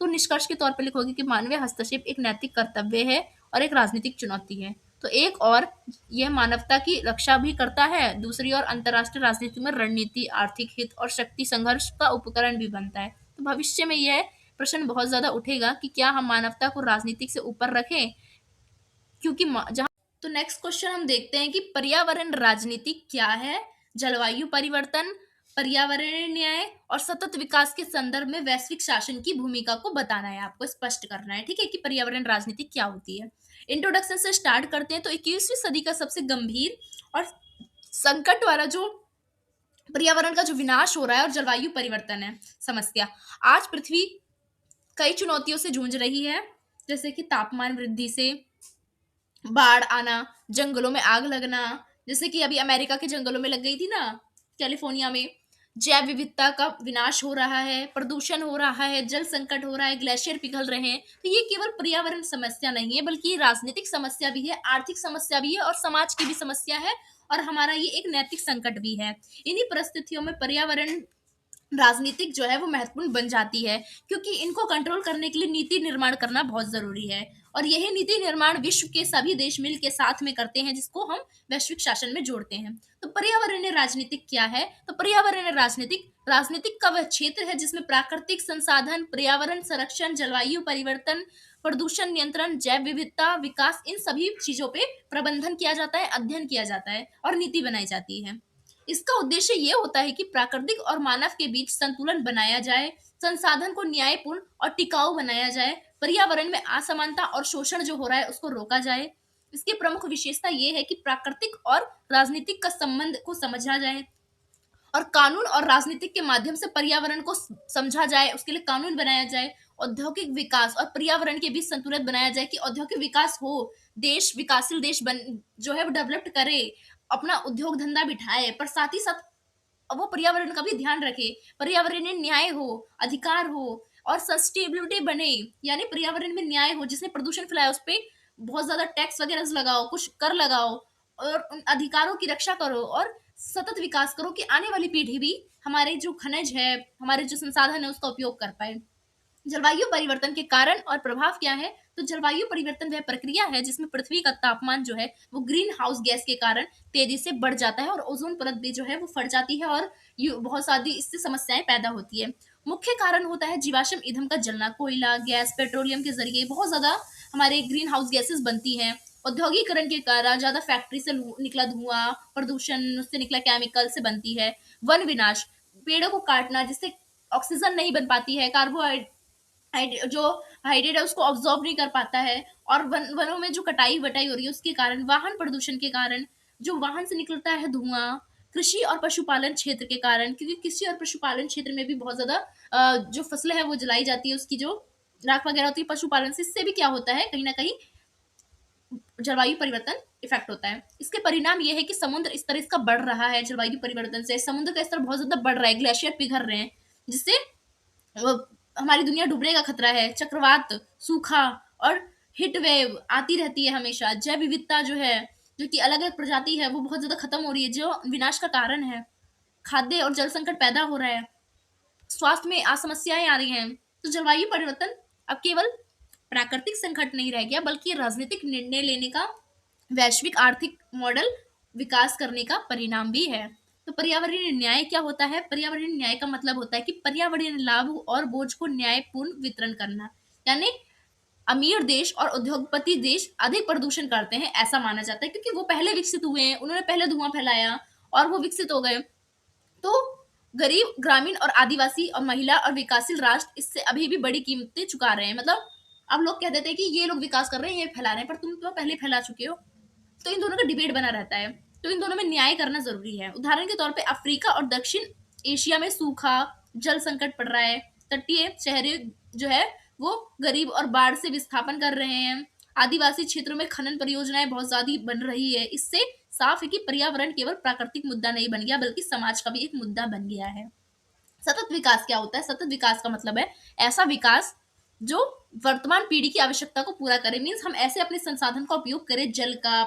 तो निष्कर्ष के तौर पे लिखोगे कि मानवीय हस्तक्षेप एक नैतिक कर्तव्य है और एक राजनीतिक चुनौती है। तो एक और यह मानवता की रक्षा भी करता है, दूसरी ओर अंतर्राष्ट्रीय राजनीति में रणनीति, आर्थिक हित और शक्ति संघर्ष का उपकरण भी बनता है। तो भविष्य में यह प्रश्न बहुत ज़्यादा उठेगा कि क्या हम मानवता को राजनीतिक से ऊपर रखें? क्योंकि जहाँ तो नेक्स्ट क्वेश्चन हम देखते हैं कि पर्यावरण राजनीति क्या है? जलवायु परिवर्तन, पर्यावरणीय न्याय और सतत विकास के संदर्भ में वैश्विक शासन की भूमिका को बताना है, आपको स्पष्ट करना है, ठीक है? कि पर्यावरण राजनीति क्या होती है। इंट्रोडक्शन से स्टार्ट करते हैं। तो 21वीं सदी का सबसे गंभीर और संकट वाला जो पर्यावरण का जो विनाश हो रहा है और जलवायु परिवर्तन है समस्या। आज पृथ्वी कई चुनौतियों से जूझ रही है, जैसे कि तापमान वृद्धि से, बाढ़ आना, जंगलों में आग लगना, जैसे कि अभी अमेरिका के जंगलों में लग गई थी ना, कैलिफोर्निया में। जैव विविधता का विनाश हो रहा है, प्रदूषण हो रहा है, जल संकट हो रहा है, ग्लेशियर पिघल रहे हैं। तो ये केवल पर्यावरण समस्या नहीं है, बल्कि ये राजनीतिक समस्या भी है, आर्थिक समस्या भी है और समाज की भी समस्या है और हमारा ये एक नैतिक संकट भी है। इन्हीं परिस्थितियों में पर्यावरण राजनीतिक जो है वो महत्वपूर्ण बन जाती है, क्योंकि इनको कंट्रोल करने के लिए नीति निर्माण करना बहुत ज़रूरी है और यही नीति निर्माण विश्व के सभी देश मिल के साथ में करते हैं, जिसको हम वैश्विक शासन में जोड़ते हैं। तो पर्यावरणीय राजनीतिक क्या है? तो पर्यावरणीय राजनीतिक राजनीतिक का वह क्षेत्र है जिसमें प्राकृतिक संसाधन, पर्यावरण संरक्षण, जलवायु परिवर्तन, प्रदूषण नियंत्रण, जैव विविधता, विकास, इन सभी चीज़ों पे प्रबंधन किया जाता है, अध्ययन किया जाता है और नीति बनाई जाती है। इसका उद्देश्य ये होता है कि प्राकृतिक और मानव के बीच संतुलन बनाया जाए, संसाधन को न्यायपूर्ण और टिकाऊ बनाया जाए, पर्यावरण में असमानता और शोषण जो हो रहा है उसको रोका जाए। इसकी प्रमुख विशेषता ये है कि प्राकृतिक और राजनीतिक का संबंध को समझा जाए और कानून और राजनीतिक के माध्यम से पर्यावरण को समझा जाए, उसके लिए कानून बनाया जाए। औद्योगिक विकास और पर्यावरण के बीच संतुलन बनाया जाए कि औद्योगिक विकास हो, देश विकासशील देश बन जो है वो डेवलप्ड करे, अपना उद्योग धंधा बिठाए, पर साथ ही साथ वो पर्यावरण का भी ध्यान रखे, पर्यावरणीय न्याय हो, अधिकार हो और सस्टेनेबिलिटी बने, यानी पर्यावरण में न्याय हो, जिसने प्रदूषण फैलाया उस पे बहुत ज्यादा टैक्स वगैरह लगाओ, कुछ कर लगाओ और उन अधिकारों की रक्षा करो और सतत विकास करो कि आने वाली पीढ़ी भी हमारे जो खनिज है, हमारे जो संसाधन है उसका उपयोग कर पाए। जलवायु परिवर्तन के कारण और प्रभाव क्या है? तो जलवायु परिवर्तन वह प्रक्रिया है जिसमें पृथ्वी का तापमान जो है वो ग्रीन हाउस गैस के कारण तेजी से बढ़ जाता है और ओजोन परत भी जो है वो फट जाती है और बहुत सारी इससे समस्याएं पैदा होती है। मुख्य कारण होता है जीवाश्म ईंधन का जलना, कोयला, गैस, पेट्रोलियम के जरिए बहुत ज्यादा हमारे ग्रीन हाउस गैसेस बनती हैं। औद्योगिकरण के कारण ज्यादा फैक्ट्री से निकला धुआं, प्रदूषण, उससे निकला केमिकल से बनती है। वन विनाश, पेड़ों को काटना जिससे ऑक्सीजन नहीं बन पाती है, जो हाइड्रेट है उसको ऑब्जॉर्ब नहीं कर पाता है और वनों में जो कटाई वटाई हो रही है उसके कारण, वाहन प्रदूषण के कारण, जो वाहन से निकलता है धुआं, कृषि और पशुपालन क्षेत्र के कारण, क्योंकि कृषि और पशुपालन क्षेत्र में भी बहुत ज्यादा जो फसलें है वो जलाई जाती है, उसकी जो राख वगैरह होती है पशुपालन से, इससे भी क्या होता है कहीं ना कहीं जलवायु परिवर्तन इफेक्ट होता है। इसके परिणाम ये है कि समुद्र स्तर इसका बढ़ रहा है, जलवायु परिवर्तन से समुद्र का स्तर बहुत ज्यादा बढ़ रहा है, ग्लेशियर पिघल रहे हैं, जिससे वो हमारी दुनिया डूबने का खतरा है। चक्रवात, सूखा और हीट वेव आती रहती है हमेशा। जैव विविधता जो है, जो कि अलग अलग प्रजाति है वो बहुत ज्यादा खत्म हो रही है, जो विनाश का कारण है। खाद्य और जल संकट पैदा हो रहा है, स्वास्थ्य में समस्याएं आ रही हैं। तो जलवायु परिवर्तन अब केवल प्राकृतिक संकट नहीं रह गया, बल्कि राजनीतिक निर्णय लेने का, वैश्विक आर्थिक मॉडल विकास करने का परिणाम भी है। तो पर्यावरणीय न्याय क्या होता है? पर्यावरणीय न्याय का मतलब होता है कि पर्यावरणीय लाभ और बोझ को न्यायपूर्ण वितरण करना, यानी अमीर देश और उद्योगपति देश अधिक प्रदूषण करते हैं ऐसा माना जाता है, क्योंकि वो पहले विकसित हुए हैं, उन्होंने पहले धुआं फैलाया और वो विकसित हो गए। तो गरीब, ग्रामीण और आदिवासी और महिला और विकासशील राष्ट्र इससे अभी भी बड़ी कीमतें चुका रहे हैं। मतलब अब लोग कह देते हैं कि ये लोग विकास कर रहे हैं, ये फैला रहे हैं, पर तुम तो पहले फैला चुके हो। तो इन दोनों का डिबेट बना रहता है। तो इन दोनों में न्याय करना जरूरी है। उदाहरण के तौर पे अफ्रीका और दक्षिण एशिया में सूखा, जल संकट पड़ रहा है, तटीय शहरी जो है वो गरीब और बाढ़ से विस्थापन कर रहे हैं, आदिवासी क्षेत्रों में खनन परियोजनाएं बहुत ज्यादा बन रही है। इससे साफ है कि पर्यावरण केवल प्राकृतिक मुद्दा नहीं बन गया, बल्कि समाज का भी एक मुद्दा बन गया है। सतत विकास क्या होता है? सतत विकास का मतलब है ऐसा विकास जो वर्तमान पीढ़ी की आवश्यकता को पूरा करे। मीन्स हम ऐसे अपने संसाधन का उपयोग करें, जल का,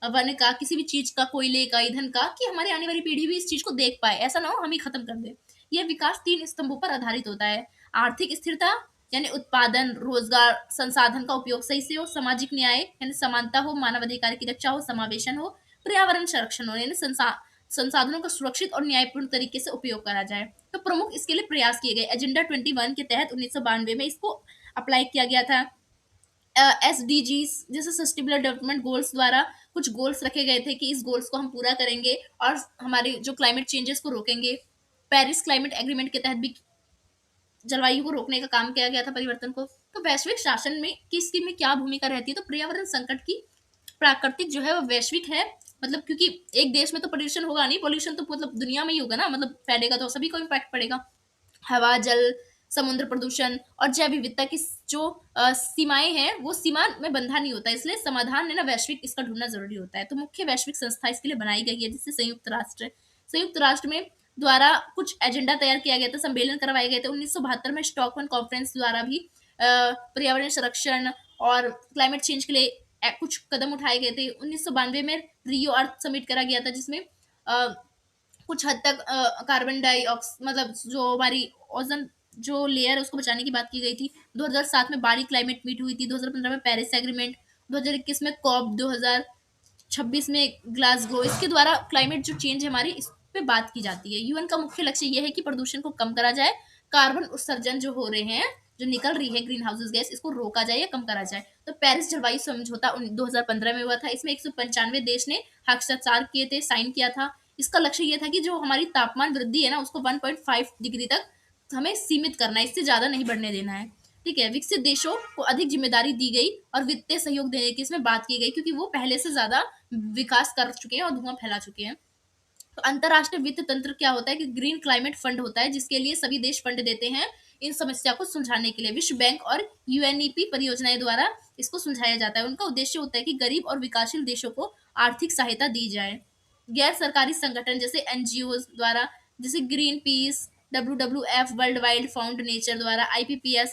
वन का, किसी भी चीज का, कोयले का, ईंधन का, कि हमारी आने वाली पीढ़ी भी इस चीज को देख पाए। ऐसा ना हो हम ही खत्म कर दें। यह विकास 3 स्तंभों पर आधारित होता है। आर्थिक स्थिरता यानी उत्पादन, रोजगार, संसाधन का उपयोग सही से हो, सामाजिक न्याय यानी समानता हो, मानवाधिकार की रक्षा हो, समावेशन हो, पर्यावरण संरक्षण हो यानी संसाधनों का सुरक्षित और न्यायपूर्ण तरीके से उपयोग करा जाए। तो प्रमुख इसके लिए प्रयास किए गए। एजेंडा 21 के तहत 1992 में इसको अप्लाई किया गया था। एसडीजी जैसे सस्टेनेबल डेवलपमेंट गोल्स द्वारा कुछ गोल्स रखे गए थे कि इस गोल्स को हम पूरा करेंगे और हमारे जो क्लाइमेट चेंजेस को रोकेंगे। पेरिस क्लाइमेट एग्रीमेंट के तहत भी जलवायु को रोकने का काम किया गया था, परिवर्तन को। तो वैश्विक शासन में किसकी में क्या भूमिका रहती है? तो पर्यावरण संकट की प्राकृतिक जो है वो वैश्विक है। मतलब क्योंकि एक देश में तो पोल्यूशन होगा नहीं, पोल्यूशन तो मतलब दुनिया में ही होगा ना, मतलब फैलेगा तो सभी को इम्पैक्ट पड़ेगा। हवा, जल, समुद्र प्रदूषण और जैव विविधता की जो सीमाएं हैं वो सीमा में बंधा नहीं होता, इसलिए समाधान है ना वैश्विक इसका ढूंढना जरूरी होता है। तो मुख्य वैश्विक संस्था इसके लिए बनाई गई है, जिससे संयुक्त राष्ट्र है। संयुक्त राष्ट्र में द्वारा कुछ एजेंडा तैयार किया गया था, सम्मेलन करवाए गए थे 1972 में। स्टॉकहोम कॉन्फ्रेंस द्वारा भी पर्यावरण संरक्षण और क्लाइमेट चेंज के लिए कुछ कदम उठाए गए थे। 1992 में रियो अर्थ समिट करा गया था, जिसमें अ, कुछ हद तक कार्बन डाइऑक्स मतलब जो हमारी ओजन जो लेयर है उसको बचाने की बात की गई थी। 2007 में बाली क्लाइमेट मीट हुई थी। 2015 में पेरिस एग्रीमेंट, 2021 में कॉप, 2026 में ग्लासगो, इसके द्वारा क्लाइमेट जो चेंज है हमारी इस पे बात की जाती है। यूएन का मुख्य लक्ष्य यह है कि प्रदूषण को कम करा जाए, कार्बन उत्सर्जन जो हो रहे हैं, जो निकल रही है ग्रीन हाउसेज गैस, इसको रोका जाए या कम करा जाए। तो पेरिस जलवायु समझौता 2015 में हुआ था। इसमें 195 देश ने हस्ताक्षर किए थे, साइन किया था। इसका लक्ष्य ये था कि जो हमारी तापमान वृद्धि है ना उसको 1.5 डिग्री तक हमें सीमित करना है, इससे ज्यादा नहीं बढ़ने देना है। ठीक है, विकसित देशों को अधिक जिम्मेदारी दी गई और वित्तीय सहयोग देने की इसमें बात की गई, क्योंकि वो पहले से ज्यादा विकास कर चुके हैं और धुआं फैला चुके हैं। तो अंतरराष्ट्रीय वित्त तंत्र क्या होता है कि ग्रीन क्लाइमेट फंड होता है, जिसके लिए सभी देश फंड देते हैं इन समस्या को सुलझाने के लिए। विश्व बैंक और यूएनईपी परियोजनाएं द्वारा इसको सुलझाया जाता है। उनका उद्देश्य होता है कि गरीब और विकासशील देशों को आर्थिक सहायता दी जाए। गैर सरकारी संगठन जैसे एनजीओ द्वारा, जैसे green peas, WWF, world wild found nature द्वारा, IPPS,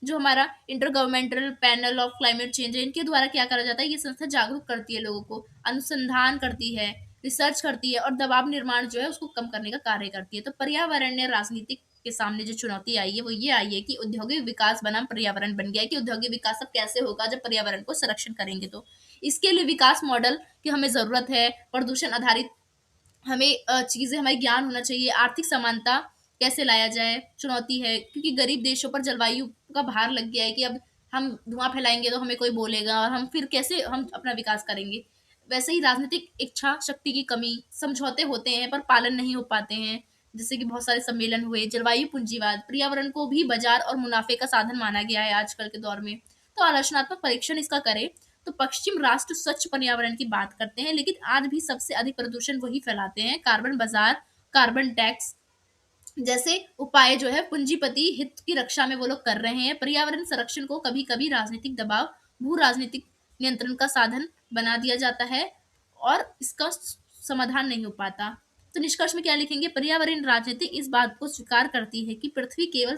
जो हमारा inter governmental panel of climate change है, इनके द्वारा क्या करा जाता है? ये संस्था जागरूक करती है लोगों को, अनुसंधान करती है, रिसर्च करती है और दबाव निर्माण जो है उसको कम करने का कार्य करती है। तो पर्यावरणीय राजनीतिक के सामने जो चुनौती आई है वो ये आई है कि औद्योगिक विकास बनाम पर्यावरण बन गया है, कि औद्योगिक विकास अब कैसे होगा जब पर्यावरण को संरक्षण करेंगे। तो इसके लिए विकास मॉडल की हमें जरूरत है। प्रदूषण आधारित हमें चीजें, हमें ज्ञान होना चाहिए। आर्थिक समानता कैसे लाया जाए, चुनौती है, क्योंकि गरीब देशों पर जलवायु का भार लग गया है कि अब हम धुआं फैलाएंगे तो हमें कोई बोलेगा और हम फिर कैसे हम अपना विकास करेंगे। वैसे ही राजनीतिक इच्छा शक्ति की कमी, समझौते होते हैं पर पालन नहीं हो पाते हैं। जैसे कि बहुत सारे सम्मेलन हुए। जलवायु पूंजीवाद, पर्यावरण को भी बाजार और मुनाफे का साधन माना गया है आजकल के दौर में। तो आलोचनात्मक परीक्षण इसका करें तो पश्चिम राष्ट्र स्वच्छ पर्यावरण की बात करते हैं, लेकिन आज भी सबसे अधिक प्रदूषण वही फैलाते हैं। कार्बन बाजार, कार्बन टैक्स जैसे उपाय जो है पूंजीपति हित की रक्षा में वो लोग कर रहे हैं। पर्यावरण संरक्षण को कभी कभी राजनीतिक दबाव, भू राजनीतिक नियंत्रण का साधन बना दिया जाता है और इसका समाधान नहीं हो पाता। तो निष्कर्ष में क्या लिखेंगे? पर्यावरण राजनीति इस बात को स्वीकार करती है कि पृथ्वी केवल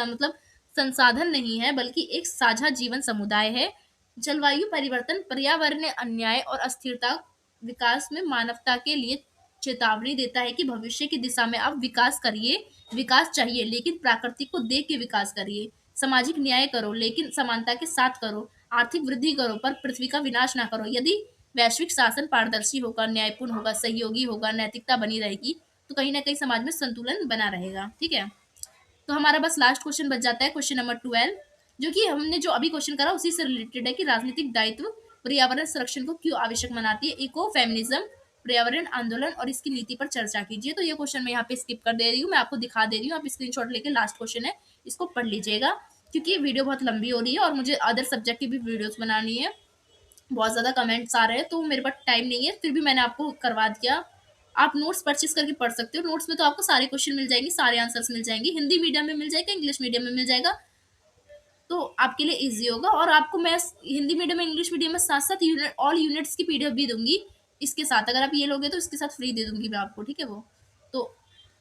मतलब संसाधन नहीं है, बल्कि एक साझा जीवन समुदाय है। जलवायु परिवर्तन, पर्यावरणीय अन्याय और अस्थिरता विकास में मानवता के लिए चेतावनी देता है कि भविष्य की दिशा में आप विकास करिए। विकास चाहिए लेकिन प्रकृति को देख के विकास करिए। सामाजिक न्याय करो लेकिन समानता के साथ करो। आर्थिक वृद्धि करो पर पृथ्वी का विनाश ना करो। यदि वैश्विक शासन पारदर्शी होगा, न्यायपूर्ण होगा, सहयोगी होगा, नैतिकता बनी रहेगी, तो कहीं ना कहीं समाज में संतुलन बना रहेगा। ठीक है, तो हमारा बस लास्ट क्वेश्चन बच जाता है, क्वेश्चन नंबर 12, जो कि हमने जो अभी क्वेश्चन करा उसी से रिलेटेड है कि राजनीतिक दायित्व पर्यावरण संरक्षण को क्यों आवश्यक बनाती है। इको फेमिनिज्म, पर्यावरण आंदोलन और इसकी नीति पर चर्चा कीजिए। तो ये क्वेश्चन मैं यहाँ पे स्किप कर दे रही हूँ, मैं आपको दिखा दे रही हूँ, आप स्क्रीनशॉट लेके लास्ट क्वेश्चन है इसको पढ़ लीजिएगा, क्योंकि वीडियो बहुत लंबी हो रही है और मुझे अदर सब्जेक्ट की भी वीडियोस बनानी है। बहुत ज़्यादा कमेंट्स आ रहे हैं तो मेरे पास टाइम नहीं है, फिर भी मैंने आपको करवा दिया। आप नोट्स परचेज करके पढ़ सकते हो। नोट्स में तो आपको सारे क्वेश्चन मिल जाएंगे, सारे आंसर्स मिल जाएंगे। हिंदी मीडियम में मिल जाएगा, इंग्लिश मीडियम में मिल जाएगा, तो आपके लिए इजी होगा। और आपको मैं हिंदी मीडियम में, इंग्लिश मीडियम में साथ साथ यूनिट, ऑल यूनिट्स की PDF भी दूंगी इसके साथ। अगर आप ये लोगे तो इसके साथ फ्री दे दूंगी मैं आपको। ठीक है वो तो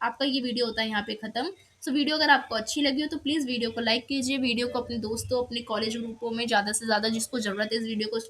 आपका ये वीडियो होता है यहाँ पे ख़त्म। सो वीडियो अगर आपको अच्छी लगी हो तो प्लीज़ वीडियो को लाइक कीजिए, वीडियो को अपने दोस्तों, अपने कॉलेज ग्रुपों में ज़्यादा से ज़्यादा जिसको ज़रूरत है इस वीडियो को